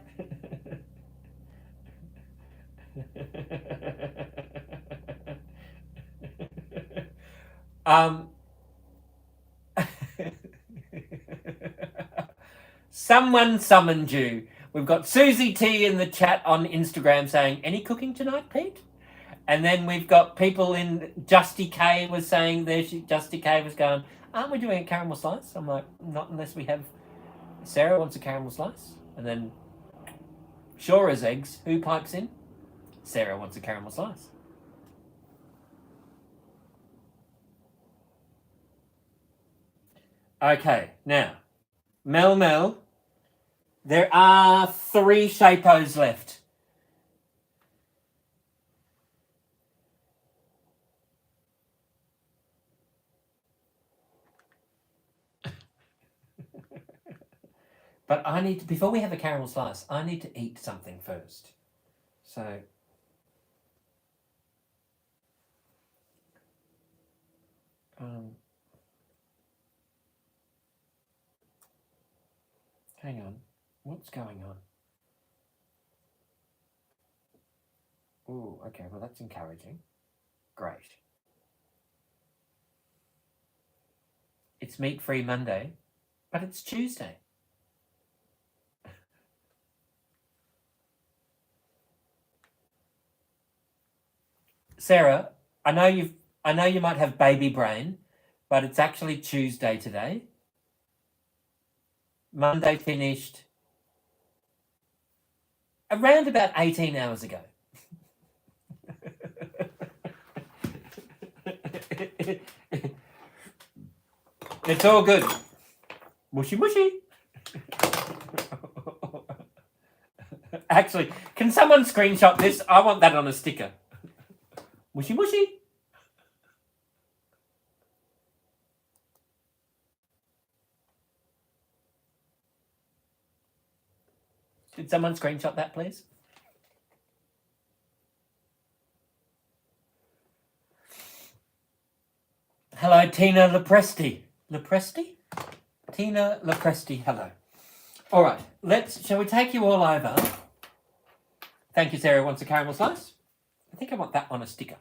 Someone summoned you. We've got Susie T in the chat on Instagram saying, any cooking tonight, Pete? And then we've got people in Justy K was saying there. Justy K was going, aren't we doing a caramel slice? I'm like, not unless we have Sarah wants a caramel slice. And then sure as eggs, who pipes in? Sarah wants a caramel slice. Okay, now, Mel, there are 3 Shapos left. But I need to, before we have a caramel slice, I need to eat something first. So, hang on. What's going on? Oh, okay. Well, that's encouraging. Great. It's meat-free Monday, but it's Tuesday. Sarah, I know you might have baby brain, but it's actually Tuesday today. Monday finished around about 18 hours ago. It's all good. Mushy mushy. Actually, can someone screenshot this? I want that on a sticker. Mushy mushy. Did someone screenshot that, please? Hello, Tina Lepresti. Lepresti? Tina Lepresti, hello. All right, shall we take you all over? Thank you, Sarah. Wants a caramel slice? I think I want that on a sticker.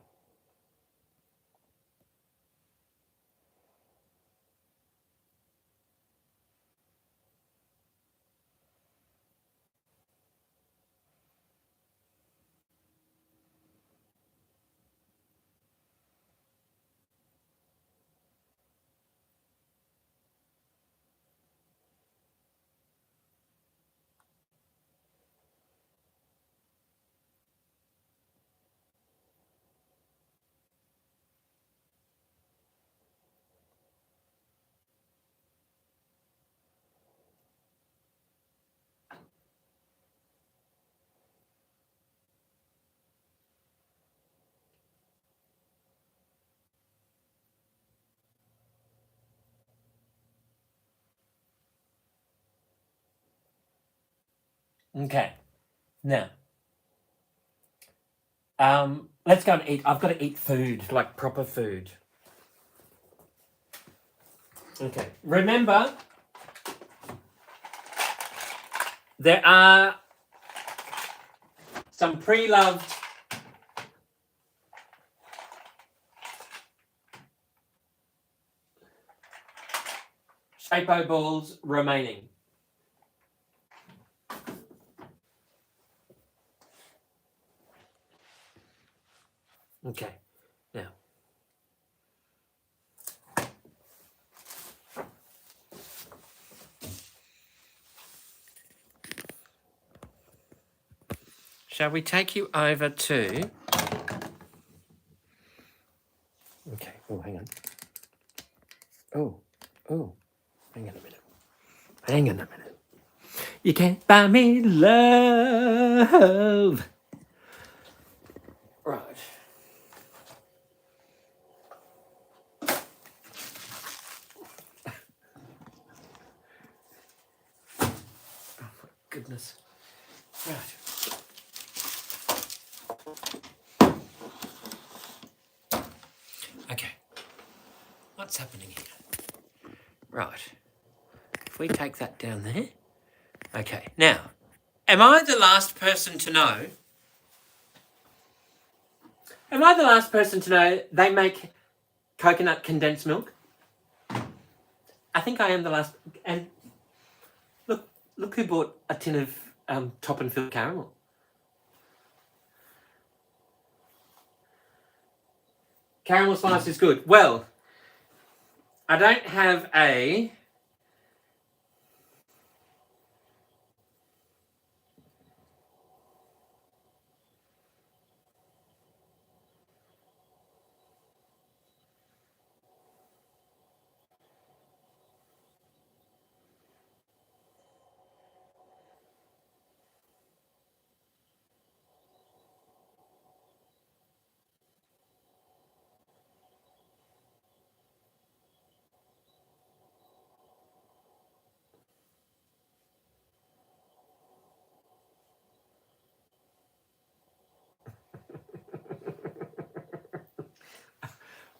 Okay, now, let's go and eat. I've got to eat food, like proper food. Okay, remember, there are some pre-loved Shape-O balls remaining. Okay, now. Shall we take you over to... Okay, oh, hang on. Oh, hang on a minute. Hang on a minute. You can't buy me love. Right. Oh, my goodness. Right. Okay. What's happening here? Right. If we take that down there. Okay. Now, am I the last person to know? Am I the last person to know they make coconut condensed milk? I think I am the last. And look who bought a tin of top and fill caramel. Caramel slice is good. Well, I don't have a...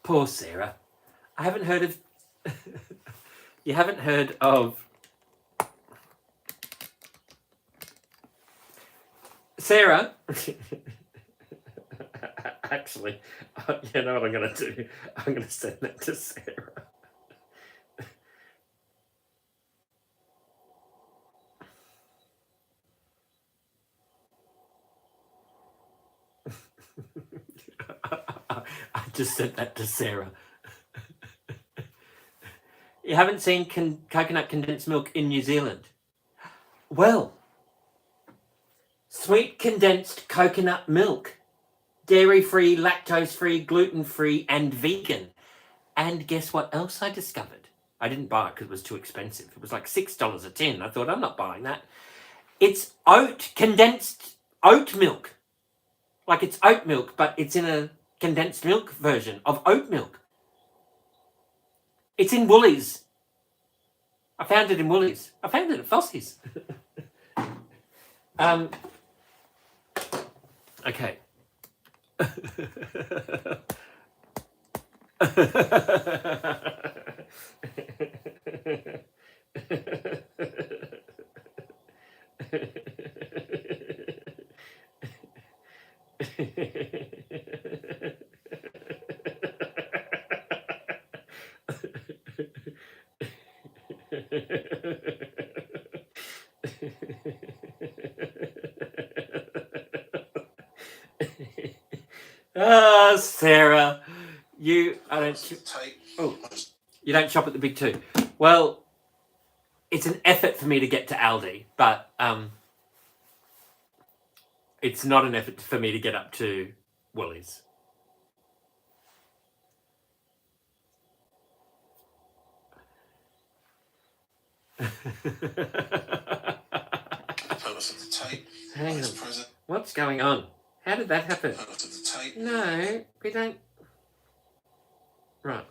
Poor Sarah. I haven't heard of... You haven't heard of... Sarah... Actually, you know what I'm going to do? I'm going to send that to Sarah. I just sent that to Sarah. You haven't seen coconut condensed milk in New Zealand? Well, sweet condensed coconut milk. Dairy-free, lactose-free, gluten-free, and vegan. And guess what else I discovered? I didn't buy it because it was too expensive. It was like $6 a tin. I thought, I'm not buying that. It's condensed oat milk. Like it's oat milk, but it's in a condensed milk version of oat milk. It's in Woolies. I found it in Woolies. I found it at Fossey's. Okay. Sarah, you don't shop at the big two. Well, it's an effort for me to get to Aldi, but it's not an effort for me to get up to Woolies. Hang on. What's going on? How did that happen? No, we don't. Right.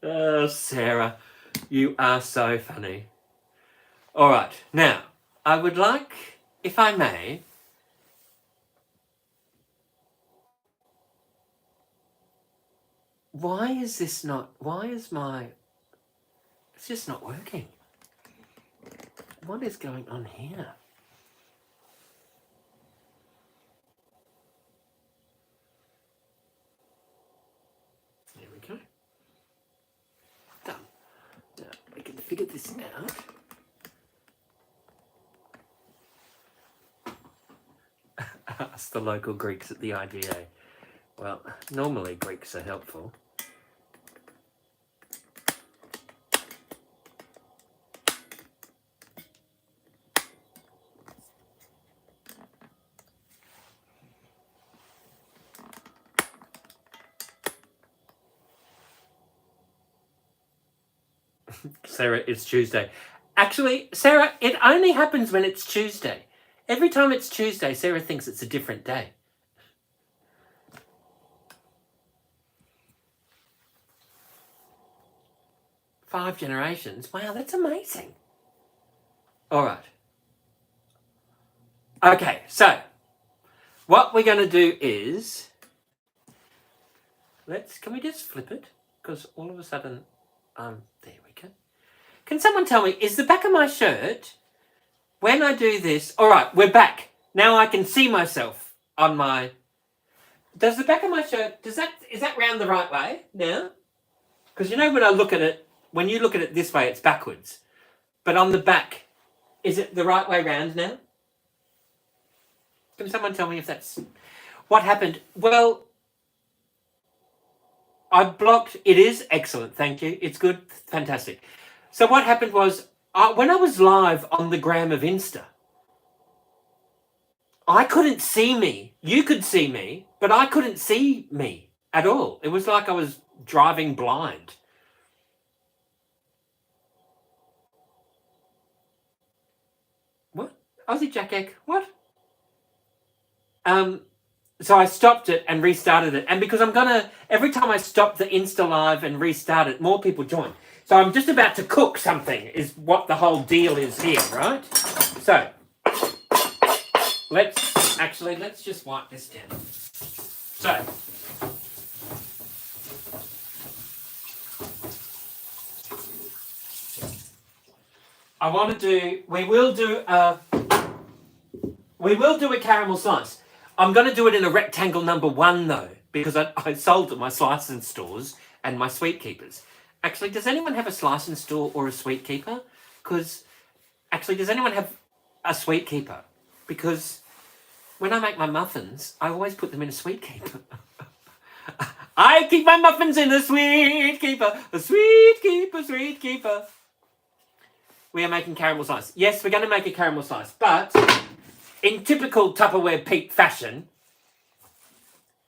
Oh, Sarah, you are so funny. All right. Now, I would like, if I may, it's just not working. What is going on here? There we go. Done. Now, we can figure this out. Ask the local Greeks at the IGA. Well, normally Greeks are helpful. Sarah, it's Tuesday. Actually, Sarah, it only happens when it's Tuesday. Every time it's Tuesday, Sarah thinks it's a different day. Five generations. Wow, that's amazing. All right. Okay, so what we're going to do is can we just flip it? Because all of a sudden, there we go. Can someone tell me, is the back of my shirt, when I do this, all right, we're back. Now I can see myself on my, does the back of my shirt, is that round the right way now? Because you know when you look at it this way, it's backwards. But on the back, is it the right way round now? Can someone tell me if that's what happened? Well, I blocked. It is excellent. Thank you. It's good. Fantastic. So what happened was when I was live on the gram of Insta, I couldn't see me. You could see me, but I couldn't see me at all. It was like I was driving blind. What? Aussie Jack Egg? What? So I stopped it and restarted it. And because every time I stop the Insta Live and restart it, more people join. So I'm just about to cook something is what the whole deal is here, right? So let's just wipe this down. So we will do a caramel slice. I'm going to do it in a rectangle number 1 though, because I sold at my slice and stores and my sweet keepers. Actually, does anyone have a slice and store or a sweet keeper? Because Actually, does anyone have a sweet keeper? Because when I make my muffins, I always put them in a sweet keeper. I keep my muffins in a sweet keeper. A sweet keeper, sweet keeper. We are making caramel slice. Yes, we're going to make a caramel slice, but in typical Tupperware Pete fashion,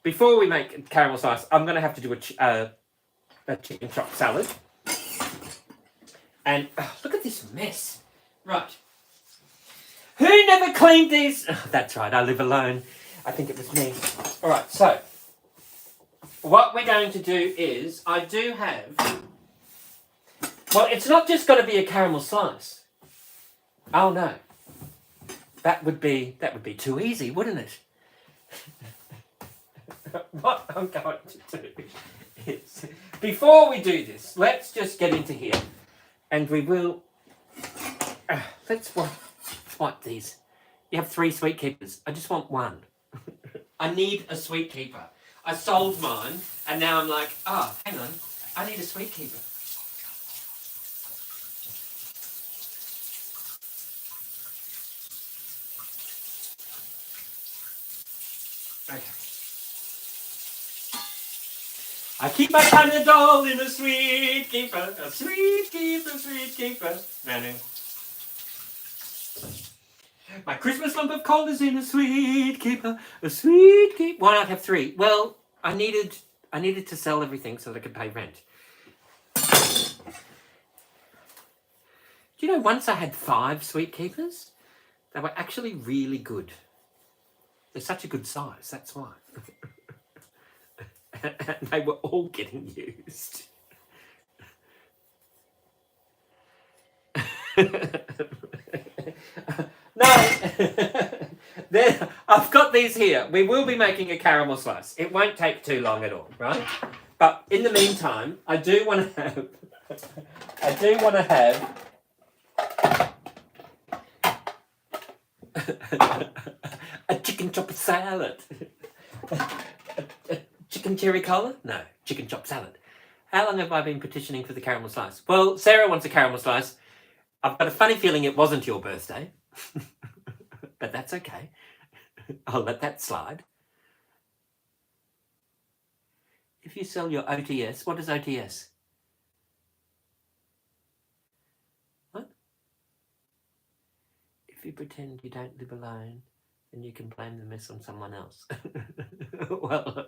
before we make a caramel slice, I'm going to have to do a chicken chop salad. And look at this mess. Right. Who never cleaned these? Oh, that's right, I live alone. I think it was me. All right, so what we're going to do is, I do have... Well, it's not just going to be a caramel slice. Oh, no. That would be too easy, wouldn't it? What I'm going to do is, before we do this, let's just get into here. And we will... let's wipe these. You have 3 sweet keepers. I just want 1. I need a sweet keeper. I sold mine, and now I'm like, oh, hang on. I need a sweet keeper. Okay. I keep my Panadol in a sweet keeper. A sweet keeper, sweet keeper. Nanu. My Christmas lump of coal is in a sweet keeper. A sweet keeper. Why not have 3? Well, I needed to sell everything so that I could pay rent. Do you know, once I had 5 sweet keepers, they were actually really good. They're such a good size, that's why. And they were all getting used. No, I've got these here. We will be making a caramel slice. It won't take too long at all, right? But in the meantime, I do want to have a chicken chop salad. A chicken cherry cola? No, chicken chop salad. How long have I been petitioning for the caramel slice? Well, Sarah wants a caramel slice. I've got a funny feeling it wasn't your birthday. But that's okay. I'll let that slide. If you sell your OTS, what is OTS? What? If you pretend you don't live alone, then you can blame the mess on someone else. Well,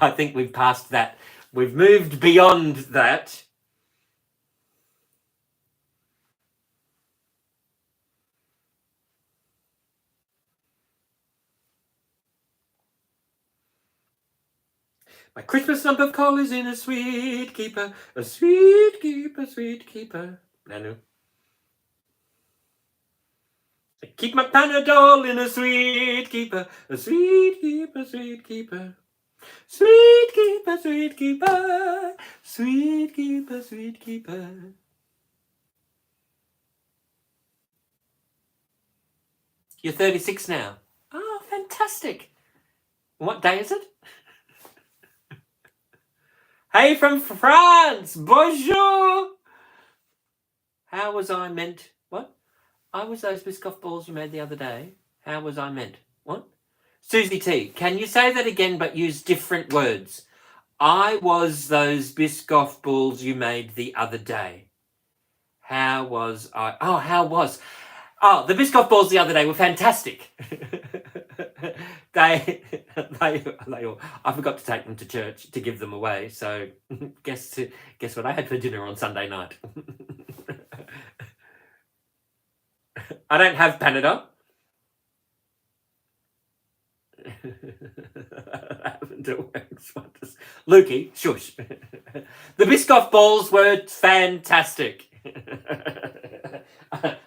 I think we've passed that. We've moved beyond that. My Christmas lump of coal is in a sweet keeper. A sweet keeper, sweet keeper. Nanu. I keep my Panadol in a sweet keeper. A sweet keeper, sweet keeper. Sweet keeper, sweet keeper. Sweet keeper, sweet keeper. You're 36 now. Oh, fantastic. What day is it? Hey, from France. Bonjour. How was I meant? What? I was those Biscoff balls you made the other day. How was I meant? What? Susie T, can you say that again but use different words? I was those Biscoff balls you made the other day. How was I? Oh, how was? Oh, the Biscoff balls the other day were fantastic. they all, I forgot to take them to church to give them away. So guess what I had for dinner on Sunday night? I don't have Panadol. Lukey, shush. The Biscoff balls were fantastic. I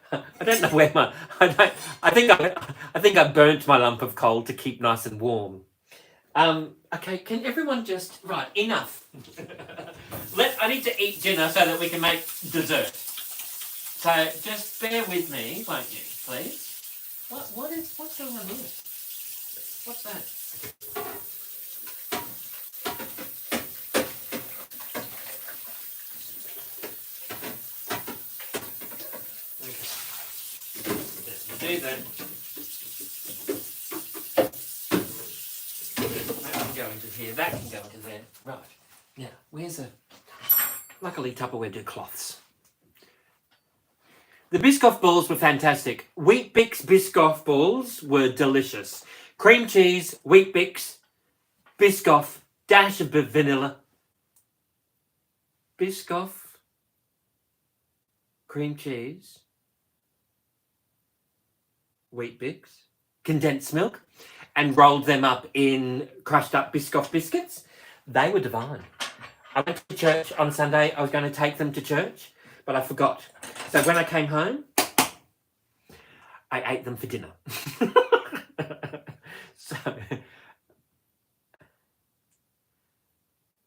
don't know where my I think I burnt my lump of coal to keep nice and warm. Okay, can everyone just enough. I need to eat dinner so that we can make dessert. So just bear with me, won't you, please? What's going on here? What's that? Okay. do then. That can go into here. That can go into there. Right. Now, where's a... Luckily, Tupperware do cloths. The Biscoff balls were fantastic. Wheat Bix Biscoff balls were delicious. Cream cheese, Wheat Bix, Biscoff, dash of vanilla. Biscoff, cream cheese, Wheat Bix, condensed milk, and rolled them up in crushed up Biscoff biscuits. They were divine. I went to church on Sunday. I was going to take them to church, but I forgot. So when I came home, I ate them for dinner. So,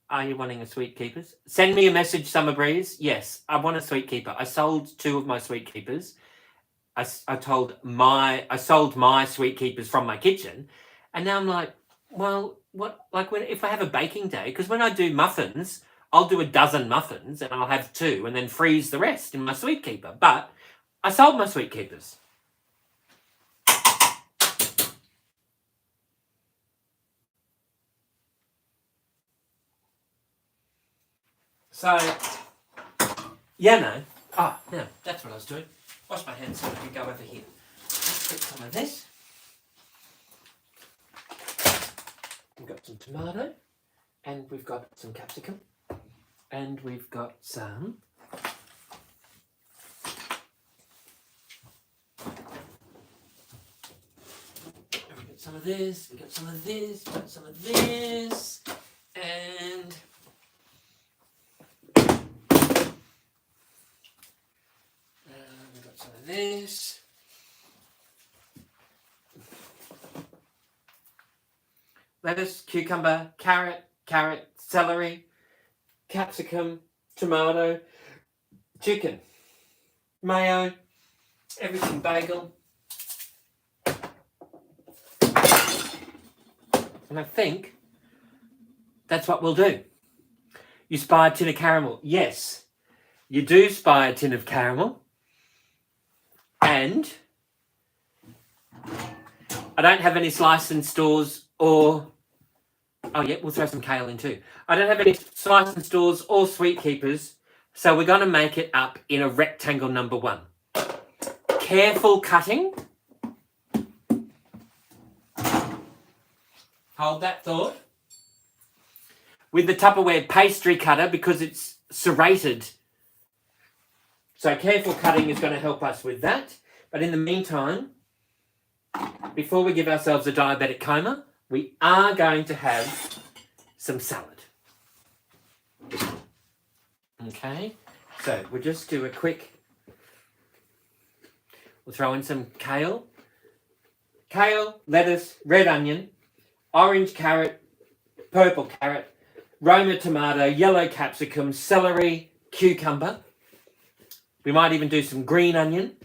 are you wanting a Sweet Keepers? Send me a message, Summer Breeze. Yes, I want a Sweet Keeper. I sold 2 of my Sweet Keepers. I sold my Sweet Keepers from my kitchen, and now I'm like, well, what? Like if I have a baking day, because when I do muffins, I'll do a dozen muffins and I'll have 2 and then freeze the rest in my Sweet Keeper. But I sold my Sweet Keepers. So, yeah, no. Oh, no, that's what I was doing. Wash my hands so I can go over here. Let's get some of this. We've got some tomato, and we've got some capsicum, and we've got some we got some of this, we got some of this, we got some of this, and we've got some of this. Lettuce, cucumber, carrot, celery, capsicum, tomato, chicken, mayo, everything bagel. And I think that's what we'll do. You spy a tin of caramel. Yes, you do spy a tin of caramel. And I don't have any slice in stores or... Oh, yeah, we'll throw some kale in too. I don't have any slice and stores or Sweet Keepers, so we're going to make it up in a rectangle number 1. Careful cutting. Hold that thought. With the Tupperware pastry cutter, because it's serrated. So careful cutting is going to help us with that. But in the meantime, before we give ourselves a diabetic coma, we are going to have some salad. Okay, so we'll just do a quick... We'll throw in some kale, lettuce, red onion, orange carrot, purple carrot, Roma tomato, yellow capsicum, celery, cucumber. We might even do some green onion.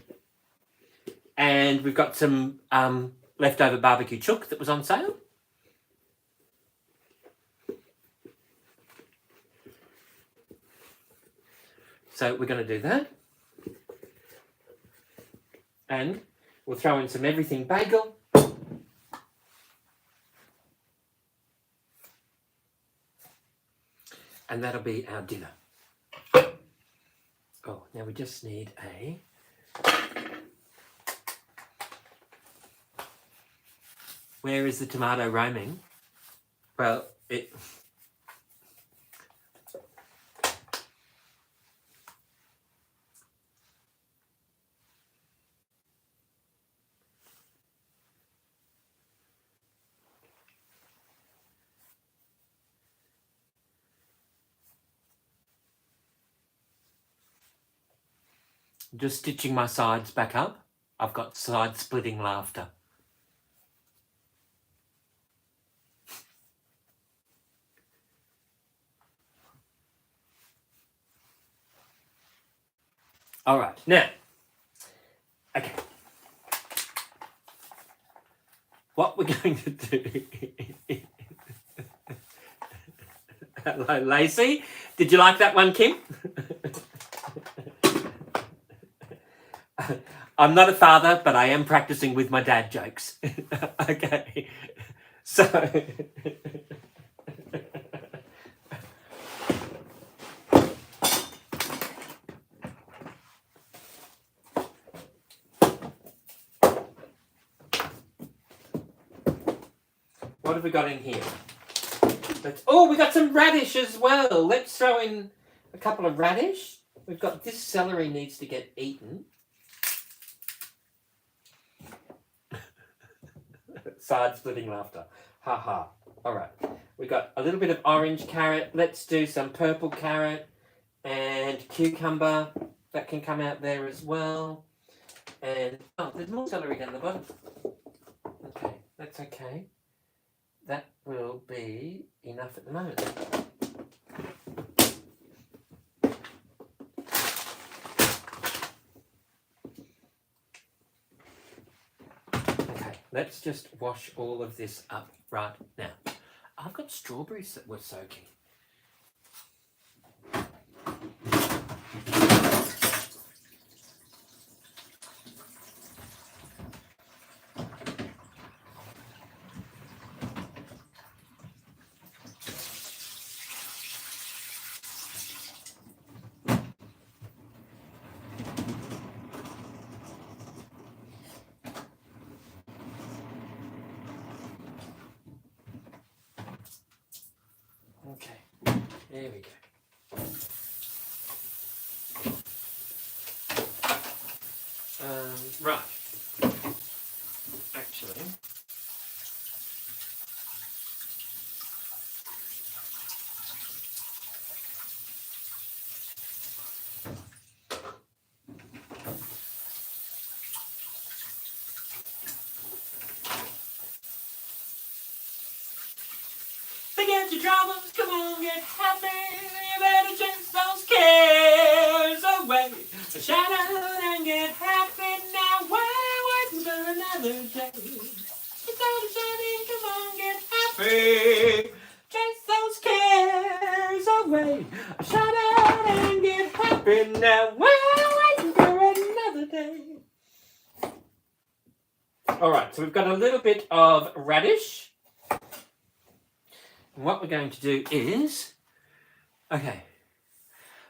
And we've got some leftover barbecue chook that was on sale. So we're going to do that. And we'll throw in some everything bagel. And that'll be our dinner. Oh, now we just need a... Where is the tomato roaming? Well, it... Just stitching my sides back up. I've got side splitting laughter. All right, now, okay. What we're going to do... Hello, Lacey. Did you like that one, Kim? I'm not a father, but I am practicing with my dad jokes. Okay. So what have we got in here? We got some radish as well. Let's throw in a couple of radish. We've got this celery needs to get eaten. Side-splitting laughter. Ha ha. All right. We've got a little bit of orange carrot. Let's do some purple carrot and cucumber. That can come out there as well. And, there's more celery down the bottom. Okay, that's okay. That will be enough at the moment. Okay, let's just wash all of this up right now. I've got strawberries that we're soaking. Okay, there we go. Right. Actually, forget your troubles, come on, get happy. You better chase those cares away. Shout out and get happy now. Why waiting for another day? It's all shining, come on, get happy. Chase those cares away. Shout out and get happy now. Why waiting for another day? All right, so we've got a little bit of radish. And what we're going to do is, okay,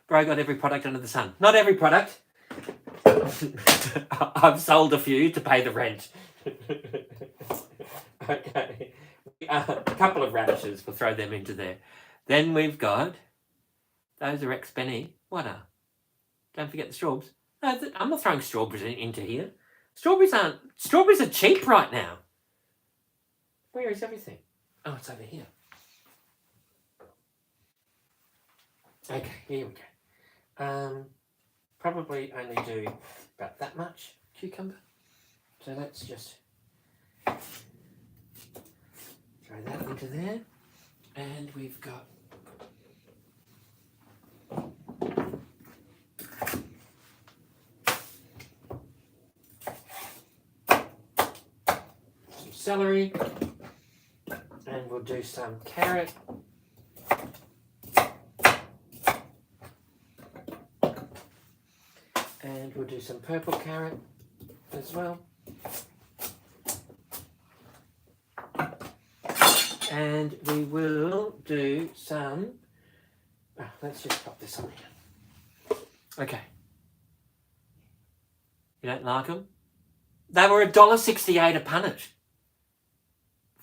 Bro got every product under the sun. Not every product. I've sold a few to pay the rent. Okay, a couple of radishes. We'll throw them into there. Then we've got, those are ex-penny. What are? Don't forget the strawberries. No, I'm not throwing strawberries into here. Strawberries are cheap right now. Where is everything? Oh, it's over here. Okay, here we go. Probably only do about that much cucumber. So let's just throw that into there. And we've got some celery. And we'll do some carrot. And we'll do some purple carrot as well. And we will do some, let's just pop this on here. Okay. You don't like them? They were $1.68 a punnet.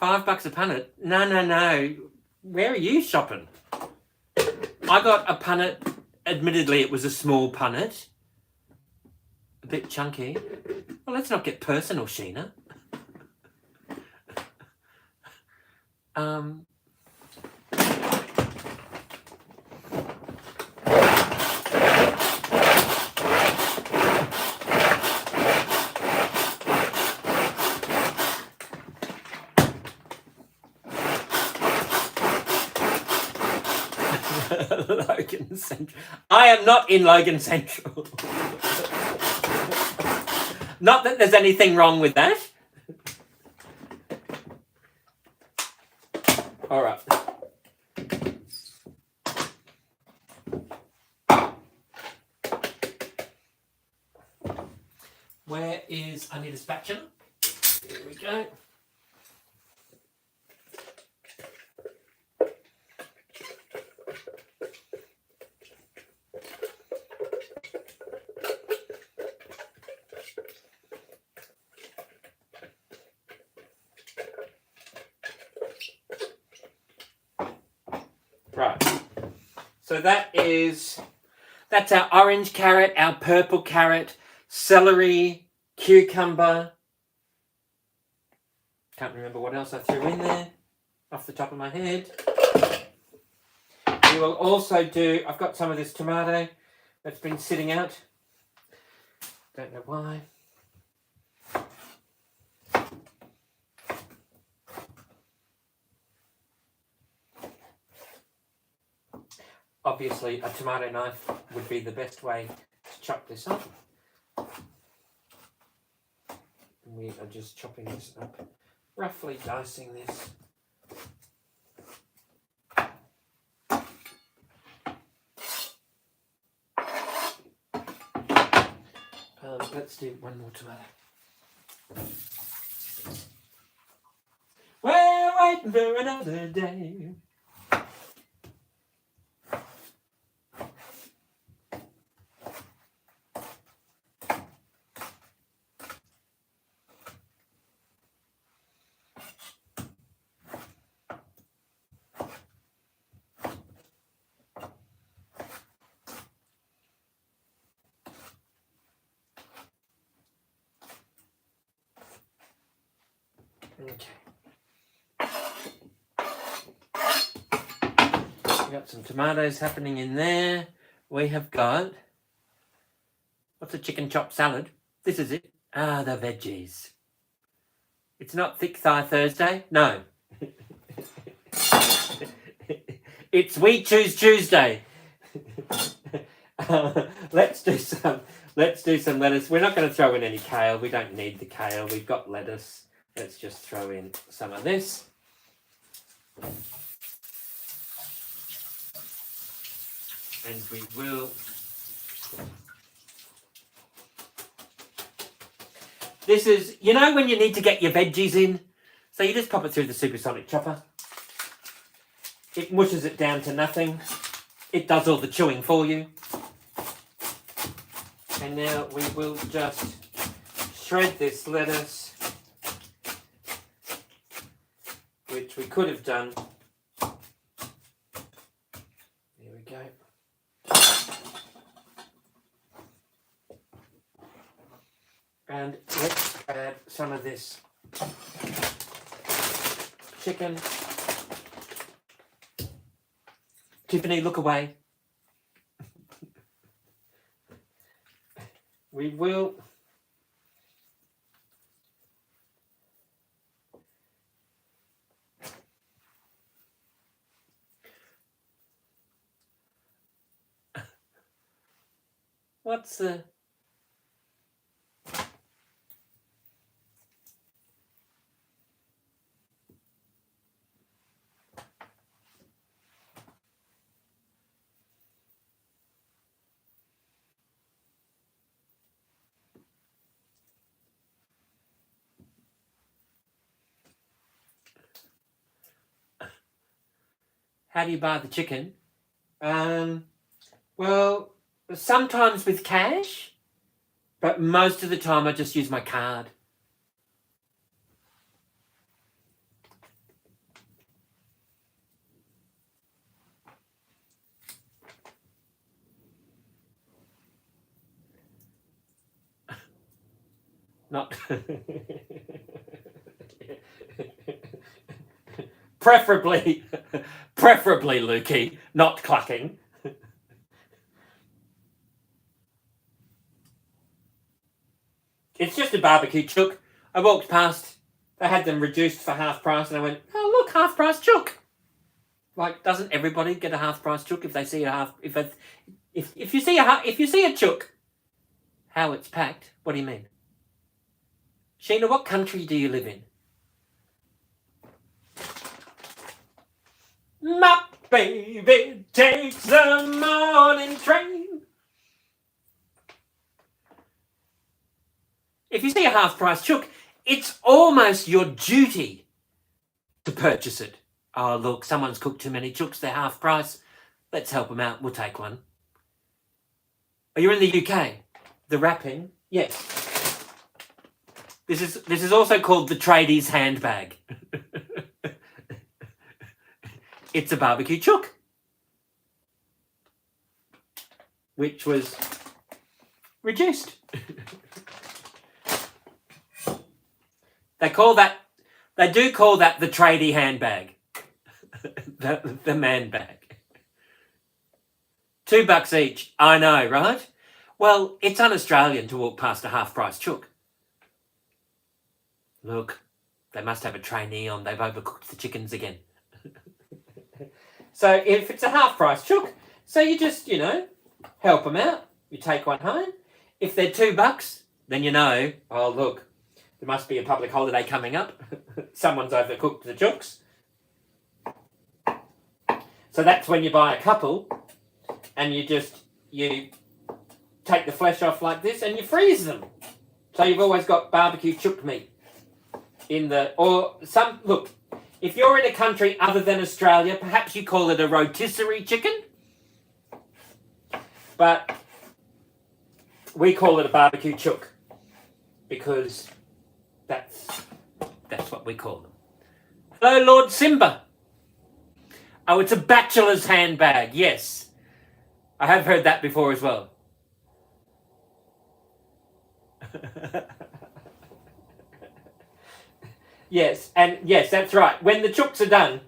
$5 a punnet? No. Where are you shopping? I got a punnet. Admittedly, it was a small punnet. A bit chunky. Well, let's not get personal, Sheena. Logan Central. I am not in Logan Central. Not that there's anything wrong with that. All right. Where is... I need a spatula. Here we go. Right. So that's our orange carrot, our purple carrot, celery, cucumber. Can't remember what else I threw in there off the top of my head. We will also do, I've got some of this tomato that's been sitting out. Don't know why. Obviously, a tomato knife would be the best way to chop this up. We are just chopping this up, roughly dicing this. Let's do one more tomato. We're waiting for another day. Okay. We got some tomatoes happening in there. We have got, what's a chicken chop salad? This is it. Ah, the veggies. It's not Thick Thigh Thursday. No. It's We Choose Tuesday. Let's do some lettuce. We're not going to throw in any kale. We don't need the kale. We've got lettuce. Let's just throw in some of this. And we will... This is, you know when you need to get your veggies in? So you just pop it through the supersonic chopper. It mushes it down to nothing. It does all the chewing for you. And now we will just shred this lettuce, which we could have done. There we go. And let's add some of this chicken. Tiffany, look away. We will what's the how do you buy the chicken? Well, sometimes with cash, but most of the time I just use my card. Not preferably, Lukey, not clucking. It's just a barbecue chook. I walked past, they had them reduced for half price, and I went, oh look, half price chook. Like, doesn't everybody get a half price chook if they see a half? If you see a chook, how it's packed? What do you mean? Sheena, what country do you live in? My baby takes the morning train. a half-price chook, it's almost your duty to purchase it. Oh, look, someone's cooked too many chooks, they're half price. Let's help them out, we'll take one. Are you in the UK? The wrapping? Yes. This is also called the tradie's handbag. It's a barbecue chook, which was reduced. They do call that the tradie handbag. the man bag. $2 each. I know, right? Well, it's un-Australian to walk past a half-price chook. Look, they must have a trainee on. They've overcooked the chickens again. So if it's a half-price chook, so you just, help them out. You take one home. If they're $2, then oh, look, there must be a public holiday coming up. Someone's overcooked the chooks. So that's when you buy a couple and you take the flesh off like this and you freeze them. So you've always got barbecue chook meat look, if you're in a country other than Australia, perhaps you call it a rotisserie chicken. But we call it a barbecue chook because that's what we call them. Hello, Lord Simba. Oh, it's a bachelor's handbag. Yes. I have heard that before as well. Yes, and yes, that's right. When the chooks are done,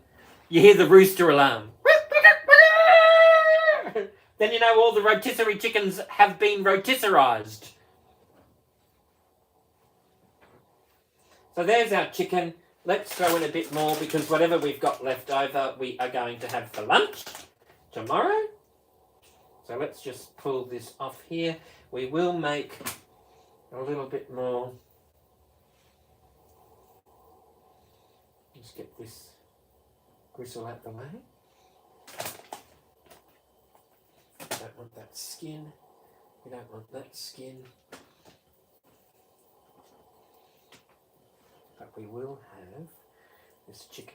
you hear the rooster alarm. Then all the rotisserie chickens have been rotisserized. So there's our chicken. Let's throw in a bit more because whatever we've got left over, we are going to have for lunch tomorrow. So let's just pull this off here. We will make a little bit more. Let's get this gristle out the way. We don't want that skin. We don't want that skin. But we will have this chicken.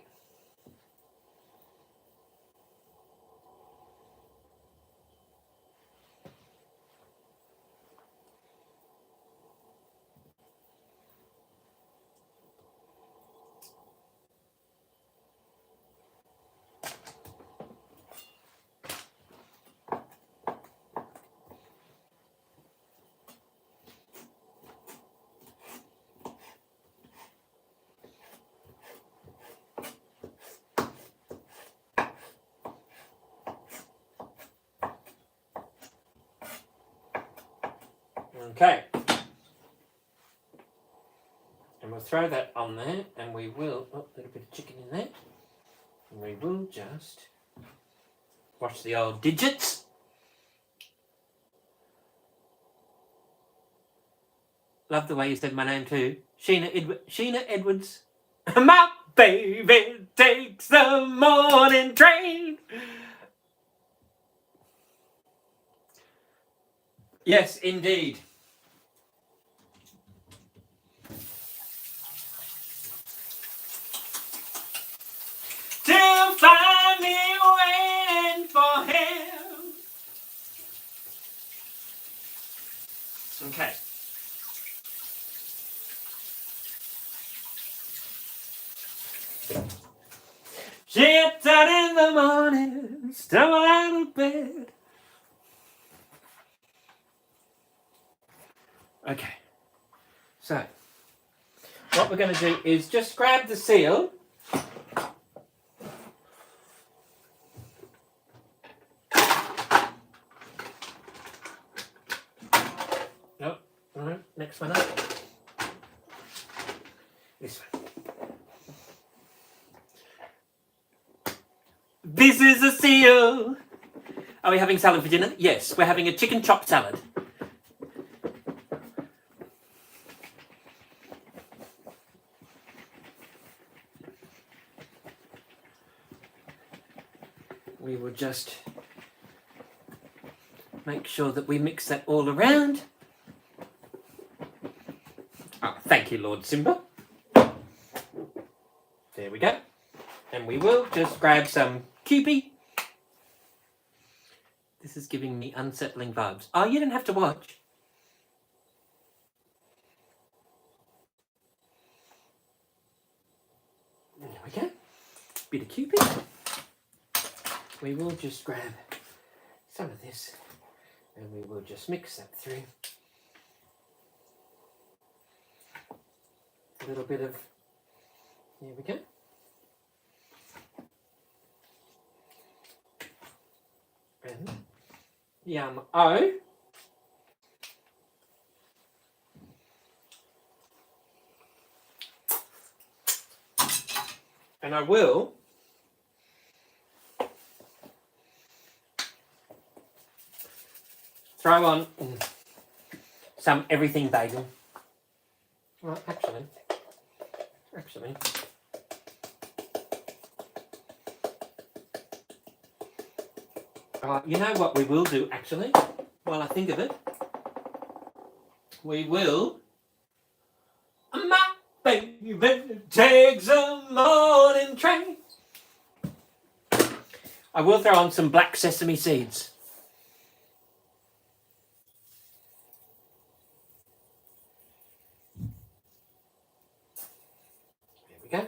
Okay. And we'll throw that on there and we will, a little bit of chicken in there. And we will just watch the old digits. Love the way you said my name too. Sheena Edwards. My baby takes the morning train. Yes, indeed. To find me waiting for him. Okay. Gets out in the morning, stumble out of bed. Okay. So, what we're going to do is just grab the seal. Oh, all right, next one up. This one. This is a seal. Are we having salad for dinner? Yes, we're having a chicken chop salad. We will just make sure that we mix that all around. Oh, Thank you, Lord Simba. There we go. And we will just grab some Kewpie. This is giving me unsettling vibes. Oh, you didn't have to watch. There we go. Bit of Kewpie. We will just grab some of this and we will just mix that through. A little bit of, there we go. And yum oh. And I will throw on some everything bagel. Well, actually, you know what we will do, actually, while I think of it? We will... My baby takes a morning train. I will throw on some black sesame seeds. There we go.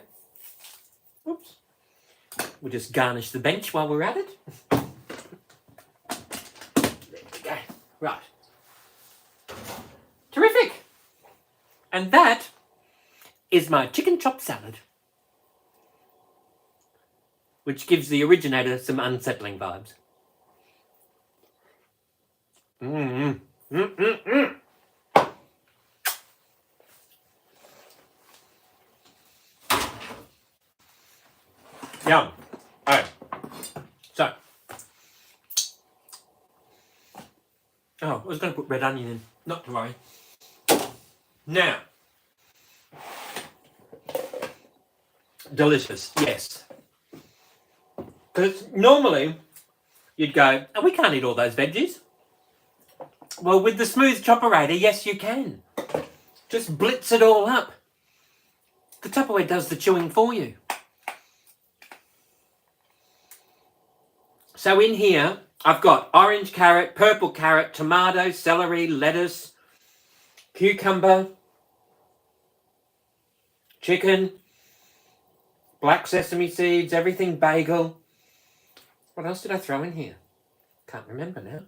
Oops. We'll just garnish the bench while we're at it. There we go. Right. Terrific. And that is my chicken chop salad, which gives the originator some unsettling vibes. Yum. Alright. So. Oh, I was going to put red onion in. Not to worry. Now. Delicious, yes. Because normally you'd go, oh, we can't eat all those veggies. Well, with the smooth chopperator, yes, you can. Just blitz it all up. The Tupperware does the chewing for you. So in here, I've got orange carrot, purple carrot, tomato, celery, lettuce, cucumber, chicken, black sesame seeds, everything bagel. What else did I throw in here? Can't remember now.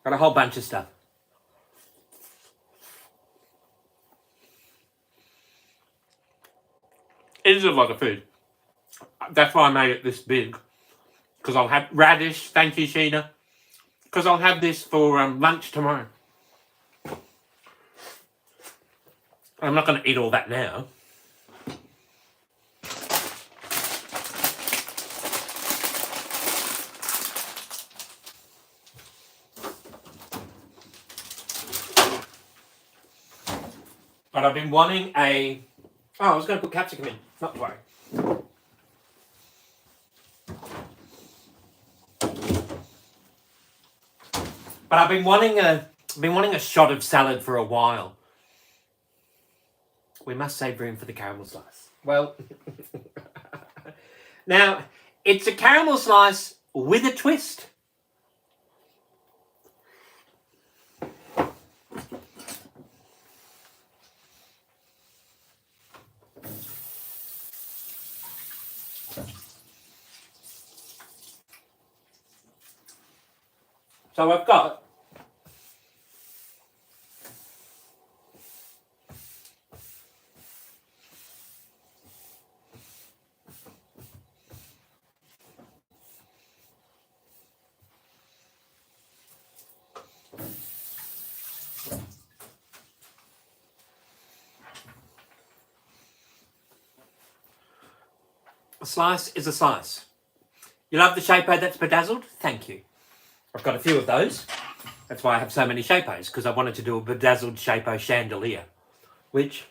Got a whole bunch of stuff. It is a lot of food. That's why I made it this big. Because I'll have radish, thank you, Sheena. Because I'll have this for lunch tomorrow. I'm not going to eat all that now. But I've been wanting a... Oh, I was going to put capsicum in. Not to worry. But I've been wanting a shot of salad for a while. We must save room for the caramel slice. Well, now, it's a caramel slice with a twist. So I've got a slice is a slice. You love the Shapo that's bedazzled? Thank you. I've got a few of those. That's why I have so many Shapos, because I wanted to do a bedazzled Shapo chandelier, which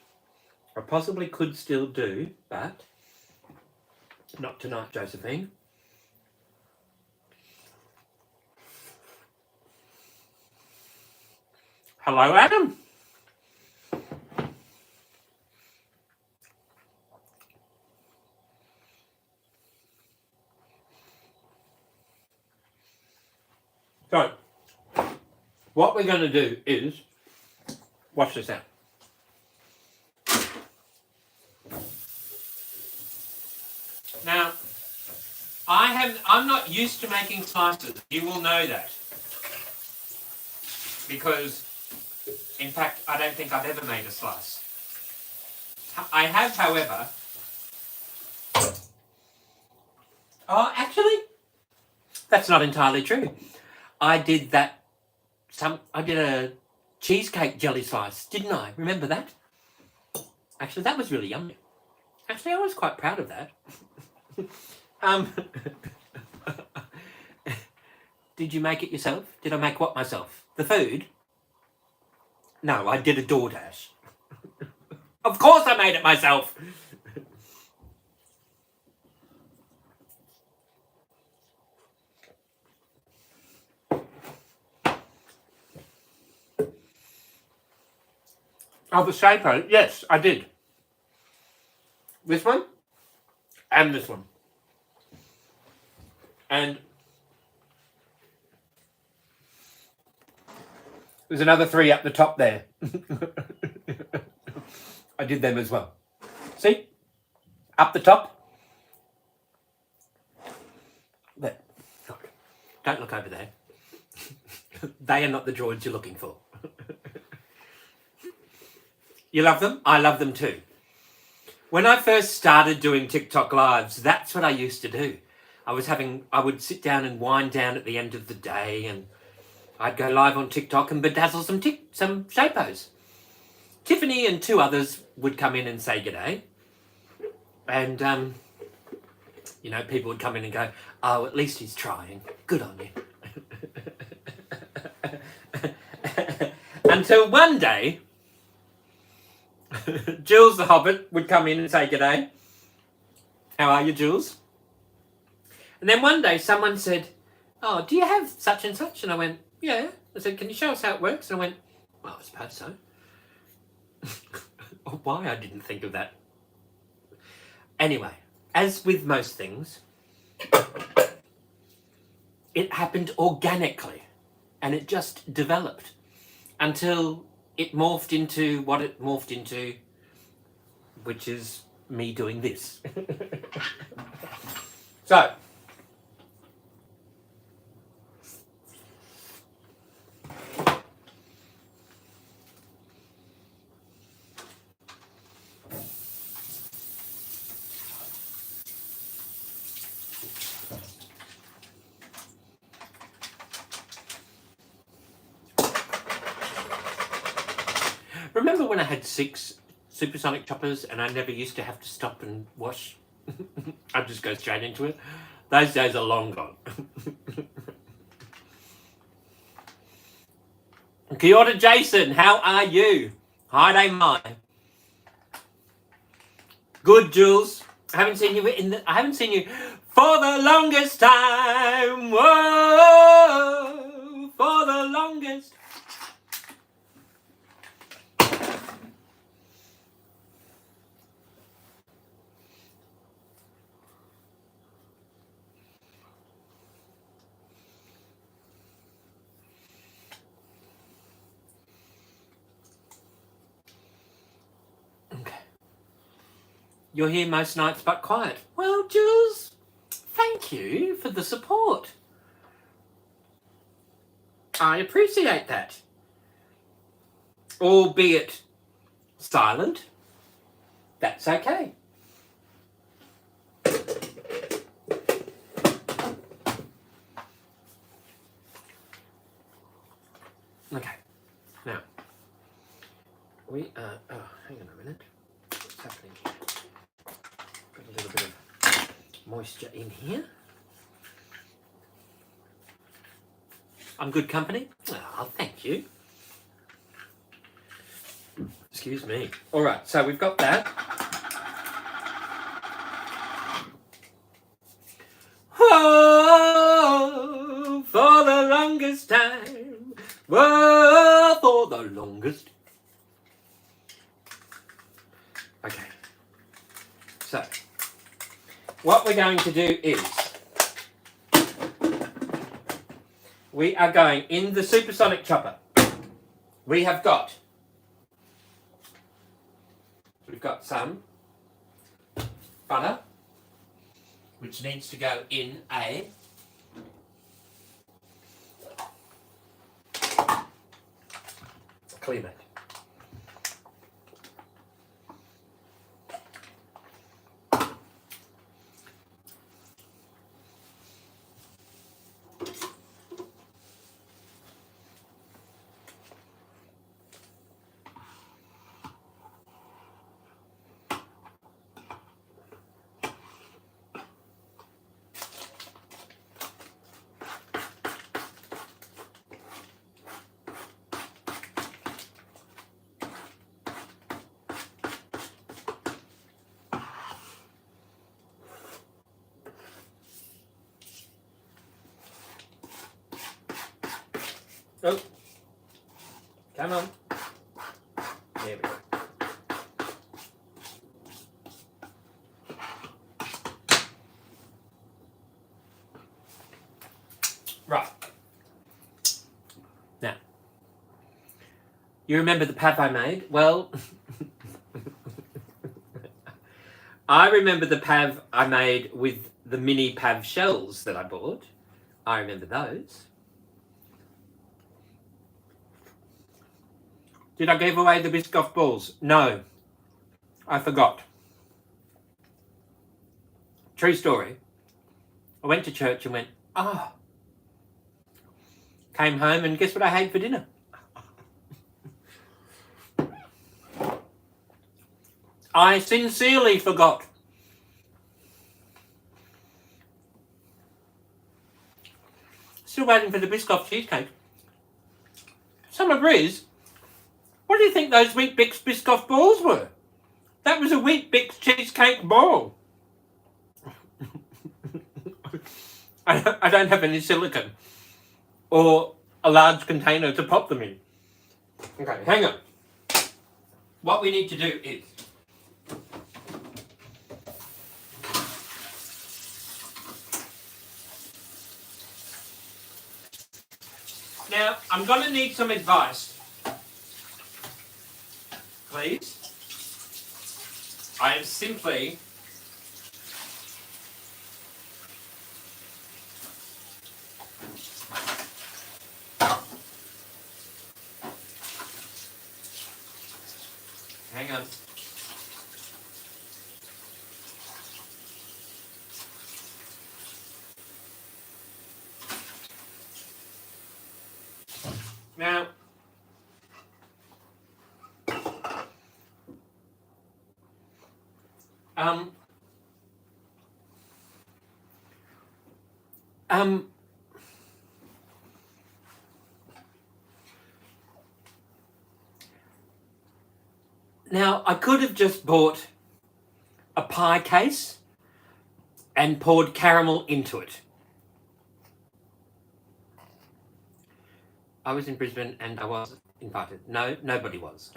I possibly could still do, but not tonight, Josephine. Hello, Adam. So, what we're going to do is wash this out. Now, I'm not used to making slices. You will know that. Because, in fact, I don't think I've ever made a slice. I have, however... Oh, actually, that's not entirely true. I did that... I did a cheesecake jelly slice, didn't I? Remember that? Actually, that was really yummy. Actually, I was quite proud of that. Did you make it yourself? Did I make what myself? The food? No, I did a DoorDash. Of course I made it myself. Oh, the shaper. Yes, I did. This one and this one. And there's another 3 up the top there. I did them as well. See? Up the top. There. Look. Don't look over there. They are not the droids you're looking for. You love them? I love them too. When I first started doing TikTok lives, that's what I used to do. I would sit down and wind down at the end of the day, and I'd go live on TikTok and bedazzle some shapos. Tiffany and 2 others would come in and say g'day. And, you know, people would come in and go, oh, at least he's trying. Good on you. Until one day, Jules the Hobbit would come in and say g'day. How are you, Jules? And then one day someone said, oh, do you have such and such? And I went, yeah. I said, can you show us how it works? And I went, well, I suppose so. Why I didn't think of that. Anyway, as with most things, it happened organically and it just developed until it morphed into what it morphed into, which is me doing this. So, remember when I had 6 supersonic choppers and I never used to have to stop and wash? I'd just go straight into it. Those days are long gone. Kia ora, Jason. How are you? Hi, my. Good, Jules. I haven't seen you for the longest time. Whoa, for the longest. You're here most nights but quiet. Well, Jules, thank you for the support. I appreciate that. Albeit silent, that's okay. Okay, now, we are, oh, hang on a minute. What's happening here? Got a little bit of moisture in here. I'm good company? Oh, thank you. Excuse me. All right, so we've got that. Whoa, for the longest time. Whoa, for the longest. Okay. So, what we're going to do is we are going in the supersonic chopper. We've got some butter, which needs to go in a clear mat. Oh, come on. There we go. Right. Now, you remember the pav I made? Well, I remember the pav I made with the mini pav shells that I bought. I remember those. Did I give away the Biscoff balls? No, I forgot. True story. I went to church and went, oh. Came home and guess what I had for dinner? I sincerely forgot. Still waiting for the Biscoff cheesecake. Summer Breeze, what do you think those Wheat Bix Biscoff balls were? That was a Wheat Bix cheesecake ball. I don't have any silicone or a large container to pop them in. Okay, hang on. What we need to do is now I'm going to need some advice. Please. I am simply hang on. Now, now I could have just bought a pie case and poured caramel into it. I was in Brisbane and I was invited. No, nobody was.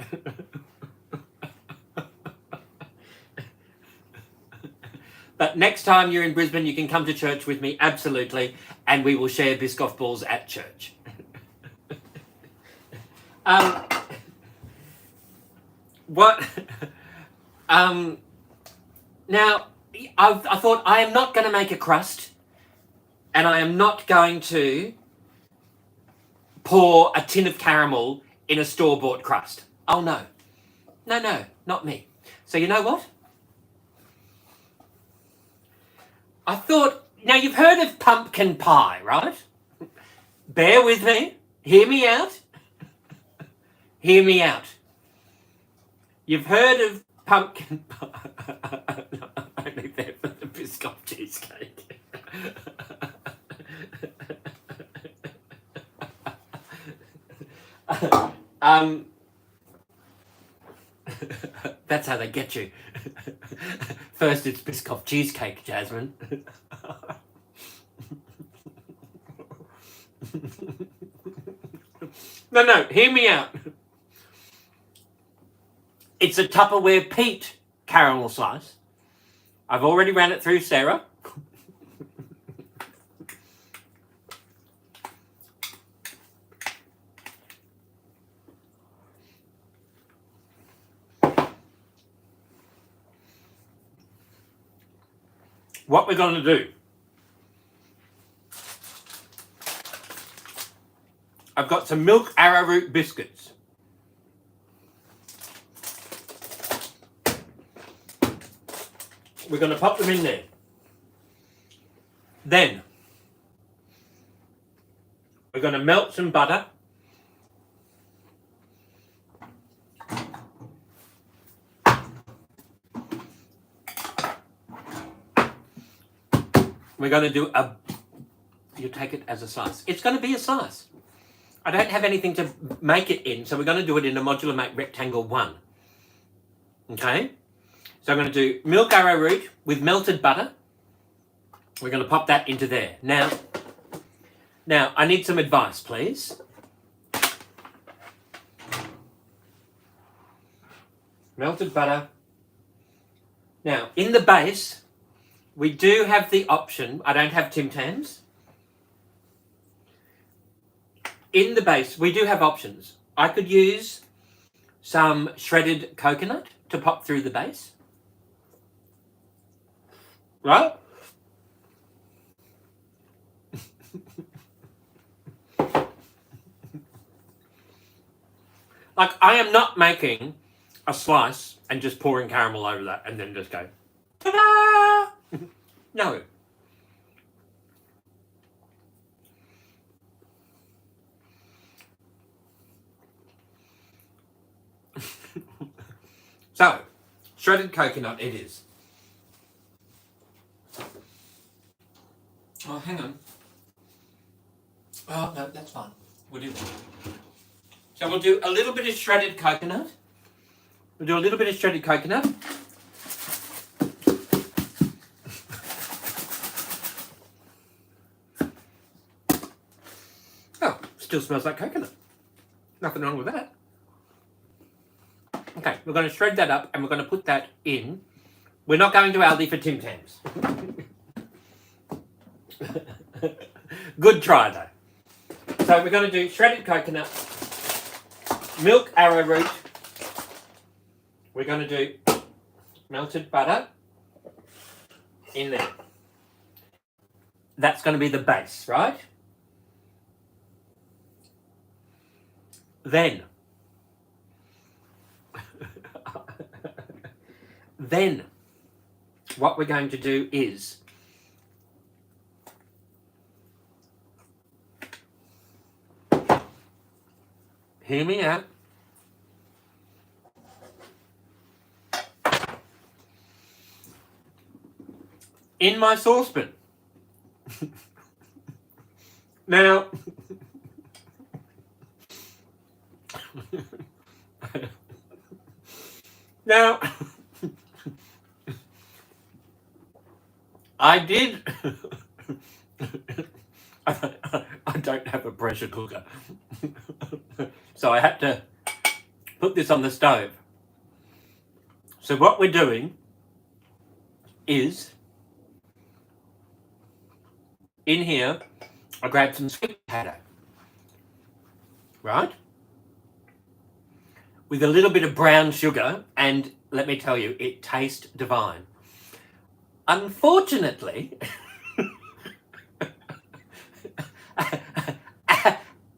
But next time you're in Brisbane, you can come to church with me, absolutely, and we will share Biscoff balls at church. What? Now, I thought I am not going to make a crust, and I am not going to pour a tin of caramel in a store-bought crust. Oh, no. No, not me. So you know what? I thought, now you've heard of pumpkin pie, right? Bear with me. Hear me out. Hear me out. You've heard of pumpkin pie. No, only there for the Biscoff cheesecake. That's how they get you. First it's Biscoff cheesecake, Jasmine. No, hear me out. It's a Tupperware Pete caramel slice. I've already ran it through Sarah. what we're going to do, I've got some milk arrowroot biscuits. We're going to pop them in there. Then we're going to melt some butter. We're going to do you take it as a slice. It's going to be a slice. I don't have anything to make it in, so we're going to do it in a modular make rectangle 1. Okay? So I'm going to do milk arrowroot with melted butter. We're going to pop that into there. Now, I need some advice, please. Melted butter. Now, in the base, we do have the option. I don't have Tim Tams. In the base, we do have options. I could use some shredded coconut to pop through the base. Right? Like, I am not making a slice and just pouring caramel over that and then just go, ta-da! No. So, shredded coconut it is. Oh, hang on. Oh, no, that's fine. We'll do that. So we'll do a little bit of shredded coconut. We'll do a little bit of shredded coconut. Oh, still smells like coconut. Nothing wrong with that. Okay, we're going to shred that up and we're going to put that in. We're not going to Aldi for Tim Tams. Good try though. So we're going to do shredded coconut, milk arrowroot. We're going to do melted butter in there. That's going to be the base, right? Then what we're going to do is hear me out. In my saucepan. Now, I did. I don't have a pressure cooker. So I had to put this on the stove. So what we're doing is, in here, I grabbed some sweet potato, right? With a little bit of brown sugar, and let me tell you, it tastes divine. Unfortunately,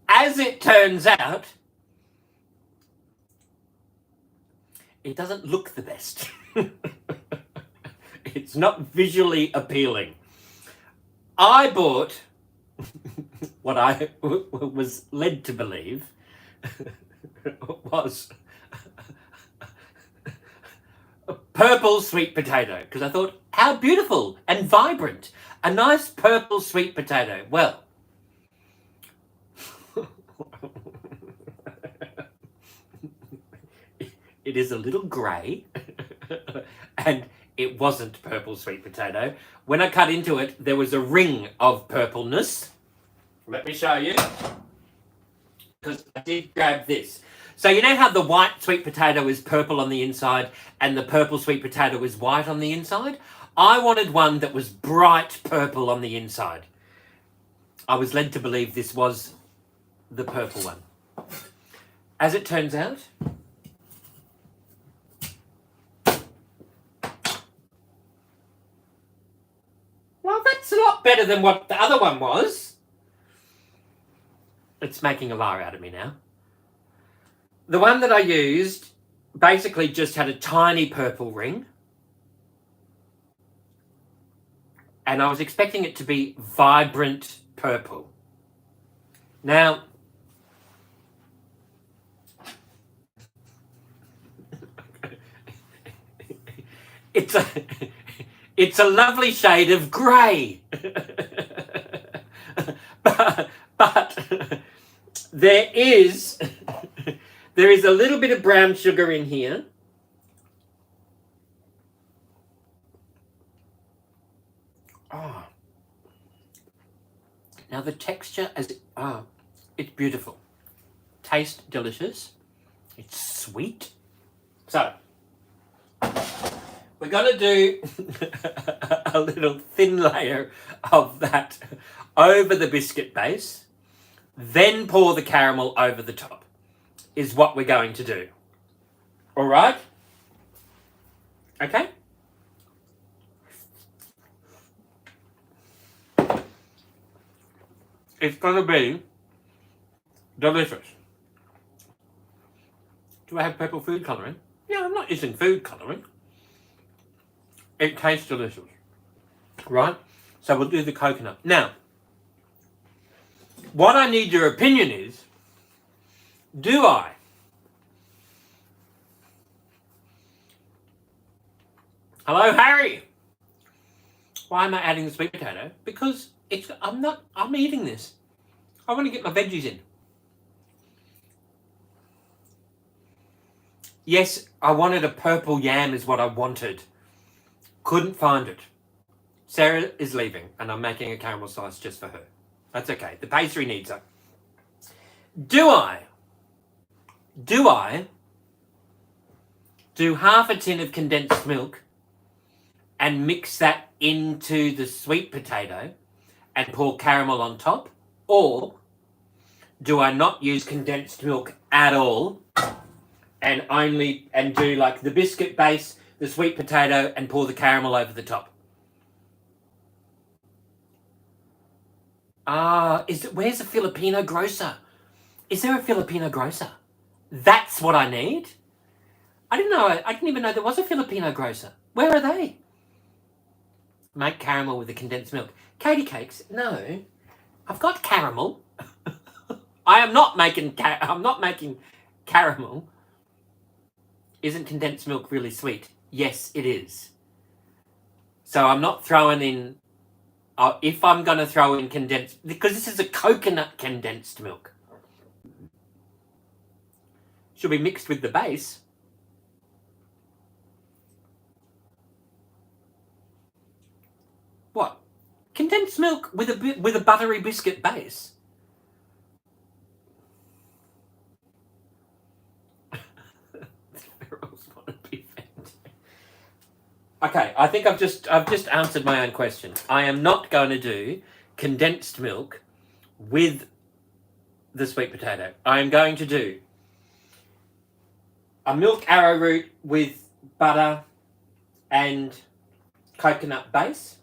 as it turns out, it doesn't look the best. It's not visually appealing. I bought what I was led to believe was a purple sweet potato, because I thought, how beautiful and vibrant, a nice purple sweet potato. Well, it is a little grey, and it wasn't purple sweet potato. When I cut into it, there was a ring of purpleness. Let me show you, because I did grab this. So you know how the white sweet potato is purple on the inside and the purple sweet potato is white on the inside? I wanted one that was bright purple on the inside. I was led to believe this was the purple one. As it turns out, lot better than what the other one was. It's making a liar out of me now. The one that I used basically just had a tiny purple ring. And I was expecting it to be vibrant purple. Now, it's a lovely shade of grey. but there is a little bit of brown sugar in here. Oh. Now the texture it's beautiful. Taste delicious. It's sweet. So we're going to do a little thin layer of that over the biscuit base, then pour the caramel over the top, is what we're going to do. All right? Okay? It's going to be delicious. Do I have purple food colouring? Yeah, I'm not using food colouring. It tastes delicious. Right? So we'll do the coconut. Now, what I need your opinion is, do I Hello, Harry. Why am I adding the sweet potato? Because I'm eating this. I want to get my veggies in. Yes, I wanted a purple yam is what I wanted. Couldn't find it. Sarah is leaving and I'm making a caramel slice just for her. That's okay. The pastry needs her. Do I do half a tin of condensed milk and mix that into the sweet potato and pour caramel on top? Or do I not use condensed milk at all and do like the biscuit base, the sweet potato, and pour the caramel over the top? Where's a Filipino grocer? Is there a Filipino grocer? That's what I need? I didn't even know there was a Filipino grocer. Where are they? Make caramel with the condensed milk. Katie cakes? No. I've got caramel. I'm not making caramel. Isn't condensed milk really sweet? Yes, it is. So I'm not throwing in... if I'm going to throw in condensed... Because this is a coconut condensed milk. Should be mixed with the base. What? Condensed milk with a buttery biscuit base? Okay, I think I've just answered my own question. I am not going to do condensed milk with the sweet potato. I am going to do a milk arrowroot with butter and coconut base.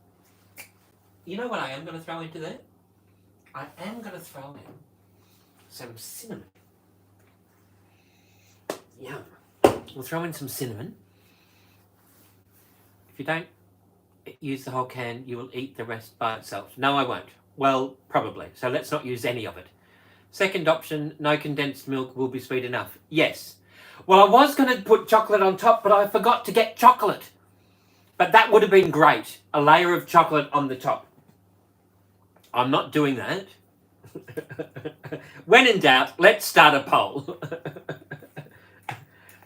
You know what I am going to throw into there? I am going to throw in some cinnamon. Yum. We'll throw in some cinnamon. If you don't use the whole can, you will eat the rest by itself. No, I won't. Well, probably. So let's not use any of it. Second option, no condensed milk will be sweet enough. Yes. Well, I was going to put chocolate on top, but I forgot to get chocolate. But that would have been great. A layer of chocolate on the top. I'm not doing that. When in doubt, let's start a poll.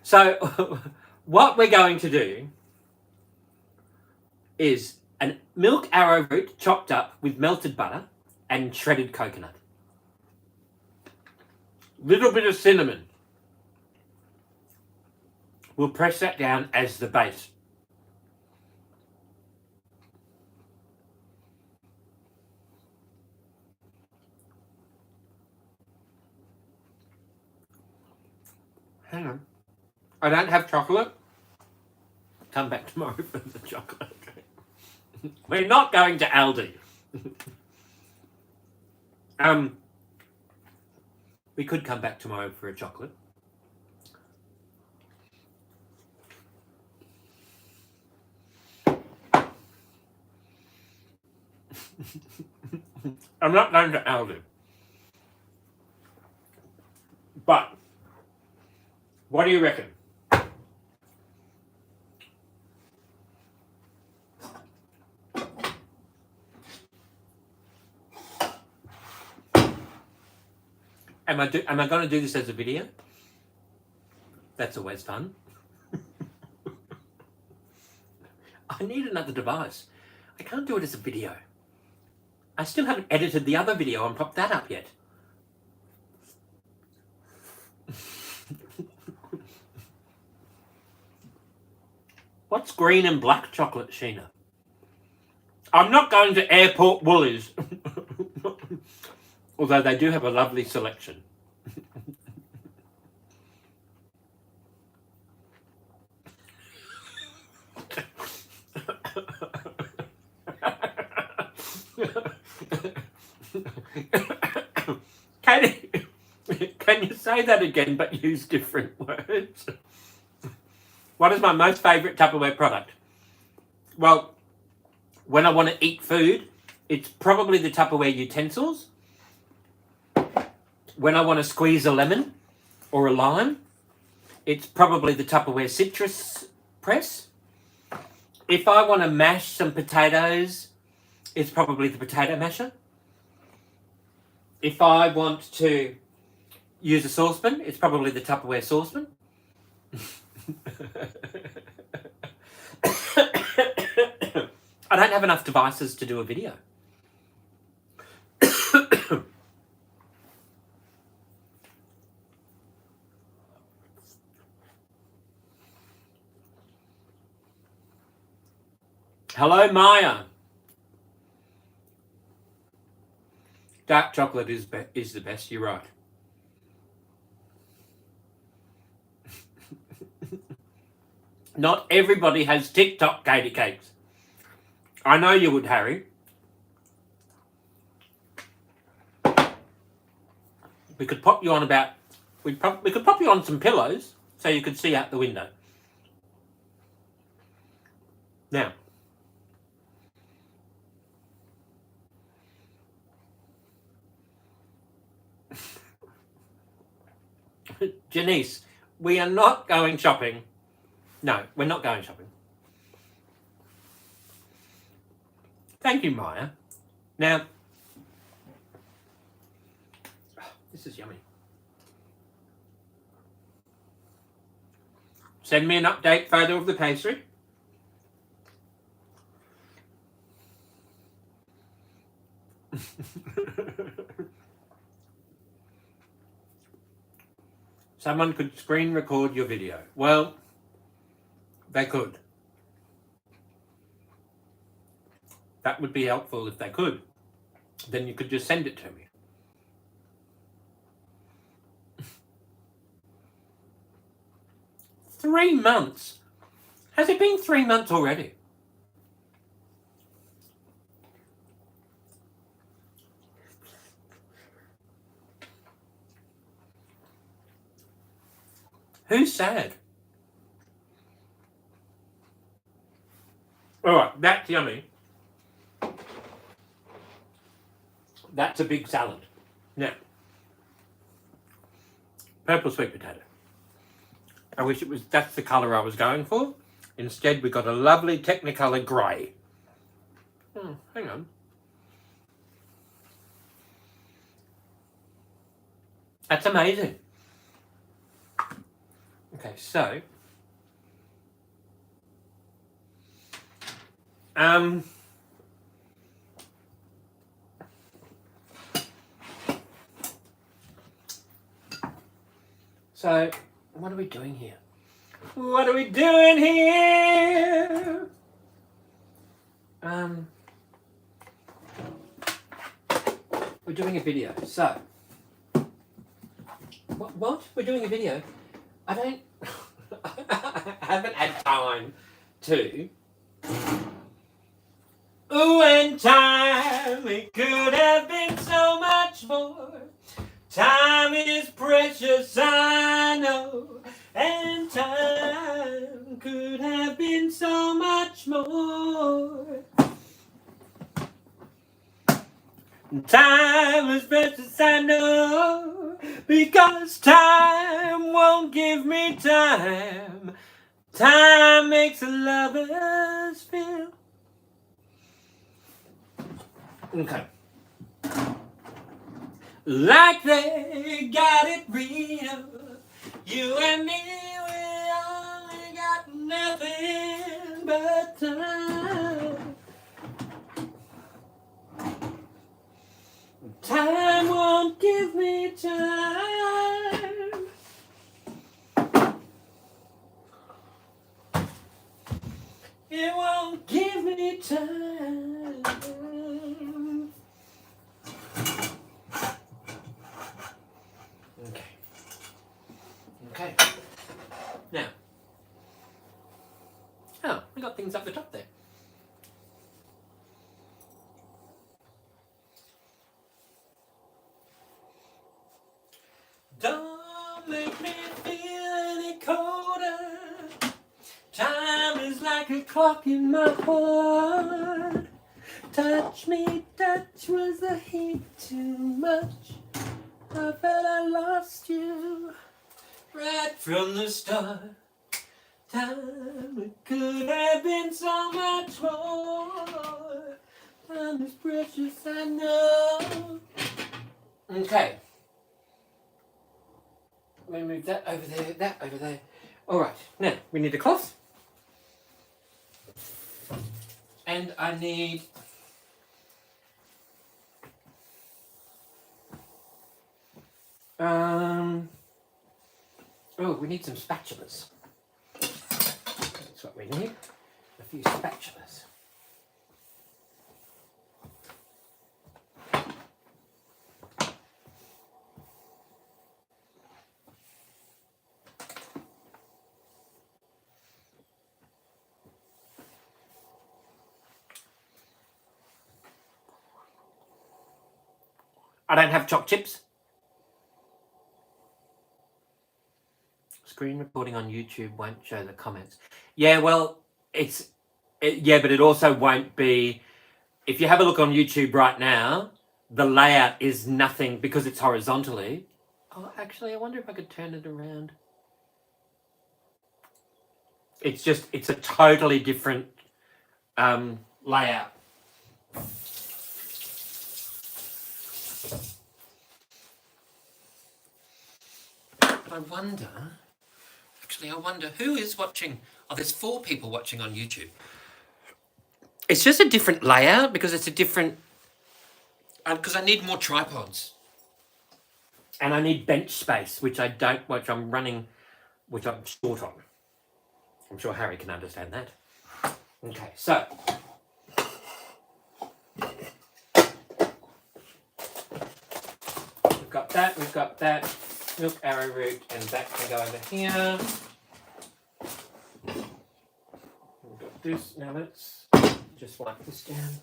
So, what we're going to do is a milk arrowroot chopped up with melted butter and shredded coconut. Little bit of cinnamon. We'll press that down as the base. Hang on. I don't have chocolate. Come back tomorrow for the chocolate. We're not going to Aldi. We could come back tomorrow for a chocolate. I'm not going to Aldi. But what do you reckon? Am I going to do this as a video? That's always fun. I need another device. I can't do it as a video. I still haven't edited the other video and popped that up yet. What's green and black chocolate, Sheena? I'm not going to Airport Woolies. Although they do have a lovely selection. Can you say that again but use different words? What is my most favourite Tupperware product? Well, when I want to eat food, it's probably the Tupperware utensils. When I want to squeeze a lemon or a lime, it's probably the Tupperware citrus press. If I want to mash some potatoes, it's probably the potato masher. If I want to use a saucepan, it's probably the Tupperware saucepan. I don't have enough devices to do a video. Hello, Maya. Dark chocolate is the best, you're right. Not everybody has TikTok, Katie Cakes. I know you would, Harry. We could pop you on we could pop you on some pillows so you could see out the window. Now, Janice, we are not going shopping. No, we're not going shopping. Thank you, Maya. Now, this is yummy. Send me an update photo of the pastry. Someone could screen record your video. Well, they could. That would be helpful if they could. Then you could just send it to me. Three months? Has it been 3 months already? Who's sad? All right, that's yummy. That's a big salad. Now, purple sweet potato. I wish that's the colour I was going for. Instead, we got a lovely Technicolor grey. Hang on. That's amazing. Okay, so so what are we doing here? What are we doing here? We're doing a video. So what? We're doing a video. I haven't had time to. Ooh, and time. time, it could have been so much more. Time is precious, I know, and time could have been so much more. Time is precious, I know, because time won't give me time. Time makes the lovers feel. Okay. Like they got it real. You and me, we only got nothing but time. Time won't give me time. It won't give me time. Okay. Now. Oh, we got things up the top there. Don't make me feel any colder. Time is like a clock in my heart. Touch me, touch, was the heat too much? I felt I lost you right from the start. Time, it could have been so much more. Time is precious, I know. Okay. Let me move that over there, that over there. Alright, now we need a cloth. And I need oh, we need some spatulas. That's what we need. A few spatulas. I don't have choc chips. Screen recording on YouTube won't show the comments. Yeah, well, yeah, but it also won't be. If you have a look on YouTube right now, the layout is nothing because it's horizontally. Oh, actually, I wonder if I could turn it around. It's a totally different layout. I wonder who is watching. Oh, there's 4 people watching on YouTube. It's just a different layout because it's a different. Because I need more tripods. And I need bench space, which I'm short on. I'm sure Harry can understand that. Okay, so. We've got that. Milk arrowroot, and that can go over here. We've got this. Now let's just wipe this down.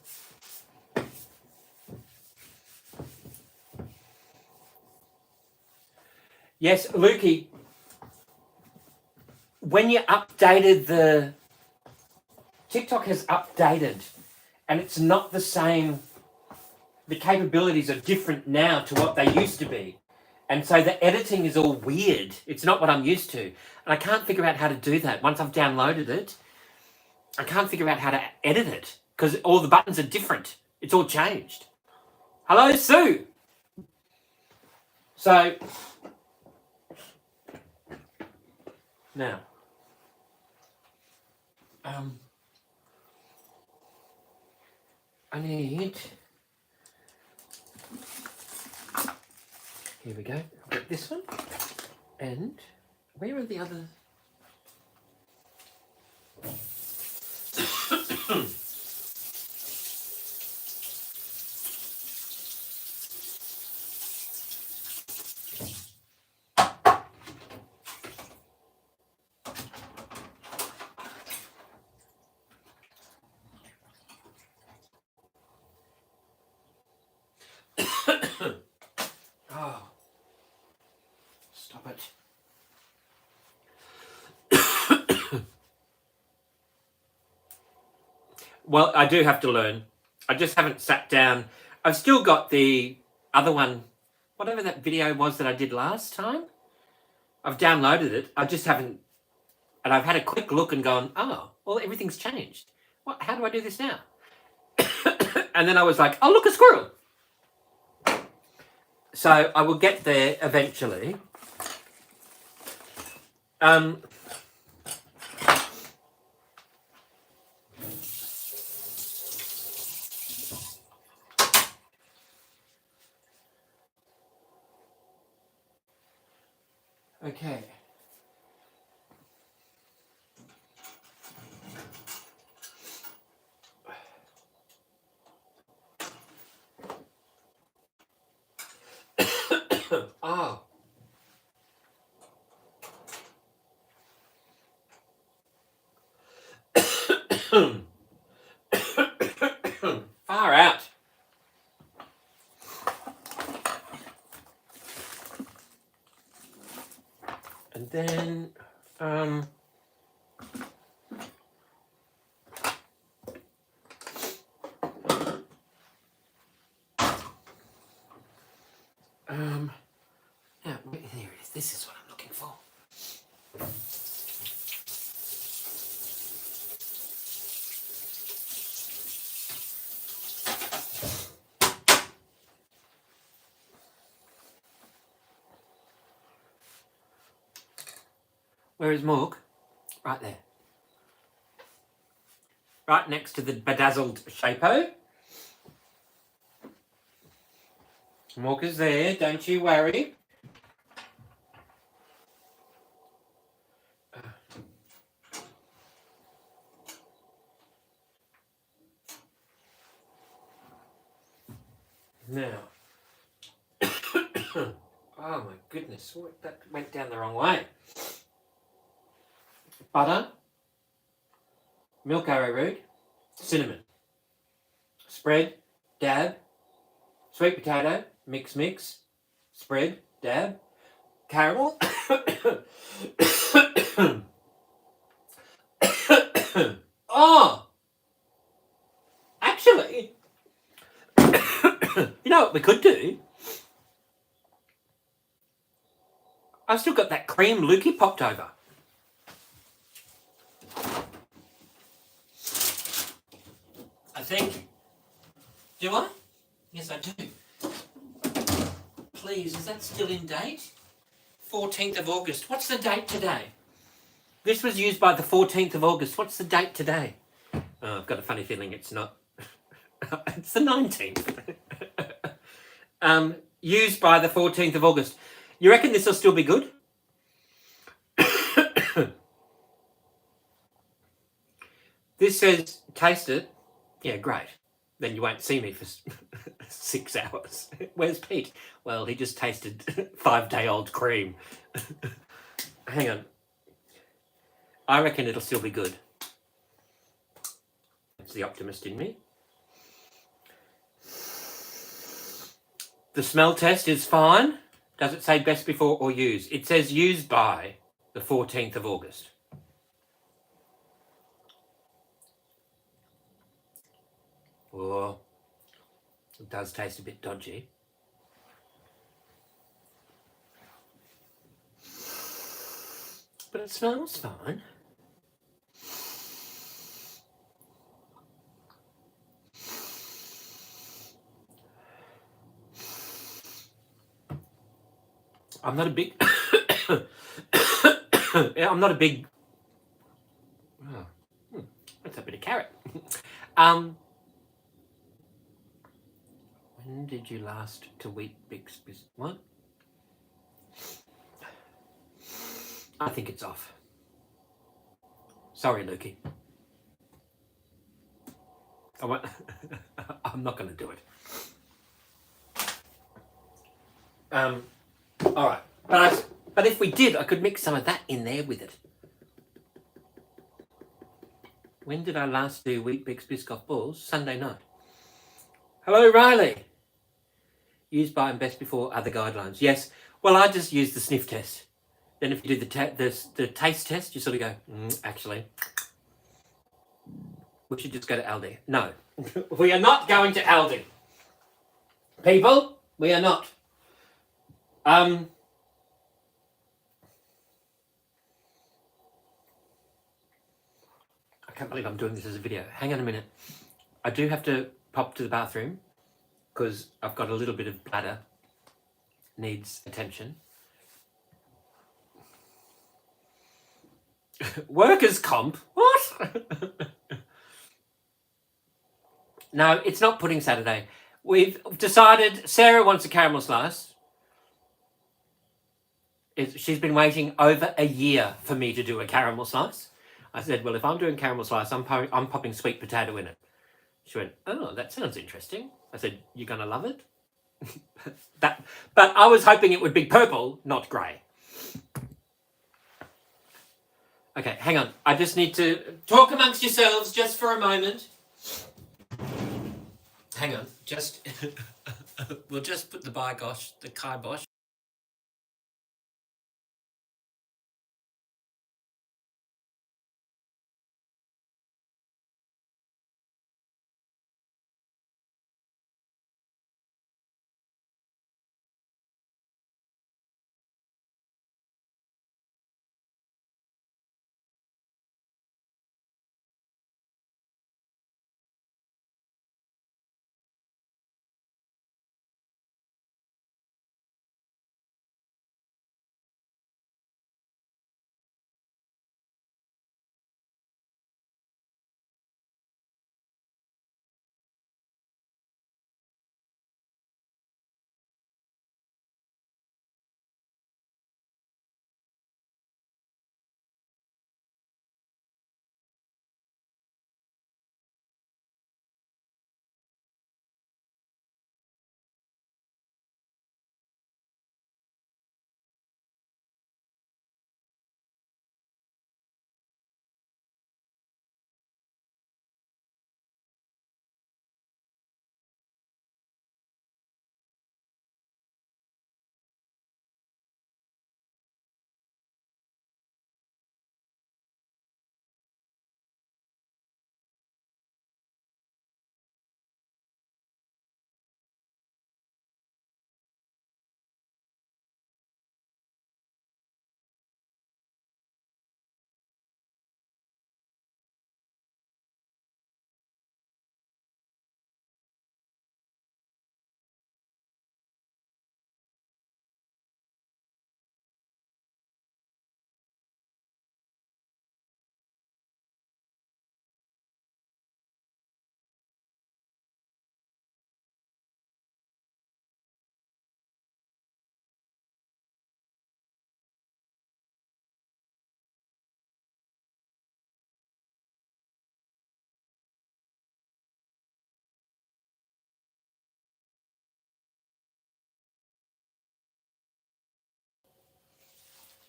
Yes, Lukey, when you updated the... TikTok has updated, and it's not the same. The capabilities are different now to what they used to be. And so the editing is all weird. It's not what I'm used to. And I can't figure out how to do that. Once I've downloaded it, I can't figure out how to edit it because all the buttons are different. It's all changed. Hello, Sue. So, now, I need... Here we go. I've got this one. And where are the other? Oh, stop it. Well, I do have to learn. I just haven't sat down. I've still got the other one, whatever that video was that I did last time. I've downloaded it. I just haven't, and I've had a quick look and gone, oh, well, everything's changed. What? How do I do this now? And then I was like, oh, look, a squirrel. So I will get there eventually. Okay. Oh. Far out. And then, yeah, here it is. This is what I'm looking for. Where is Morg? Right there. Right next to the bedazzled Shapo. Morg is there, don't you worry. Now. Oh my goodness, that went down the wrong way. Butter, milk arrowroot, cinnamon. Spread, dab, sweet potato, mix, spread, dab, caramel. Oh! Actually, you know what we could do? I've still got that cream Lukey popped over. I think. Do I? Yes, I do. Please, is that still in date? 14th of August. What's the date today? This was used by the 14th of August. What's the date today? Oh, I've got a funny feeling it's not. It's the 19th. Used by the 14th of August. You reckon this will still be good? This says, taste it. Yeah, great. Then you won't see me for 6 hours. Where's Pete? Well, he just tasted 5-day-old cream. Hang on. I reckon it'll still be good. That's the optimist in me. The smell test is fine. Does it say best before or use? It says used by the 14th of August. Oh, it does taste a bit dodgy. But it smells fine. I'm not a big... I'm not a big... Oh, that's a bit of carrot. When did you last to Wheat Bix? What? I think it's off. Sorry, Lukey. I'm not going to do it. All right. But if we did, I could mix some of that in there with it. When did I last do Wheat Bix Biscoff balls? Sunday night. Hello, Riley. Used by and best before other guidelines. Yes. Well, I just use the sniff test. Then if you do the taste test, you sort of go, actually, we should just go to Aldi. No, we are not going to Aldi. People, we are not. I can't believe I'm doing this as a video. Hang on a minute. I do have to pop to the bathroom because I've got a little bit of bladder needs attention. Workers' comp? What? No, it's not pudding Saturday. We've decided Sarah wants a caramel slice. She's been waiting over a year for me to do a caramel slice. I said, well, if I'm doing caramel slice, I'm popping sweet potato in it. She went, oh, that sounds interesting. I said, you're going to love it? But I was hoping it would be purple, not grey. Okay, hang on. I just need to talk amongst yourselves just for a moment. Hang on. Just we'll just put the kibosh.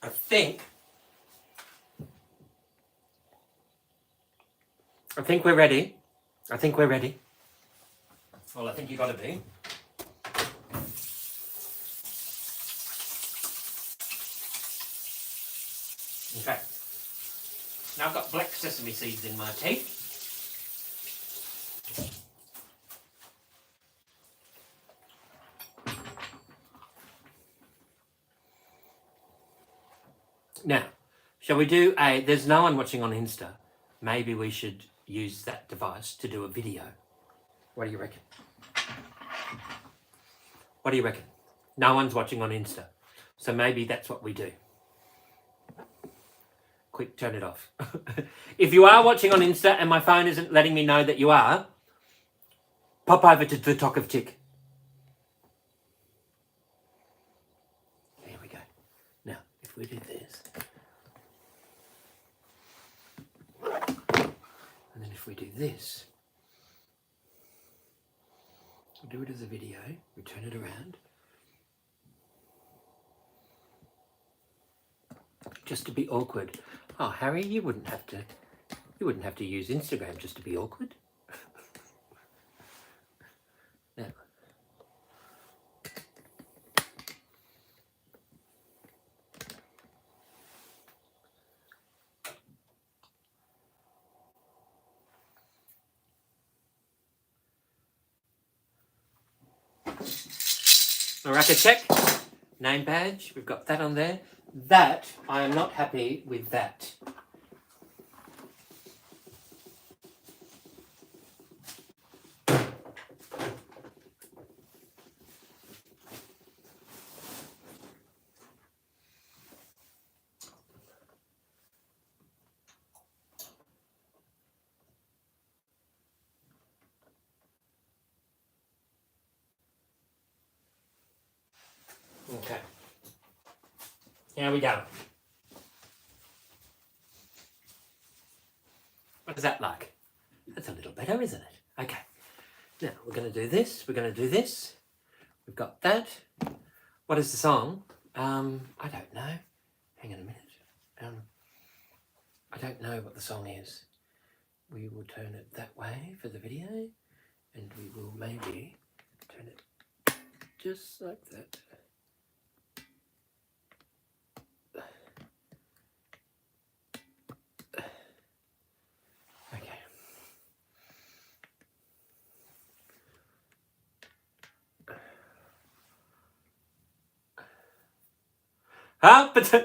I think we're ready. I think we're ready. Well, I think you got to be. Okay. Now I've got black sesame seeds in my tea. Now, shall we do there's no one watching on Insta. Maybe we should use that device to do a video. What do you reckon? What do you reckon? No one's watching on Insta. So maybe that's what we do. Quick, turn it off. If you are watching on Insta and my phone isn't letting me know that you are, pop over to the Talk of Tick. There we go. Now, if we do this, and then if we do this, we'll do it as a video, we turn it around. Just to be awkward. Oh, Harry, you wouldn't have to use Instagram just to be awkward. Now, A racket check. Name badge. We've got that on there. That, I am not happy with that. Okay. Here we go. What is that like? That's a little better, isn't it? Okay. Now, we're going to do this. We're going to do this. We've got that. What is the song? I don't know. Hang on a minute. I don't know what the song is. We will turn it that way for the video, and we will maybe turn it just like that. Okay.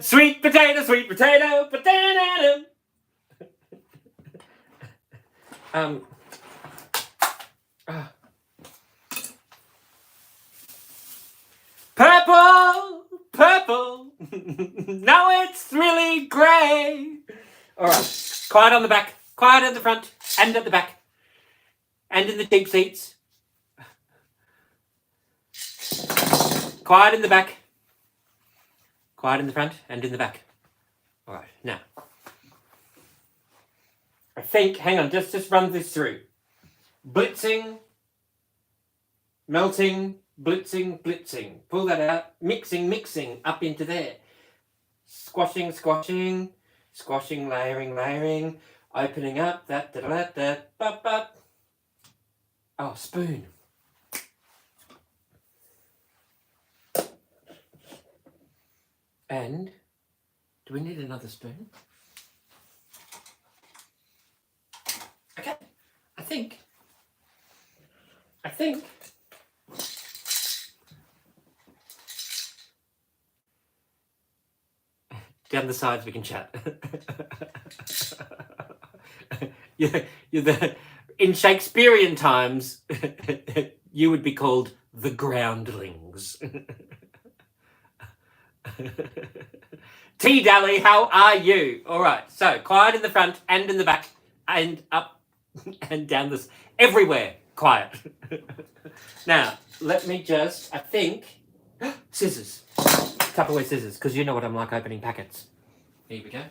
Sweet potato, sweet potato, potato. Purple, purple. No, it's really grey. All right. Quiet on the back. Quiet at the front and at the back. And in the cheap seats. Quiet in the back. Quiet in the front and in the back. All right. Now, I think, hang on, just run this through. Blitzing, melting, blitzing, blitzing. Pull that out. Mixing, mixing up into there. Squashing, squashing, squashing, layering, layering. Opening up, that, da, da, da, da, bop, bop. Oh, spoon. And, do we need another spoon? Okay, I think. Down the sides we can chat. In Shakespearean times, you would be called the groundlings. T-Dally, how are you? All right, so quiet in the front and in the back and up and down this, everywhere, quiet. Now, let me just, I think, scissors. Tupperware scissors, because you know what I'm like opening packets. Here we go.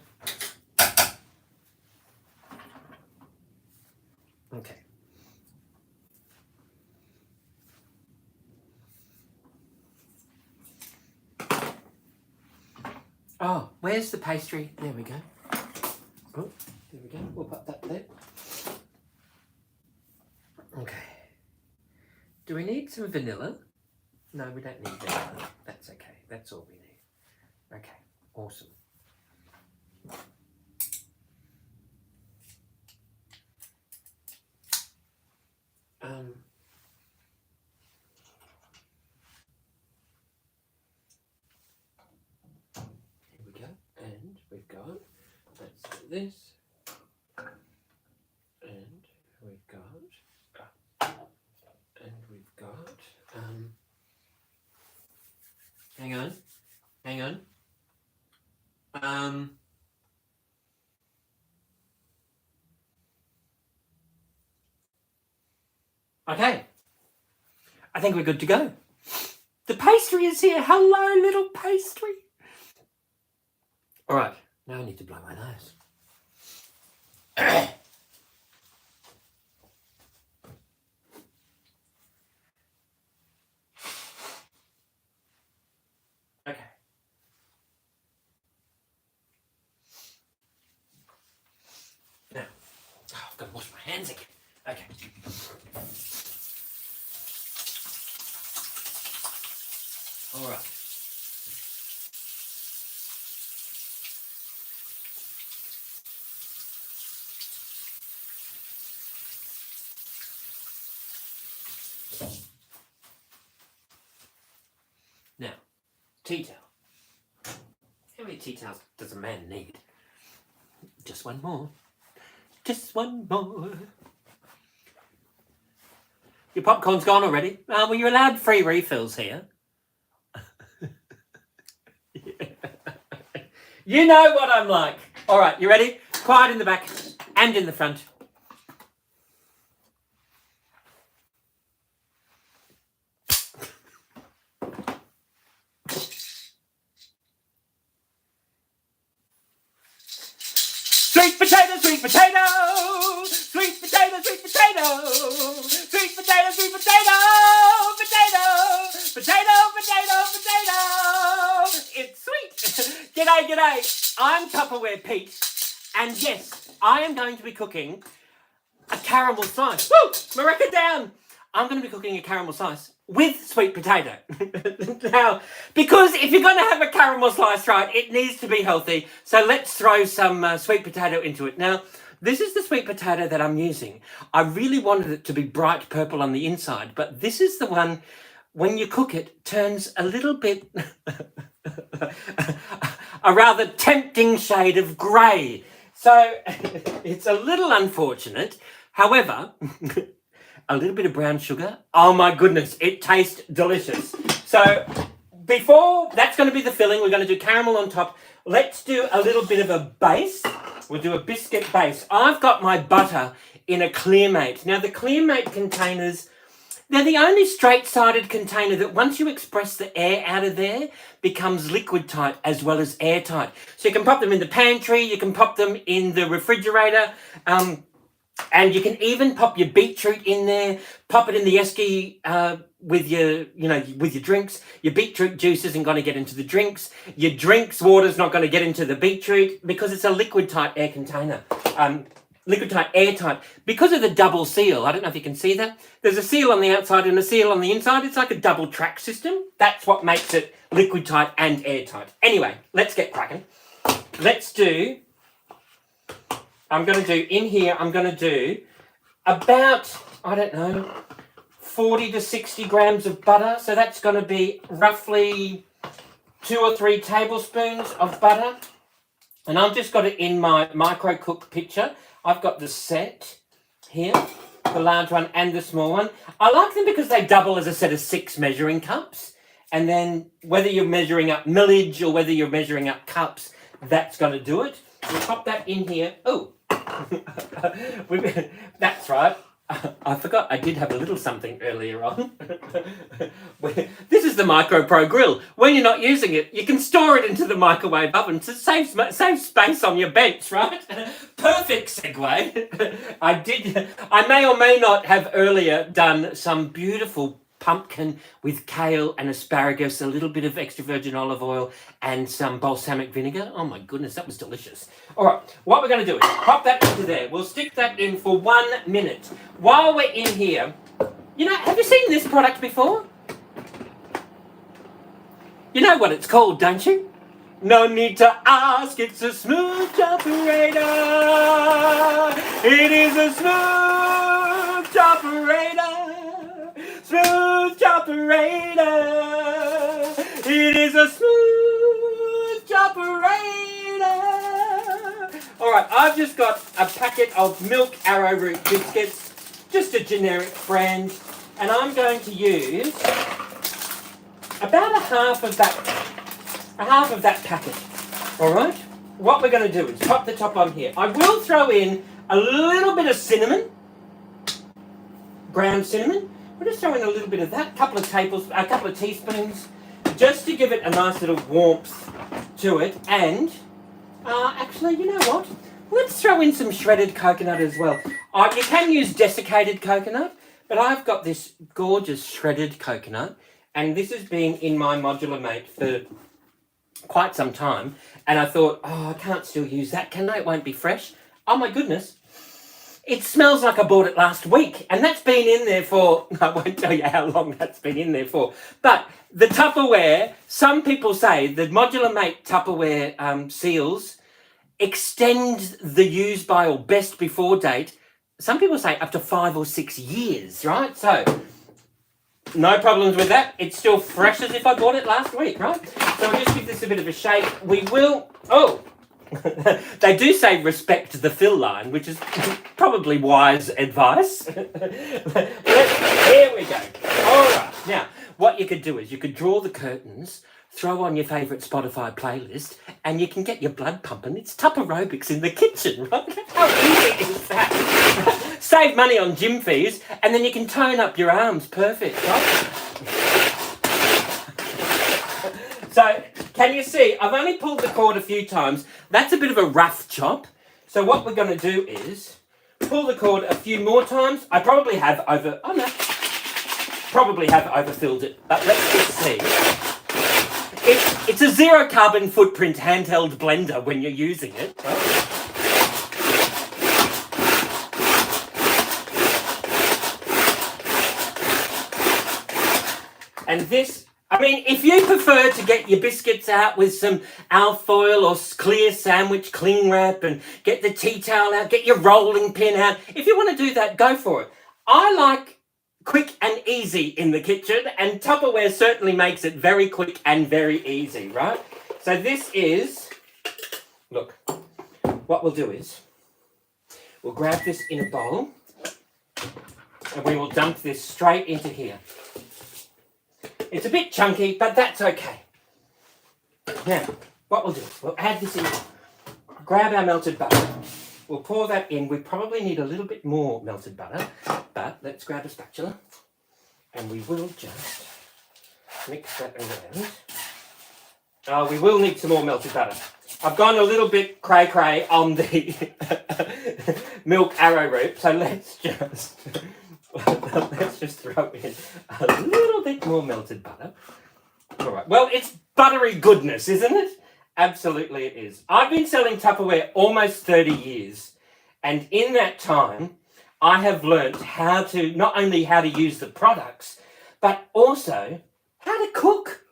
Okay. Oh, where's the pastry? There we go. Oh, there we go. We'll put that there. Okay. Do we need some vanilla? No, we don't need vanilla. That's okay. That's all we need. Okay, awesome. Here we go. And we've got, let's do this. And we've got, hang on. Okay. I think we're good to go. The pastry is here. Hello, little pastry. All right. Now I need to blow my nose. Okay. Now, I've got to wash my hands again. Okay. All right. tea towel. How many tea towels does a man need? Just one more. Just one more. Your popcorn's gone already. Well, you're allowed free refills here. You know what I'm like. All right, you ready? Quiet in the back and in the front. Sweet potato, sweet potato, sweet potato, sweet potato, sweet potato, sweet potato, potato, potato. It's sweet. G'day, g'day. I'm Tupperware Pete, and yes, I am going to be cooking a caramel slice. Woo! Mareka down. I'm going to be cooking a caramel slice with sweet potato. Now, because if you're going to have a caramel slice, right, it needs to be healthy. So let's throw some sweet potato into it. Now, this is the sweet potato that I'm using. I really wanted it to be bright purple on the inside, but this is the one, when you cook it, turns a little bit, a rather tempting shade of grey. So it's a little unfortunate. However, a little bit of brown sugar. Oh my goodness, it tastes delicious. So before, that's going to be the filling. We're going to do caramel on top. Let's do a little bit of a base. We'll do a biscuit base. I've got my butter in a Clearmate. Now the Clearmate containers, they're the only straight-sided container that once you express the air out of there, becomes liquid tight as well as airtight. So you can pop them in the pantry, you can pop them in the refrigerator, and you can even pop your beetroot in there, pop it in the esky with your, with your drinks. Your beetroot juice isn't going to get into the drinks. Your drinks water's not going to get into the beetroot because it's a liquid tight air container. Liquid tight, airtight. Because of the double seal, I don't know if you can see that. There's a seal on the outside and a seal on the inside. It's like a double track system. That's what makes it liquid tight and airtight. Anyway, let's get cracking. Let's do... I'm going to do about, I don't know, 40 to 60 grams of butter. So that's going to be roughly 2 or 3 tablespoons of butter. And I've just got it in my micro cook pitcher. I've got the set here, the large one and the small one. I like them because they double as a set of 6 measuring cups. And then whether you're measuring up millage or whether you're measuring up cups, that's going to do it. We'll pop that in here. Oh, that's right. I forgot I did have a little something earlier on. This is the Micro Pro grill. When you're not using it, you can store it into the microwave oven to save space on your bench, right? Perfect segue. I may or may not have earlier done some beautiful pumpkin with kale and asparagus, a little bit of extra virgin olive oil and some balsamic vinegar. Oh my goodness, that was delicious. All right, what we're going to do is pop that into there. We'll stick that in for 1 minute. While we're in here, have you seen this product before? You know what it's called, don't you? No need to ask, it's a smooth operator. It is a smooth operator. Smooth operator. It is a smooth operator. All right, I've just got a packet of milk arrowroot biscuits, just a generic brand, and I'm going to use about a half of that packet. All right. What we're going to do is pop the top on here. I will throw in a little bit of cinnamon, ground cinnamon. We're just throwing a little bit of that, a couple of teaspoons, just to give it a nice little warmth to it. And actually, you know what? Let's throw in some shredded coconut as well. You can use desiccated coconut, but I've got this gorgeous shredded coconut, and this has been in my Modular Mate for quite some time. And I thought, I can't still use that, can I? It won't be fresh. Oh my goodness. It smells like I bought it last week, and that's been in there for, I won't tell you how long that's been in there for. But the Tupperware, some people say the Modular Mate Tupperware seals extend the use by or best before date. Some people say up to 5 or 6 years, right? So No problems with that. It's still fresh as if I bought it last week, right? So we'll just give this a bit of a shake. We will... Oh! They do say respect the fill line, which is probably wise advice. Here we go. All right. Now, what you could do is you could draw the curtains, throw on your favourite Spotify playlist, and you can get your blood pumping. It's Tupperware in the kitchen, right? How easy is that? Save money on gym fees, and then you can tone up your arms. Perfect, right? So, can you see? I've only pulled the cord a few times. That's a bit of a rough chop. So what we're going to do is pull the cord a few more times. I probably have overfilled it, but let's just see. It's a zero carbon footprint handheld blender when you're using it. Right? And this, I mean, if you prefer to get your biscuits out with some alfoil or clear sandwich cling wrap and get the tea towel out, get your rolling pin out, if you want to do that, go for it. I like quick and easy in the kitchen, and Tupperware certainly makes it very quick and very easy, right? So this is, look, what we'll do is, we'll grab this in a bowl, and we will dump this straight into here. It's a bit chunky, but that's okay. Now, what we'll do, we'll add this in, grab our melted butter, we'll pour that in. We probably need a little bit more melted butter, but let's grab a spatula, and we will just mix that around. Oh, we will need some more melted butter. I've gone a little bit cray-cray on the milk arrowroot, so let's just throw in a little bit more melted butter. All right. Well, it's buttery goodness, isn't it? Absolutely it is. I've been selling Tupperware almost 30 years, and in that time, I have learnt not only how to use the products, but also how to cook.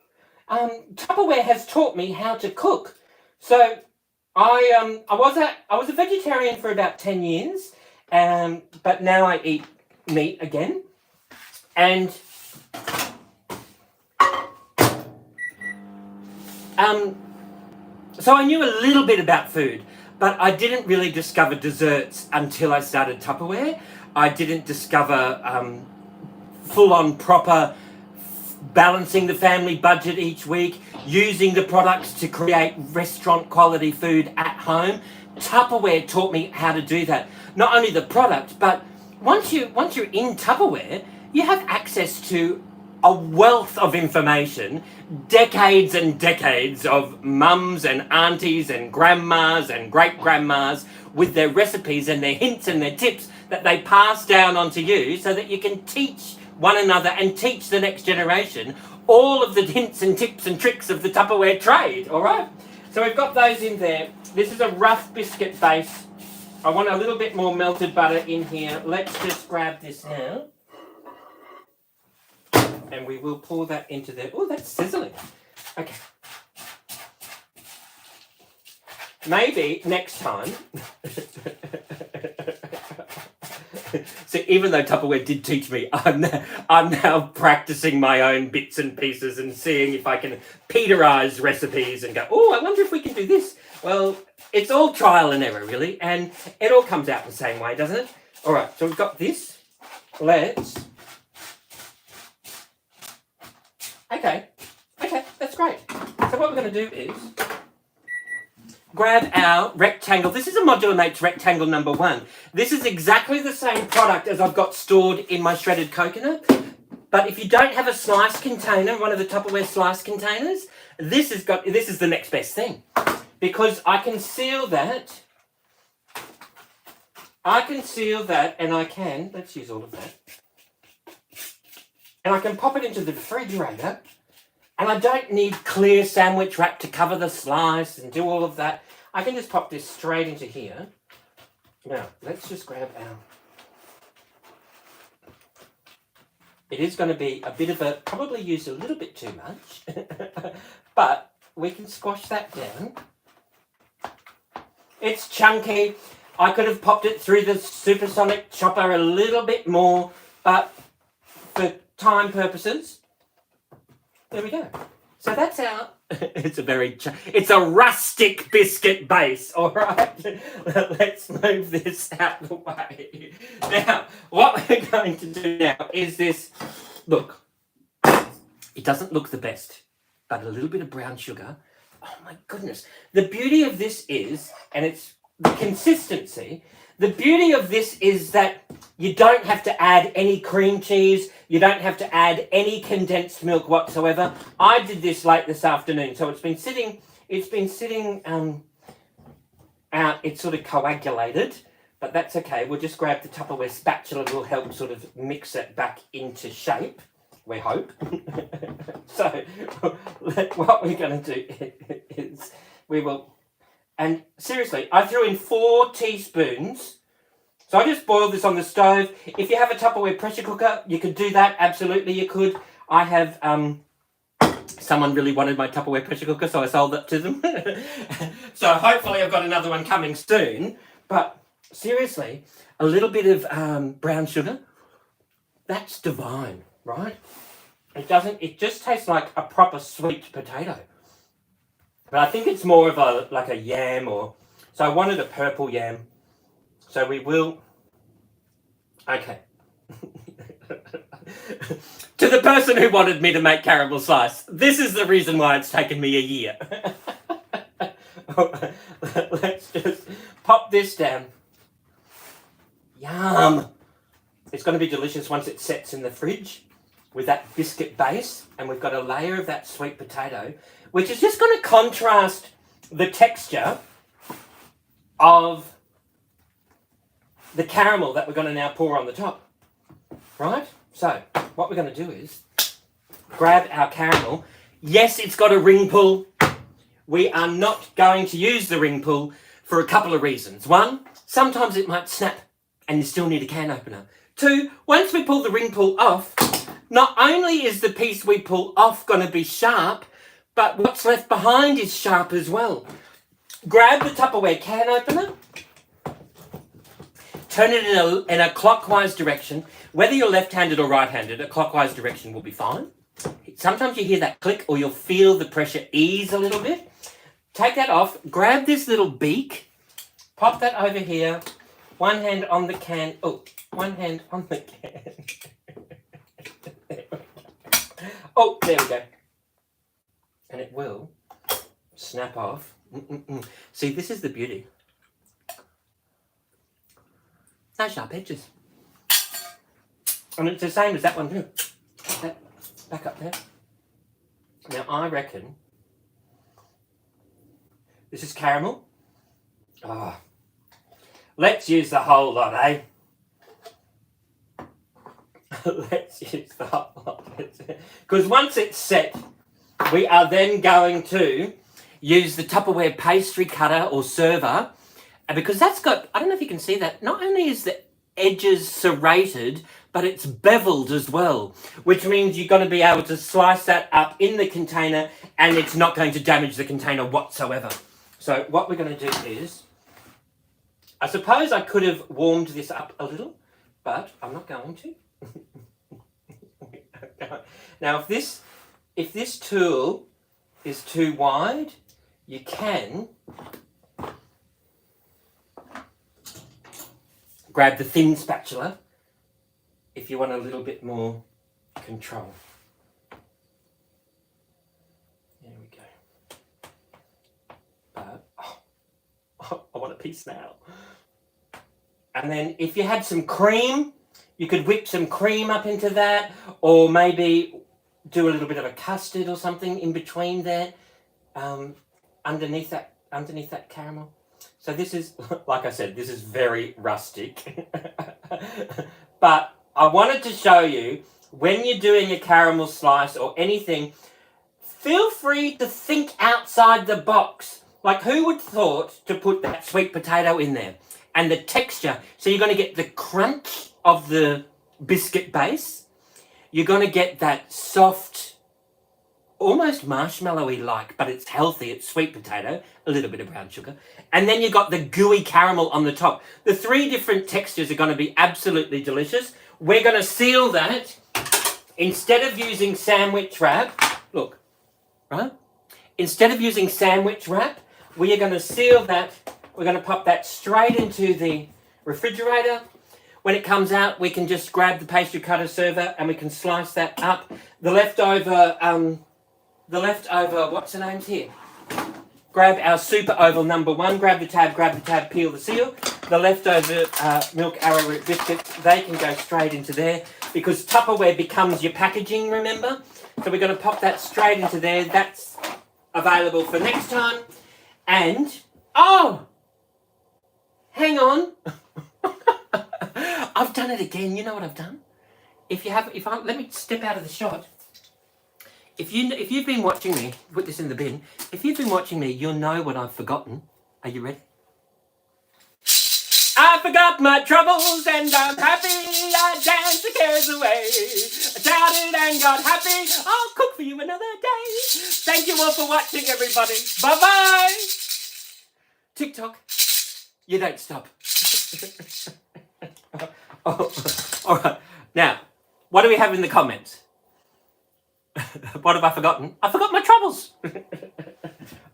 Tupperware has taught me how to cook. So I was a vegetarian for about 10 years, but now I eat meat again, and so I knew a little bit about food, but I didn't really discover desserts until I started Tupperware. I didn't discover full-on proper balancing the family budget each week, using the products to create restaurant quality food at home. Tupperware taught me how to do that. Not only the product, but once you're in Tupperware, you have access to a wealth of information, decades and decades of mums and aunties and grandmas and great-grandmas with their recipes and their hints and their tips that they pass down onto you so that you can teach one another and teach the next generation all of the hints and tips and tricks of the Tupperware trade, all right? So we've got those in there. This is a rough biscuit base. I want a little bit more melted butter in here. Let's just grab this now. And we will pour that into there. Oh, that's sizzling. Okay. Maybe next time. So even though Tupperware did teach me, I'm now practicing my own bits and pieces and seeing if I can Peterize recipes and go, oh, I wonder if we can do this. Well, it's all trial and error, really, and it all comes out the same way, doesn't it? All right, so we've got this. Okay, that's great. So what we're going to do is grab our rectangle. This is a Modular Mates rectangle number 1. This is exactly the same product as I've got stored in my shredded coconut. But if you don't have a slice container, one of the Tupperware slice containers, this is the next best thing. Because I can seal that. And I can, let's use all of that. And I can pop it into the refrigerator. And I don't need clear sandwich wrap to cover the slice and do all of that. I can just pop this straight into here. Now, let's just grab our... It is going to be a bit of a... Probably use a little bit too much. But we can squash that down. It's chunky. I could have popped it through the supersonic chopper a little bit more. But for time purposes, there we go. So that's our, it's a rustic biscuit base, all right? Let's move this out of the way. Now, what we're going to do now is this, look, it doesn't look the best, but a little bit of brown sugar. Oh my goodness. The beauty of this is, and it's the consistency, the beauty of this is that you don't have to add any cream cheese. You don't have to add any condensed milk whatsoever. I did this late this afternoon, so it's been sitting out. It's sort of coagulated, but that's okay. We'll just grab the Tupperware spatula. It will help sort of mix it back into shape, we hope. So what we're going to do is we will... And seriously, I threw in 4 teaspoons. So I just boiled this on the stove. If you have a Tupperware pressure cooker, you could do that. Absolutely, you could. I have... someone really wanted my Tupperware pressure cooker, so I sold that to them. So hopefully I've got another one coming soon. But seriously, a little bit of brown sugar, that's divine, right? It just tastes like a proper sweet potato. But I think it's more of like a yam so I wanted a purple yam. So we will, okay. To the person who wanted me to make caramel slice, this is the reason why it's taken me a year. Let's just pop this down. Yum. It's going to be delicious once it sets in the fridge with that biscuit base, and we've got a layer of that sweet potato, which is just going to contrast the texture of the caramel that we're going to now pour on the top, right? So what we're going to do is grab our caramel. Yes, it's got a ring pull. We are not going to use the ring pull for a couple of reasons. 1, sometimes it might snap and you still need a can opener. 2, once we pull the ring pull off, not only is the piece we pull off going to be sharp, but what's left behind is sharp as well. Grab the Tupperware can opener, turn it in a clockwise direction. Whether you're left-handed or right-handed, a clockwise direction will be fine. Sometimes you hear that click or you'll feel the pressure ease a little bit. Take that off, grab this little beak, pop that over here, one hand on the can. Oh, one hand on the can. Oh, there we go. And it will snap off. See, this is the beauty. No sharp edges. And it's the same as that one too. That, back up there. Now I reckon this is caramel. Oh, let's use the whole lot, eh? Let's use the whole lot. Because once it's set, we are then going to use the Tupperware pastry cutter or server, because that's got, I don't know if you can see that, not only is the edges serrated, but it's beveled as well, which means you're going to be able to slice that up in the container and it's not going to damage the container whatsoever. So what we're going to do is, I suppose I could have warmed this up a little, but I'm not going to. Now, if this tool is too wide, you can grab the thin spatula if you want a little bit more control. There we go. But, I want a piece now. And then if you had some cream, you could whip some cream up into that, or maybe do a little bit of a custard or something in between there, underneath that caramel. So this is, like I said, this is very rustic. But I wanted to show you, when you're doing a caramel slice or anything, feel free to think outside the box. Like, who would thought to put that sweet potato in there? And the texture. So you're going to get the crunch of the biscuit base. You're going to get that soft, almost marshmallowy like, but it's healthy. It's sweet potato, a little bit of brown sugar. And then you've got the gooey caramel on the top. The 3 different textures are going to be absolutely delicious. We're going to seal that instead of using sandwich wrap, look, right? Instead of using sandwich wrap, we are going to seal that. We're going to pop that straight into the refrigerator. When it comes out, we can just grab the pastry cutter server and we can slice that up. The leftover, what's the names here? Grab our super oval number 1, grab the tab, peel the seal. The leftover milk arrowroot biscuits, they can go straight into there because Tupperware becomes your packaging, remember? So we're going to pop that straight into there. That's available for next time. And, oh, hang on. I've done it again. You know what I've done? Let me step out of the shot. If you've been watching me, put this in the bin. If you've been watching me, you'll know what I've forgotten. Are you ready? I forgot my troubles and I'm happy. I danced the cares away. I shouted and got happy. I'll cook for you another day. Thank you all for watching, everybody. Bye-bye. TikTok, you don't stop. Oh, all right. Now, what do we have in the comments? What have I forgotten? I forgot my troubles.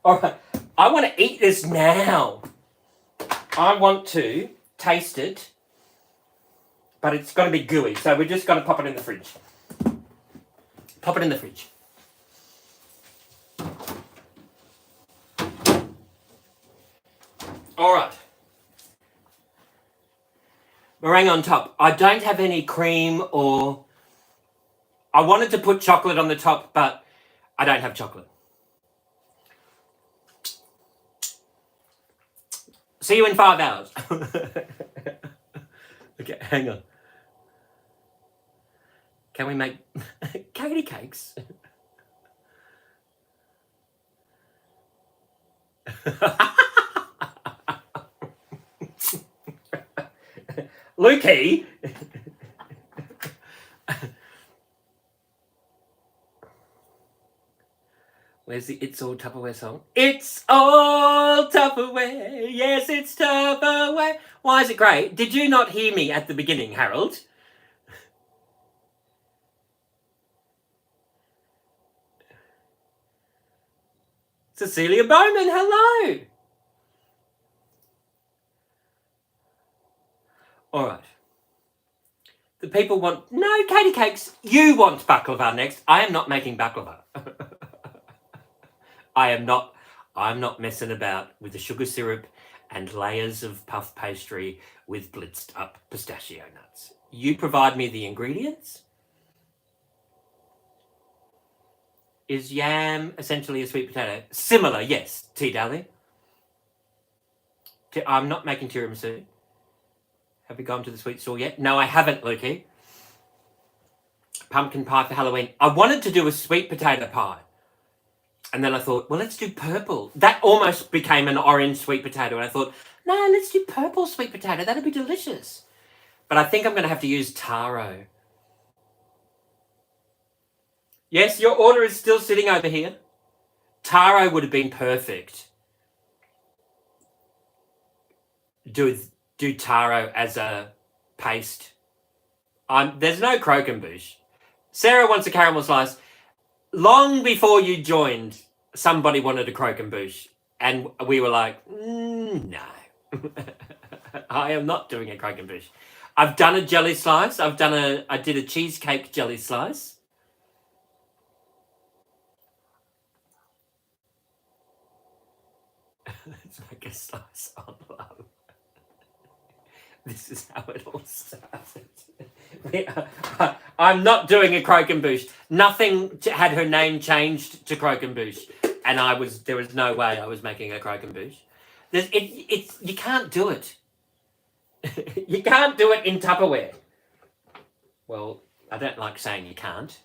All right. I want to eat this now. I want to taste it, but it's got to be gooey. So we're just going to pop it in the fridge. Pop it in the fridge. All right. Meringue on top. I don't have any cream or... I wanted to put chocolate on the top, but I don't have chocolate. See you in 5 hours. Okay, hang on. Can we make Katie cakes? Lukey. Where's the It's All Tupperware song? It's all Tupperware. Yes, it's Tupperware. Why is it great? Did you not hear me at the beginning, Harold? Cecilia Bowman, hello. All right. The people want... No, Katie cakes. You want baklava next. I am not making baklava. I'm not messing about with the sugar syrup and layers of puff pastry with blitzed up pistachio nuts. You provide me the ingredients. Is yam essentially a sweet potato? Similar, yes, T-Dally. I'm not making tiramisu. Have we gone to the sweet store yet? No, I haven't, Lukey. Pumpkin pie for Halloween. I wanted to do a sweet potato pie. And then I thought, well, let's do purple. That almost became an orange sweet potato. And I thought, no, let's do purple sweet potato. That'd be delicious. But I think I'm going to have to use taro. Yes, your order is still sitting over here. Taro would have been perfect. Do taro as a paste. There's no croquembouche. Sarah wants a caramel slice. Long before you joined, somebody wanted a croquembouche, and we were like, no. I am not doing a croquembouche. I've done a jelly slice. I did a cheesecake jelly slice. Let's make a slice on love. This is how it all started. I'm not doing a croquembouche. Nothing had her name changed to croquembouche, and there was no way I was making a croquembouche. You can't do it. You can't do it in Tupperware. Well, I don't like saying you can't,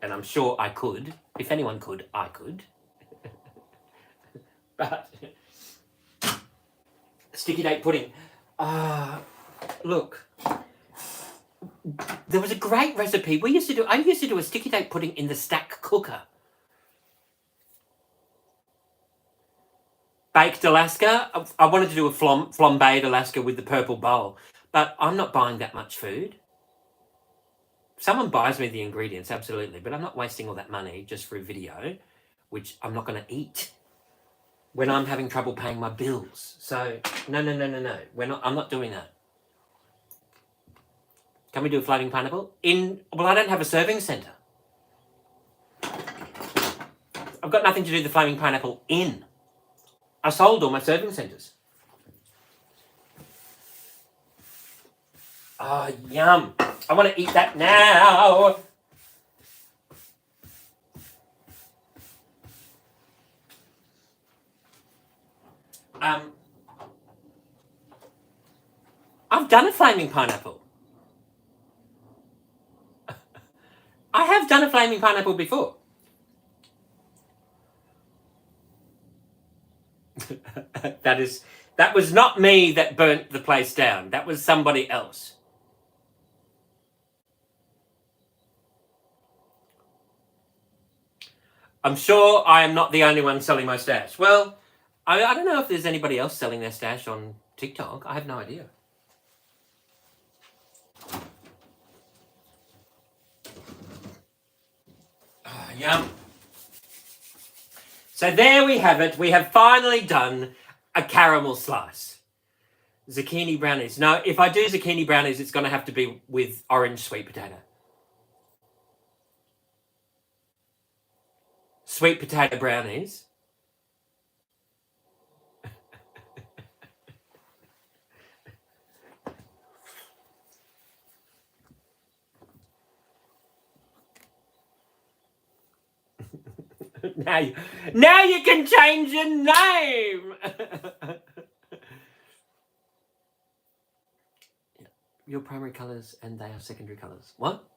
and I'm sure I could. If anyone could, I could. But sticky date pudding. Look. There was a great recipe. I used to do a sticky date pudding in the stack cooker. Baked Alaska. I wanted to do a flambéed Alaska with the purple bowl, but I'm not buying that much food. someone buys me the ingredients, absolutely, but I'm not wasting all that money just for a video, which I'm not going to eat when I'm having trouble paying my bills. So, no. I'm not doing that. Can we do a floating pineapple? Well, I don't have a serving centre. I've got nothing to do the floating pineapple in. I sold all my serving centres. Oh, yum. I want to eat that now. I've done a flaming pineapple. I have done a flaming pineapple before. That was not me that burnt the place down. That was somebody else. I'm sure I am not the only one selling my stash. Well, I don't know if there's anybody else selling their stash on TikTok. I have no idea. Oh, yum. So there we have it. We have finally done a caramel slice. Zucchini brownies. Now, if I do zucchini brownies, it's going to have to be with orange sweet potato. Sweet potato brownies. Now you can change your name. Your primary colours and they are secondary colours. What?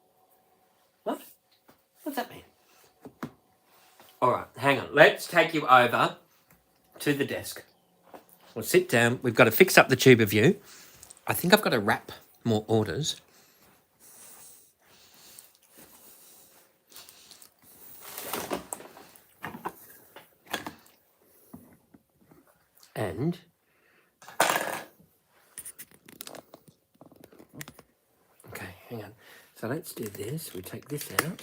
What's that mean? All right, hang on. Let's take you over to the desk. We'll sit down. We've got to fix up the tube of you. I think I've got to wrap more orders. And okay, hang on. So let's do this. We take this out.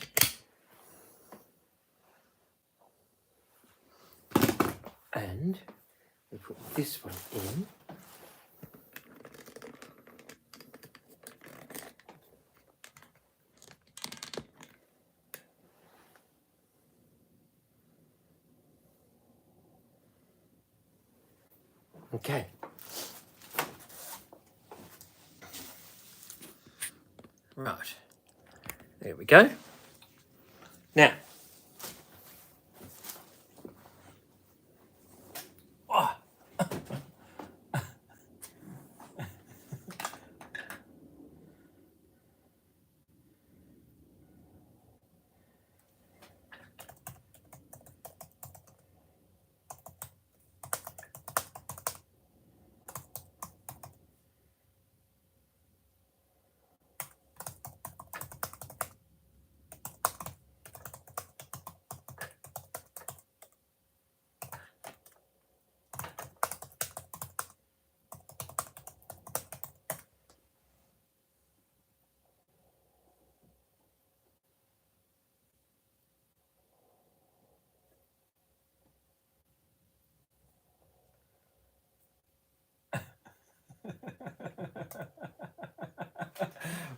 And we put this one in. Okay. Right. There we go. Now. Oh.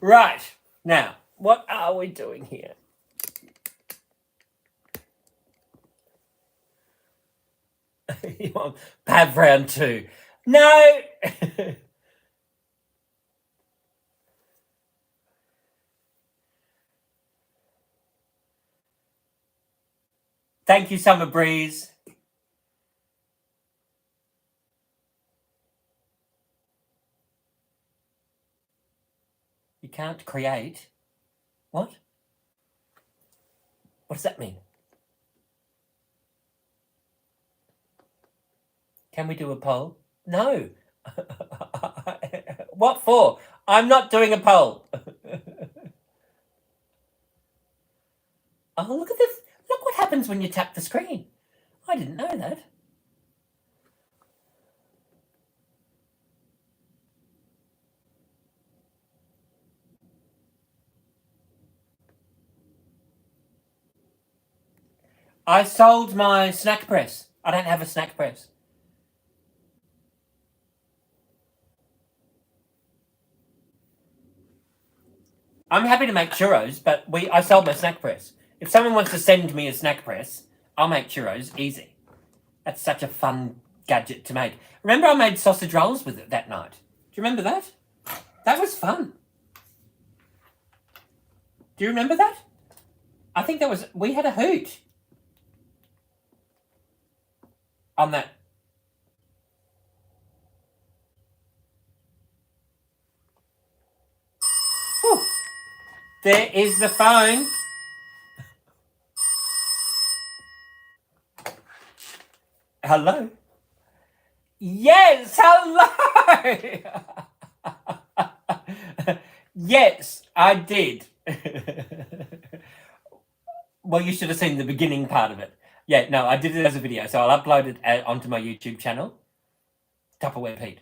Right. Now, what are we doing here? You want Pav round 2? No. Thank you, Summer Breeze. You can't create. What? What does that mean? Can we do a poll? No. What for? I'm not doing a poll. Oh, look at this. Look what happens when you tap the screen. I didn't know that. I sold my snack press. I don't have a snack press. I'm happy to make churros, but I sold my snack press. If someone wants to send me a snack press, I'll make churros easy. That's such a fun gadget to make. Remember I made sausage rolls with it that night? Do you remember that? That was fun. Do you remember that? I think we had a hoot on that. Whew. There is the phone. Hello? Yes, hello! Yes, I did. Well, you should have seen the beginning part of it. Yeah, no, I did it as a video, so I'll upload it onto my YouTube channel, Tupperware Pete.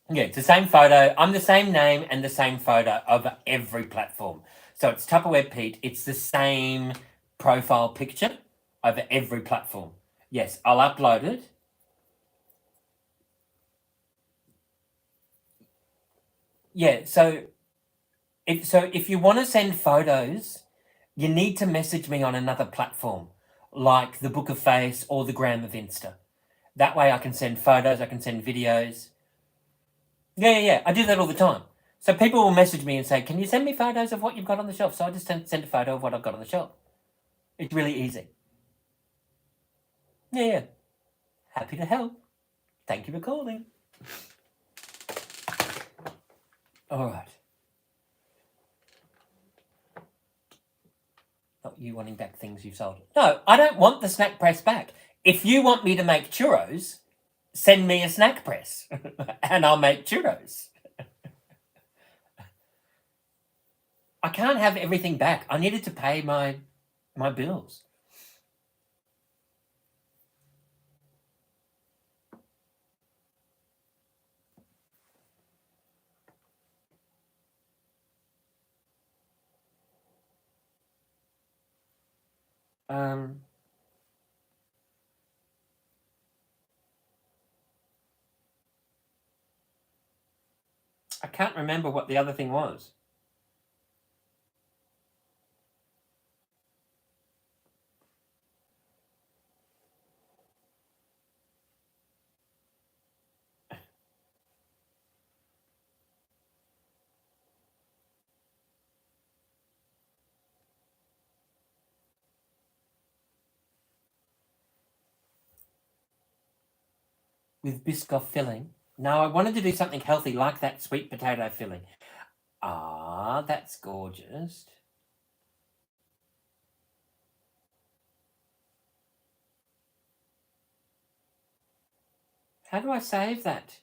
Yeah, it's the same photo. I'm the same name and the same photo over every platform. So it's Tupperware Pete. It's the same profile picture over every platform. Yes, I'll upload it. Yeah, so if you want to send photos, you need to message me on another platform, like the Book of Face or the Gram of Insta. That way I can send photos, I can send videos. Yeah. I do that all the time. So people will message me and say, can you send me photos of what you've got on the shelf? So I just send a photo of what I've got on the shelf. It's really easy. Yeah. Happy to help. Thank you for calling. All right. Not you wanting back things you've sold. No, I don't want the snack press back. If you want me to make churros, send me a snack press and I'll make churros. I can't have everything back. I needed to pay my bills. I can't remember what the other thing was. With Biscoff filling. No, I wanted to do something healthy like that sweet potato filling. Ah, that's gorgeous. How do I save that?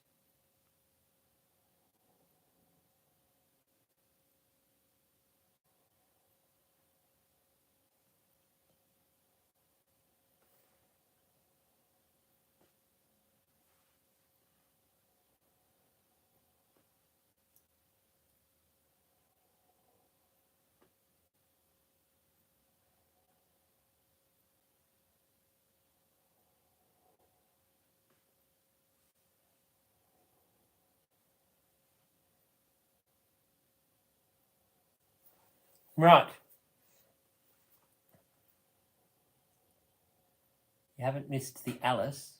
Right. You haven't missed the Alice.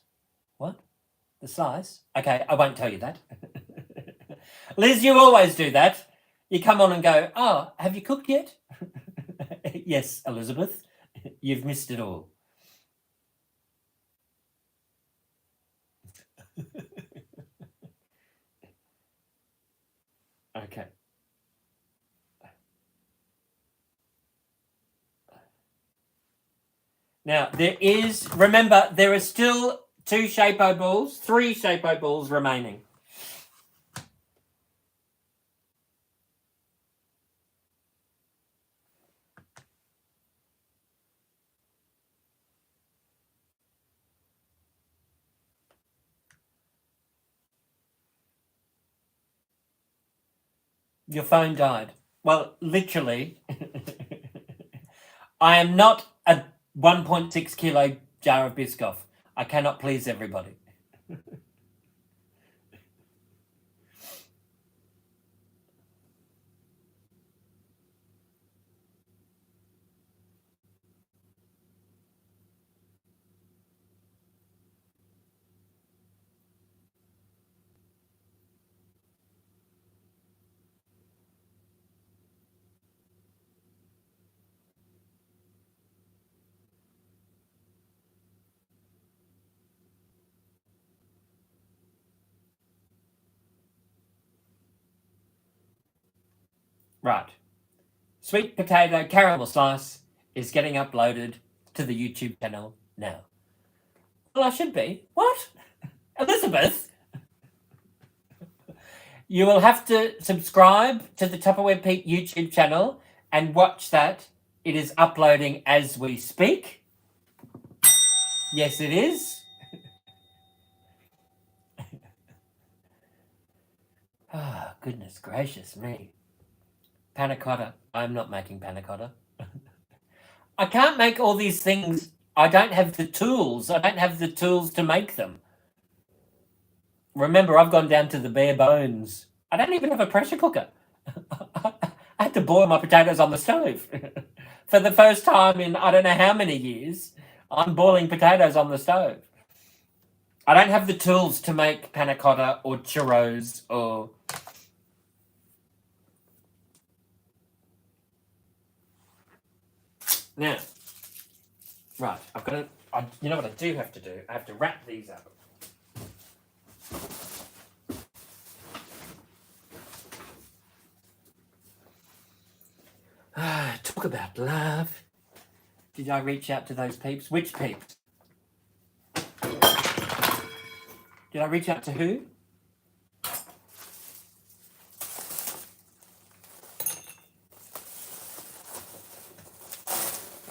What? The slice? Okay, I won't tell you that. Liz, you always do that. You come on and go, oh, have you cooked yet? Yes, Elizabeth, you've missed it all. Okay. Now, remember, there are still 3 Shapo balls remaining. Your phone died. Well, literally, I am not a 1.6 kilo jar of Biscoff. I cannot please everybody. Right. Sweet potato caramel slice is getting uploaded to the YouTube channel now. Well, I should be. What? Elizabeth? You will have to subscribe to the Tupperware Pete YouTube channel and watch that. It is uploading as we speak. Yes, it is. Ah, goodness gracious me. Panna cotta. I'm not making panna cotta. I can't make all these things. I don't have the tools. I don't have the tools to make them. Remember, I've gone down to the bare bones. I don't even have a pressure cooker. I had to boil my potatoes on the stove. For the first time in I don't know how many years, I'm boiling potatoes on the stove. I don't have the tools to make panna cotta or churros or... Now, right, I've got to... you know what I do have to do? I have to wrap these up. Talk about love. Did I reach out to those peeps? Which peeps? Did I reach out to who?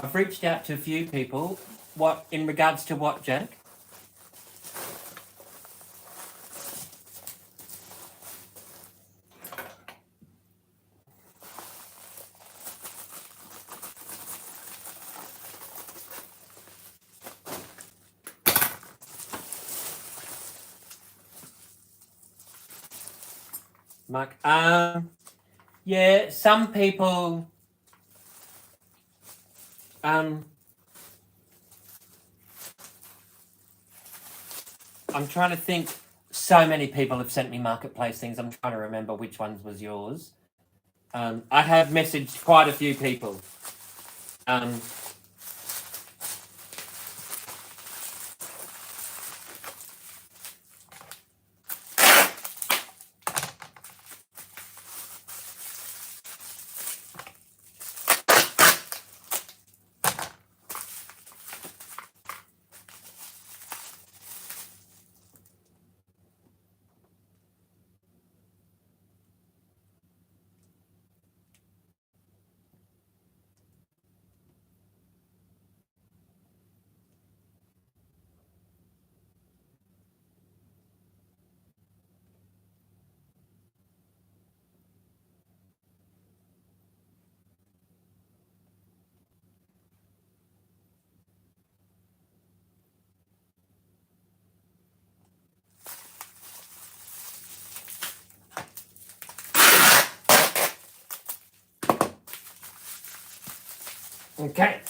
I've reached out to a few people. What, in regards to what, Jack? Mike, yeah, some people, I'm trying to think. So many people have sent me marketplace things. I'm trying to remember which ones was yours. I have messaged quite a few people. Okay.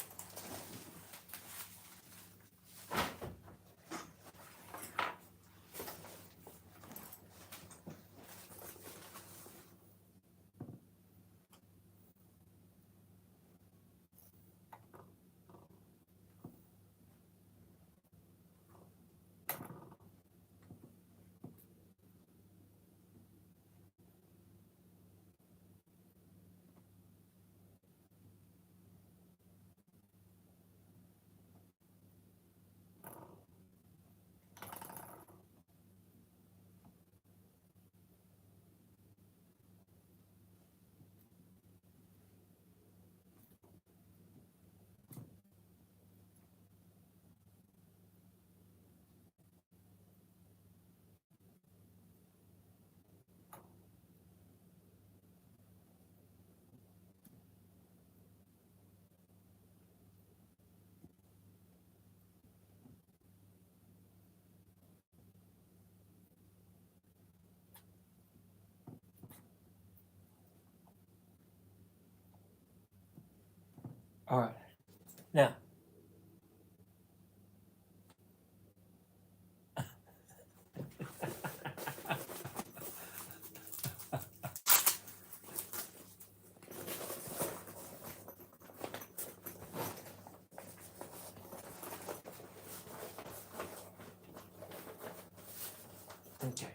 All right. Now, okay.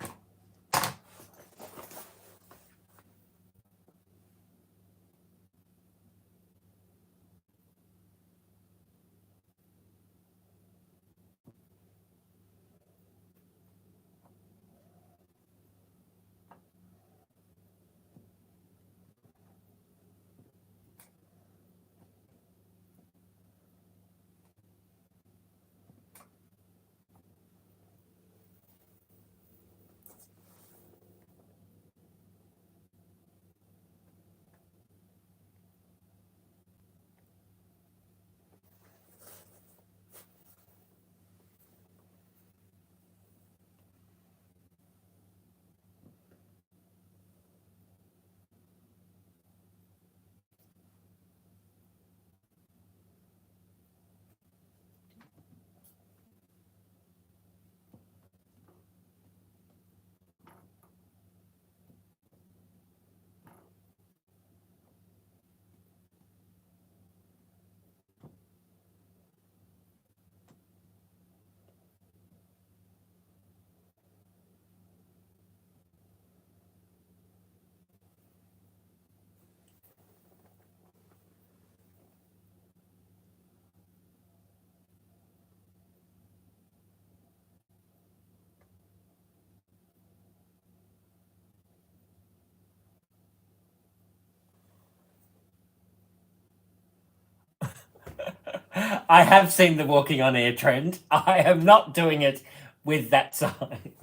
I have seen the walking on air trend. I am not doing it with that sign.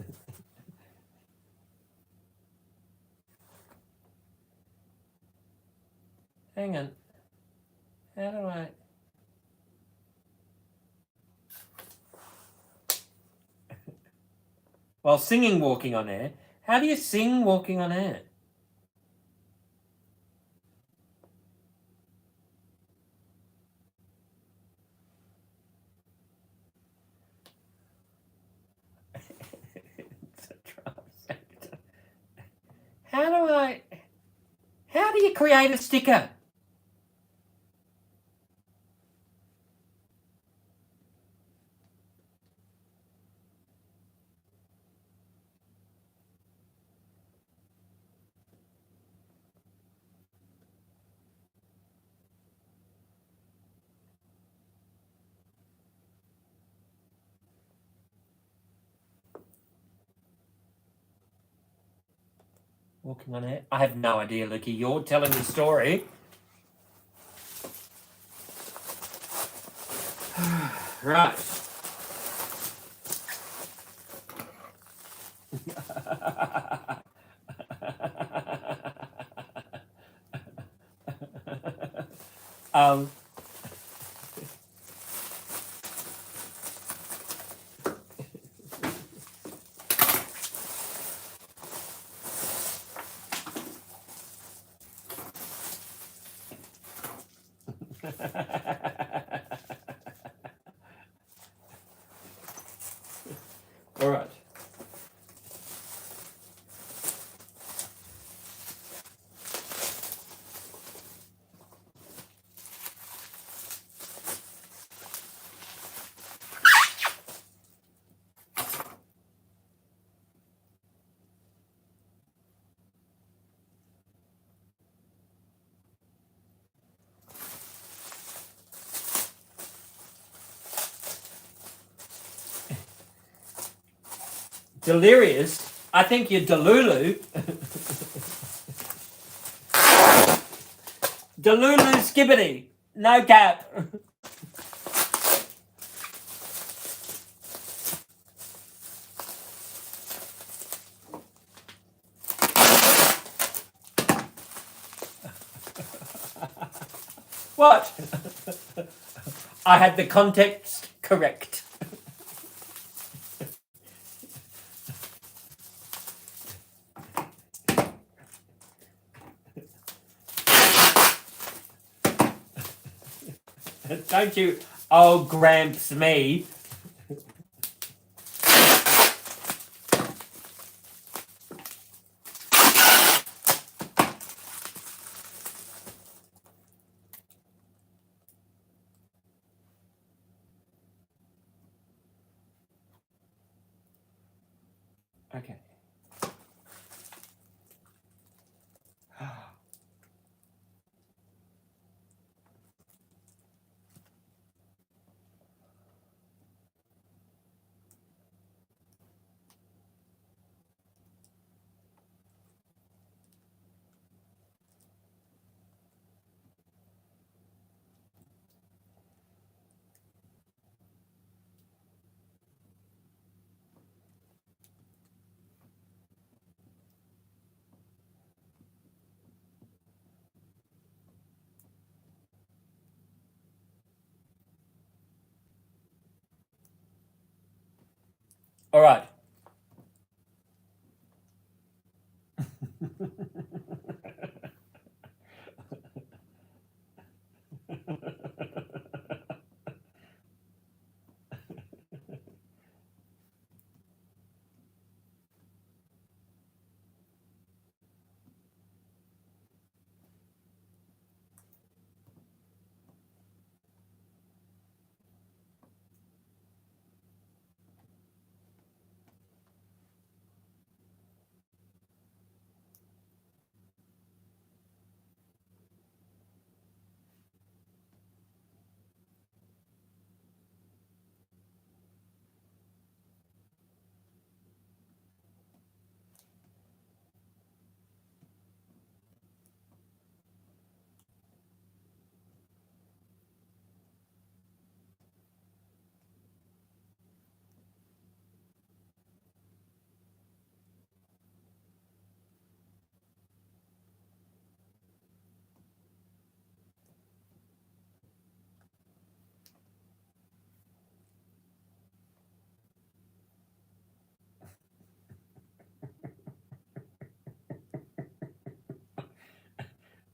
Hang on. How do I? While singing walking on air. How do you sing walking on air? It's a trifecta. How do I? How do you create a sticker? Walking on air? I have no idea, Lucky. You're telling the story. Right. um, all right. Delirious. I think you're Delulu. Delulu Skibbity. No cap. What? I had the context correct. Don't you old gramps me. Okay. All right.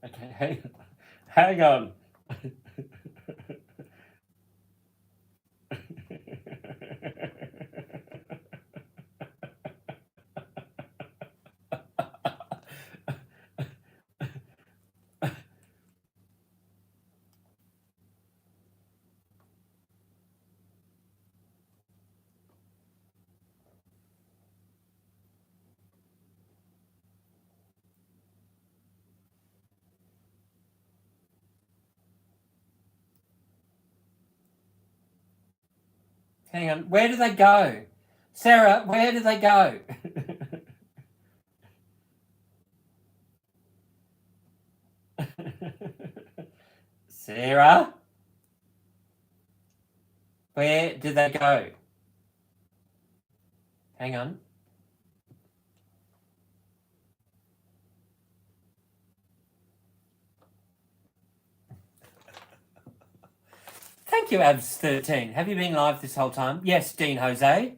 Okay, hang on. Hang on. Where do they go? Sarah, where do they go? Sarah, where do they go? Hang on. Thank you, Abs13. Have you been live this whole time? Yes, Dean Jose.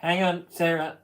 Hang on, Sarah.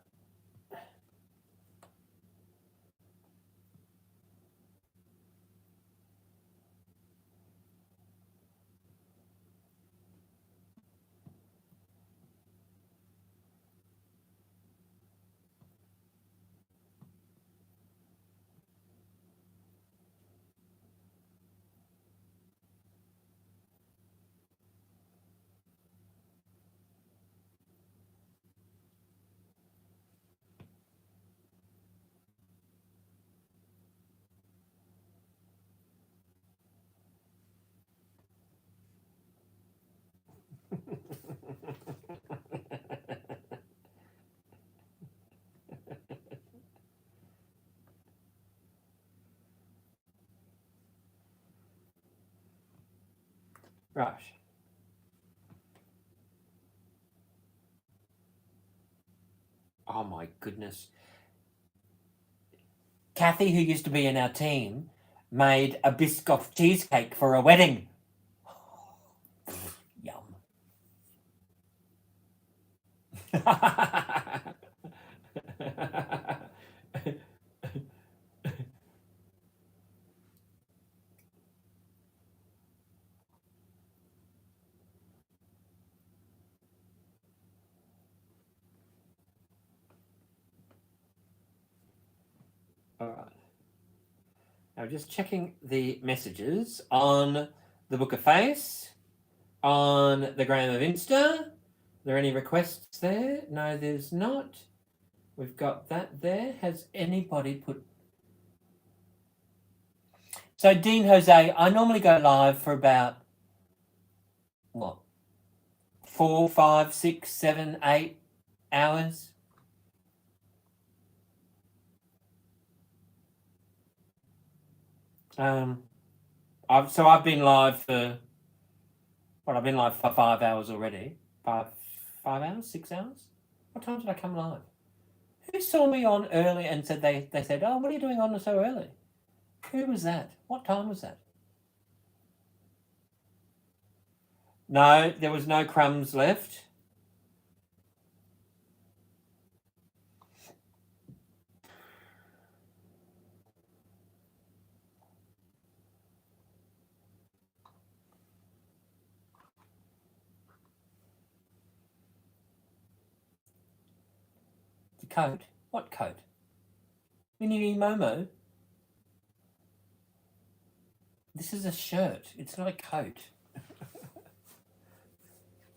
Right. Oh my goodness. Kathy, who used to be in our team, made a Biscoff cheesecake for a wedding. Yum. All right. Now, just checking the messages on the Book of Face, on the Gram of Insta. Are there any requests there? No, there's not. We've got that there. Has anybody put... So, Dean Jose, I normally go live for about, what, 4, 5, 6, 7, 8 hours? I've been live for... Well, I've been live for 5 hours already. 5 hours? 6 hours? What time did I come live? Who saw me on early and said they said, oh, what are you doing on so early? Who was that? What time was that? No, there was no crumbs left. The coat? What coat? Mini Momo? This is a shirt. It's not a coat.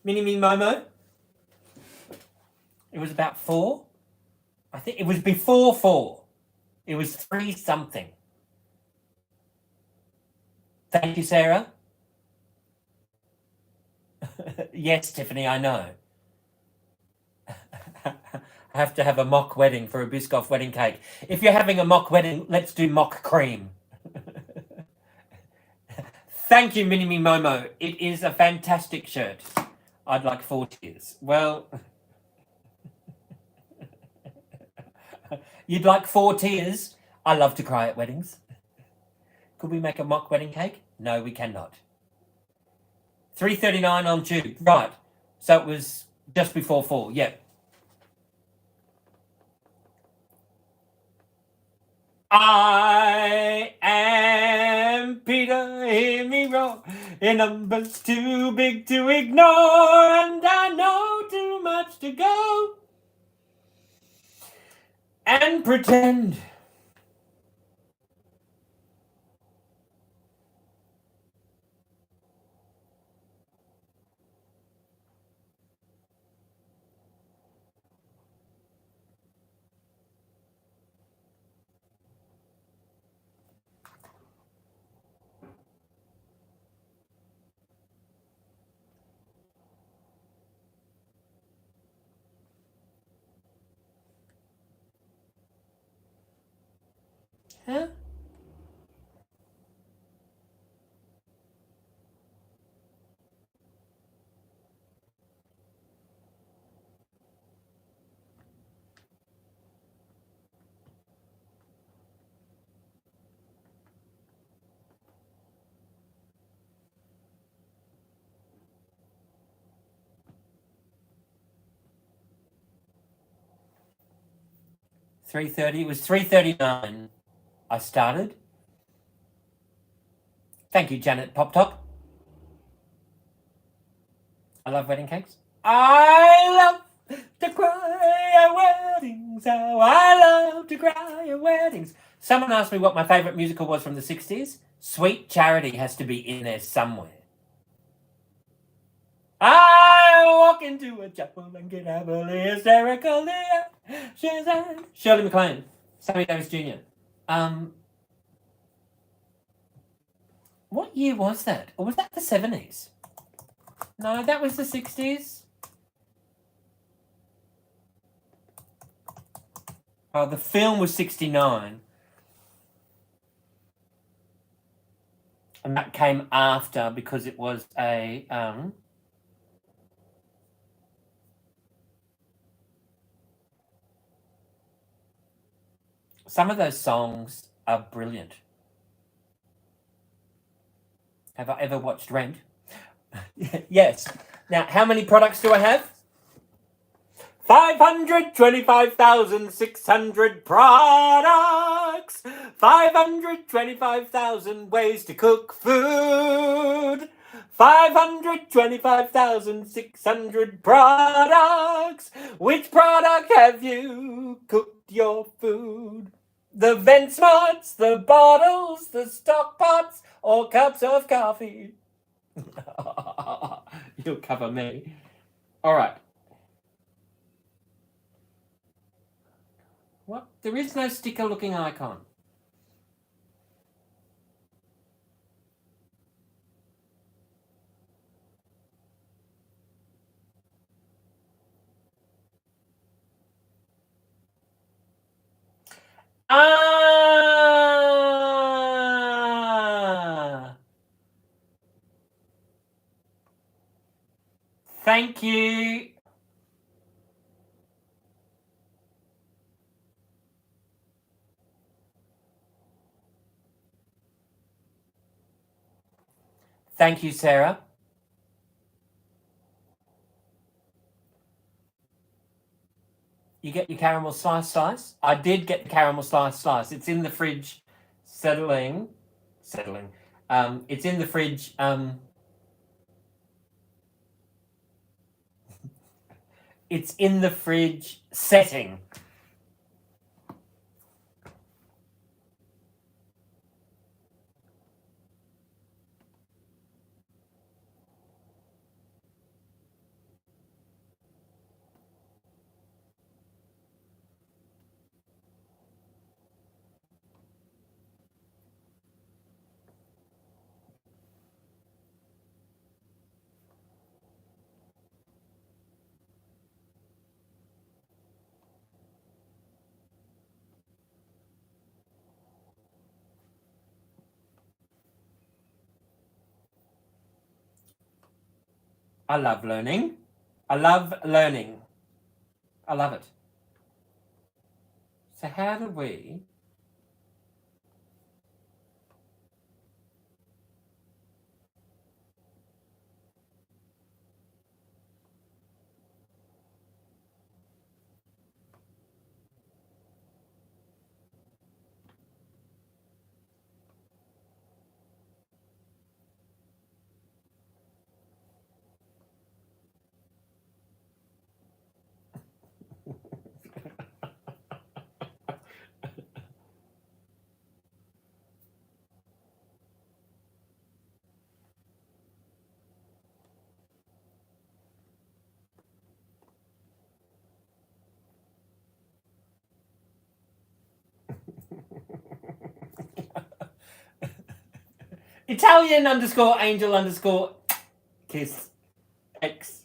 Mini Momo? It was about 4. I think it was before 4. It was 3 something. Thank you, Sarah. Yes, Tiffany, I know. I have to have a mock wedding for a Biscoff wedding cake. If you're having a mock wedding, let's do mock cream. Thank you, Minimi Momo. It is a fantastic shirt. I'd like 4 tears. Well, you'd like 4 tears? I love to cry at weddings. Could we make a mock wedding cake? No, we cannot. 3:39 on Tube. Right. So it was just before 4. Yeah. I am Peter, hear me roar. Your number's too big to ignore, and I know too much to go and pretend. Huh? 3:30. It was 3:39. I started. Thank you, Janet Pop Top. I love wedding cakes. I love to cry at weddings. Oh, I love to cry at weddings. Someone asked me what my favourite musical was from the 60s. Sweet Charity has to be in there somewhere. I walk into a chapel and get happily hysterical. She's Shirley MacLaine, Sammy Davis Jr. What year was that? Or was that the 70s? No, that was the 60s. Oh, the film was 69. And that came after because it was a some of those songs are brilliant. Have I ever watched Rent? Yes. Now, how many products do I have? 525,600 products. 525,000 ways to cook food. 525,600 products. Which product have you cooked your food? The vent smarts, the bottles, the stock pots, or cups of coffee? You'll cover me. All right. What? There is no sticker-looking icon. Ah! Thank you. Thank you, Sarah. You get your caramel slice. I did get the caramel slice. It's in the fridge, settling. It's in the fridge. It's in the fridge setting. I love learning. I love learning. I love it. So how do we... Italian _ angel _ kiss X.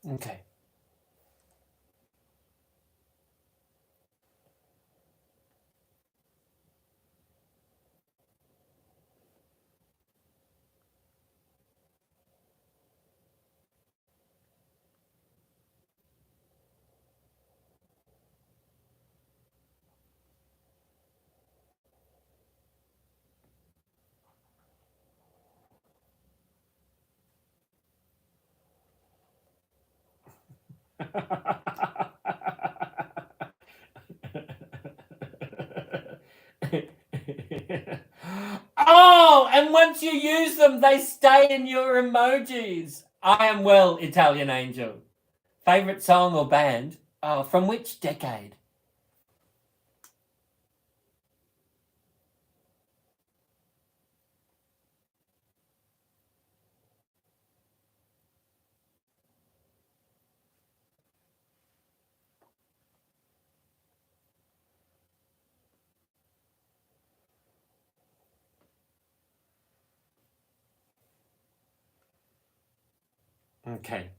Okay. Oh, and once you use them, they stay in your emojis. I am well, Italian Angel. Favorite song or band? Oh, from which decade? Okay.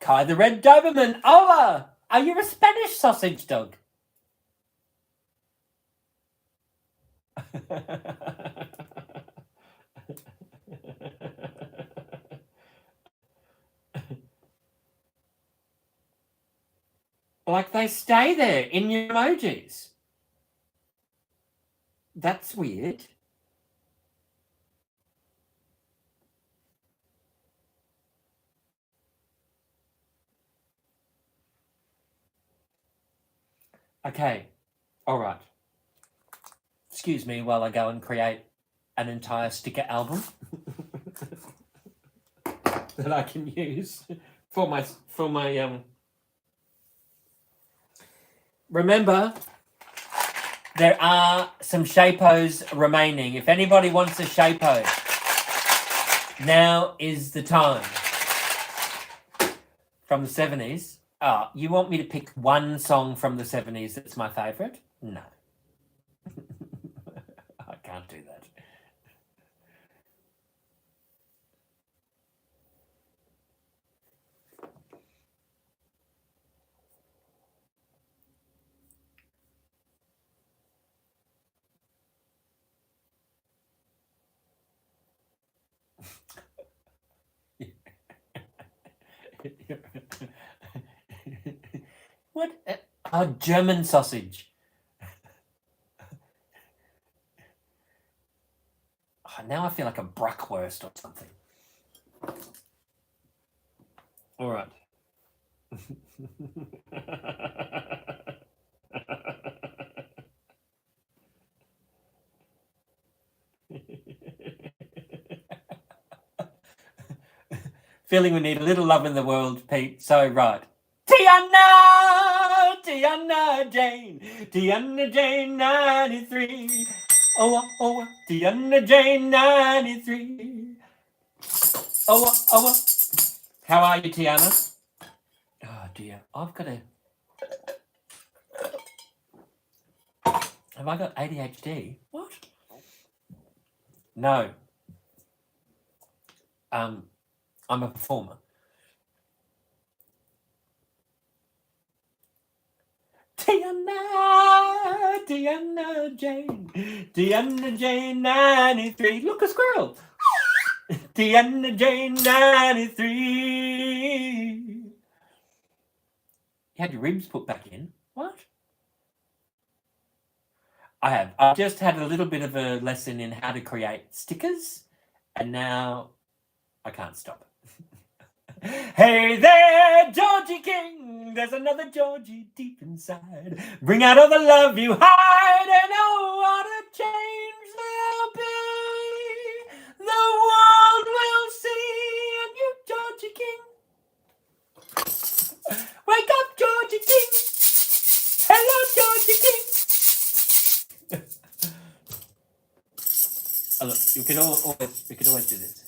Kai the Red Doberman. Hola! Are you a Spanish sausage dog? Like they stay there in your emojis. That's weird. Okay. All right. Excuse me while I go and create an entire sticker album that I can use for my. Remember, there are some Shapos remaining. If anybody wants a Shapo, now is the time. From the 70s. Oh, you want me to pick one song from the 70s that's my favourite? No. I can't do that. What? Oh, German sausage. Oh, now I feel like a Bruckwurst or something. All right. Feeling we need a little love in the world, Pete. So right. Tiana, Tiana Jane, Tiana Jane 93. Oh, oh, Tiana Jane 93. Oh, oh. How are you, Tiana? Oh dear, I've got a. Have I got ADHD? What? No. I'm a performer. Tiana, Tiana Jane, Tiana Jane 93. Look, a squirrel. Tiana Jane 93. You had your ribs put back in. What? I have. I've just had a little bit of a lesson in how to create stickers, and now I can't stop. Hey there, Georgie King. There's another Georgie deep inside. Bring out all the love you hide, and oh, what a change there'll be. The world will see a new Georgie King. Wake up, Georgie King. Hello, Georgie King. Oh, look, we could always do this.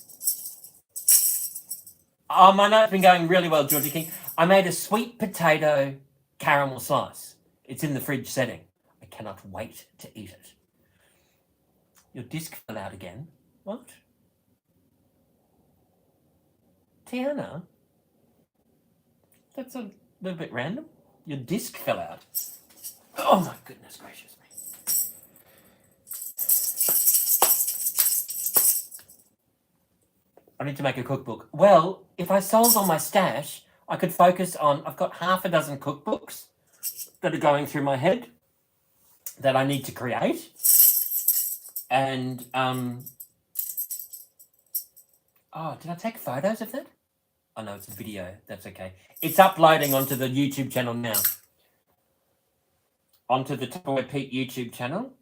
Oh, my night's been going really well, Georgie King. I made a sweet potato caramel slice. It's in the fridge setting. I cannot wait to eat it. Your disc fell out again. What? Tiana, that's a little bit random. Your disc fell out. Oh my goodness gracious me. I need to make a cookbook. Well, if I sold all my stash, I could focus on, I've got half a dozen cookbooks that are going through my head that I need to create. And, oh, did I take photos of that? Oh no, it's a video. That's okay. It's uploading onto the YouTube channel now. Onto the Tupperware Pete YouTube channel.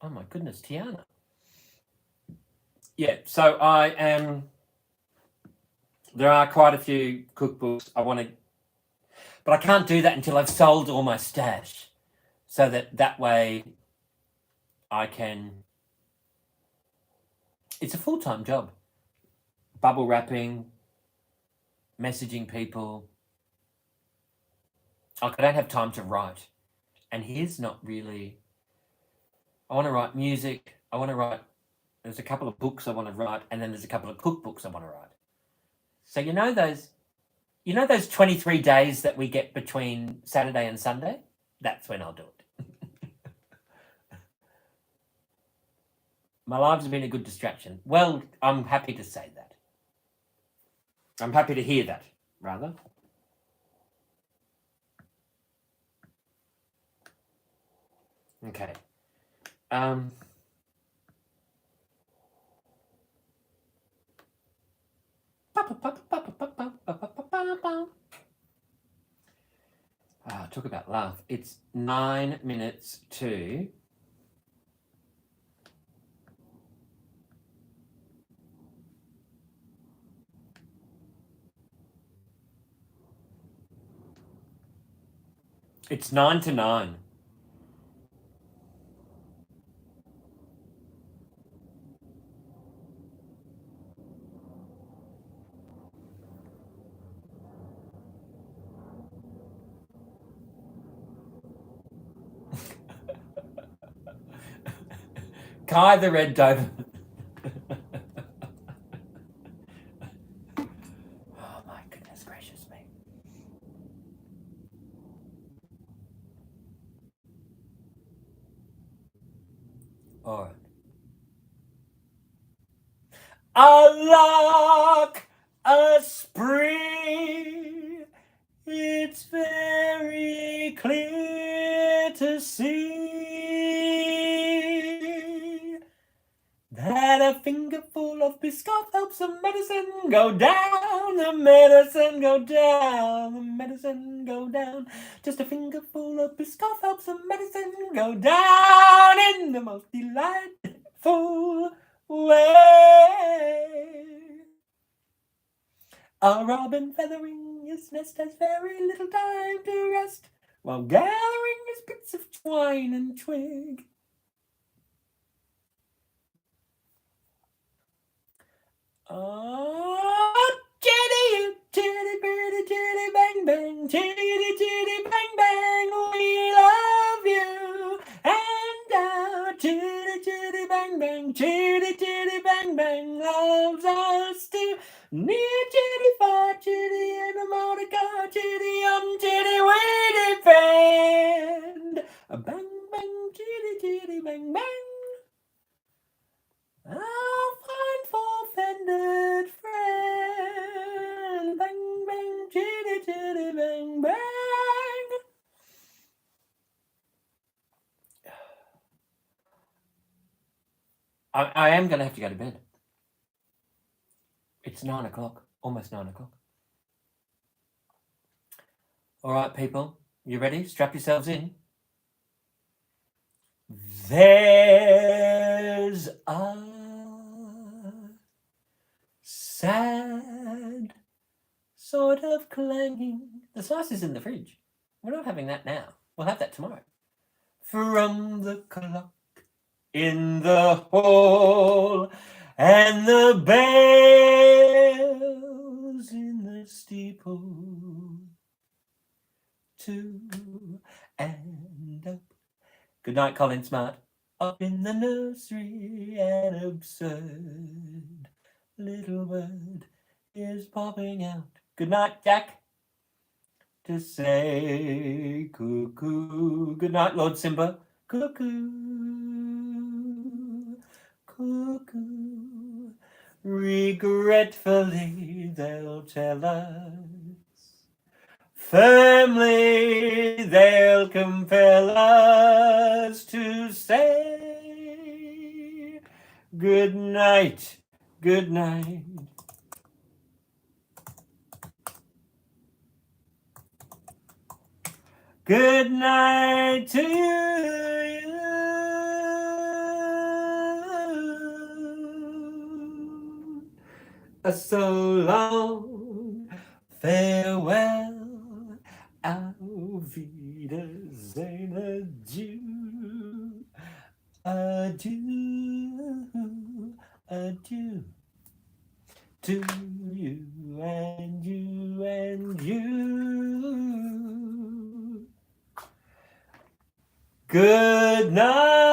Oh my goodness, Tiana. Yeah, so I am. There are quite a few cookbooks I want to, but I can't do that until I've sold all my stash, so that way I can. It's a full-time job. Bubble wrapping, messaging people. I don't have time to write, and here's not really. I want to write music. I want to write. There's a couple of books I want to write, and then there's a couple of cookbooks I want to write. So you know those 23 days that we get between Saturday and Sunday? That's when I'll do it. My lives have been a good distraction. Well, I'm happy to say that. I'm happy to hear that, rather. Okay. Talk about love. It's 9 minutes to... It's 9 to 9. Kai the Red Doberman. Oh my goodness gracious me. All right. A lark, a spring, it's very clear to see that a fingerful of Biscoff helps the medicine go down, the medicine go down, the medicine go down. Just a fingerful of Biscoff helps the medicine go down in the most delightful way. A robin feathering his nest has very little time to rest, while gathering his bits of twine and twig. Oh, chitty, chitty, bitty, chitty, bang, bang, chitty, chitty, bang, bang, we love you. And chitty, chitty, bang, bang, chitty, chitty, bang, bang, loves us too. Near chitty, far chitty, and a motor car chitty, chitty, we defend. A bang, bang, chitty, chitty, bang, bang. Our fine four-fended friend. Bang, bang, chitty, chitty, bang, bang. I am going to have to go to bed. It's 9 o'clock, almost 9 o'clock. All right, people, you ready? Strap yourselves in. There's a sad sort of clanging. The slice is in the fridge. We're not having that now. We'll have that tomorrow. From the clock in the hall and the bells in the steeple. To and up. Good night, Colin Smart. Up in the nursery, an absurd little bird is popping out. Good night, Jack. To say cuckoo. Good night, Lord Simba. Cuckoo. Cuckoo. Regretfully, they'll tell us. Firmly, they'll compel us to say good night, good night. Good night to you. So long, farewell, auf Wiedersehen, adieu, adieu, adieu, to you and you and you. Good night.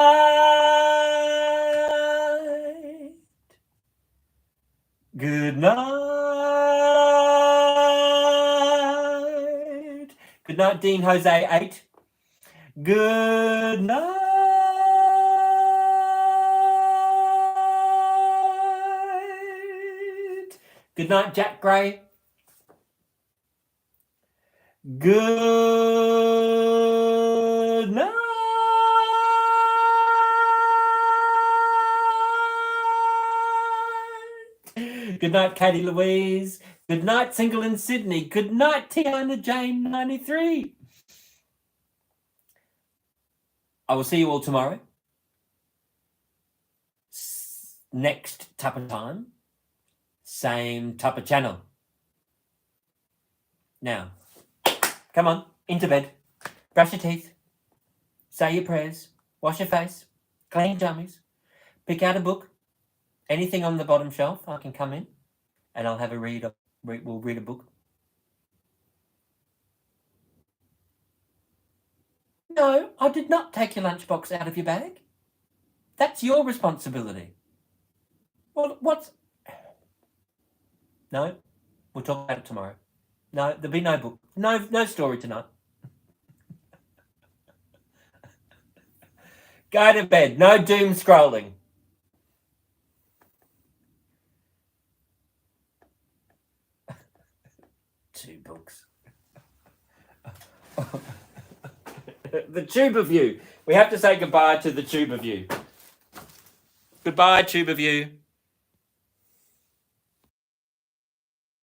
Good night. Good night, Dean Jose 8. Good night. Good night, Jack Gray. Good night. Good night, Katie Louise. Good night, Single in Sydney. Good night, Tiana Jane 93. I will see you all tomorrow. Next Tupper time. Same Tupper channel. Now, come on, into bed. Brush your teeth. Say your prayers. Wash your face. Clean your tummies. Pick out a book. Anything on the bottom shelf, I can come in and I'll have a read. We'll read a book. No, I did not take your lunchbox out of your bag. That's your responsibility. Well, what's... No, we'll talk about it tomorrow. No, there'll be no book. No story tonight. Go to bed. No doom scrolling. 2 books. The tube of you. We have to say goodbye to the tube of you. Goodbye, tube of you.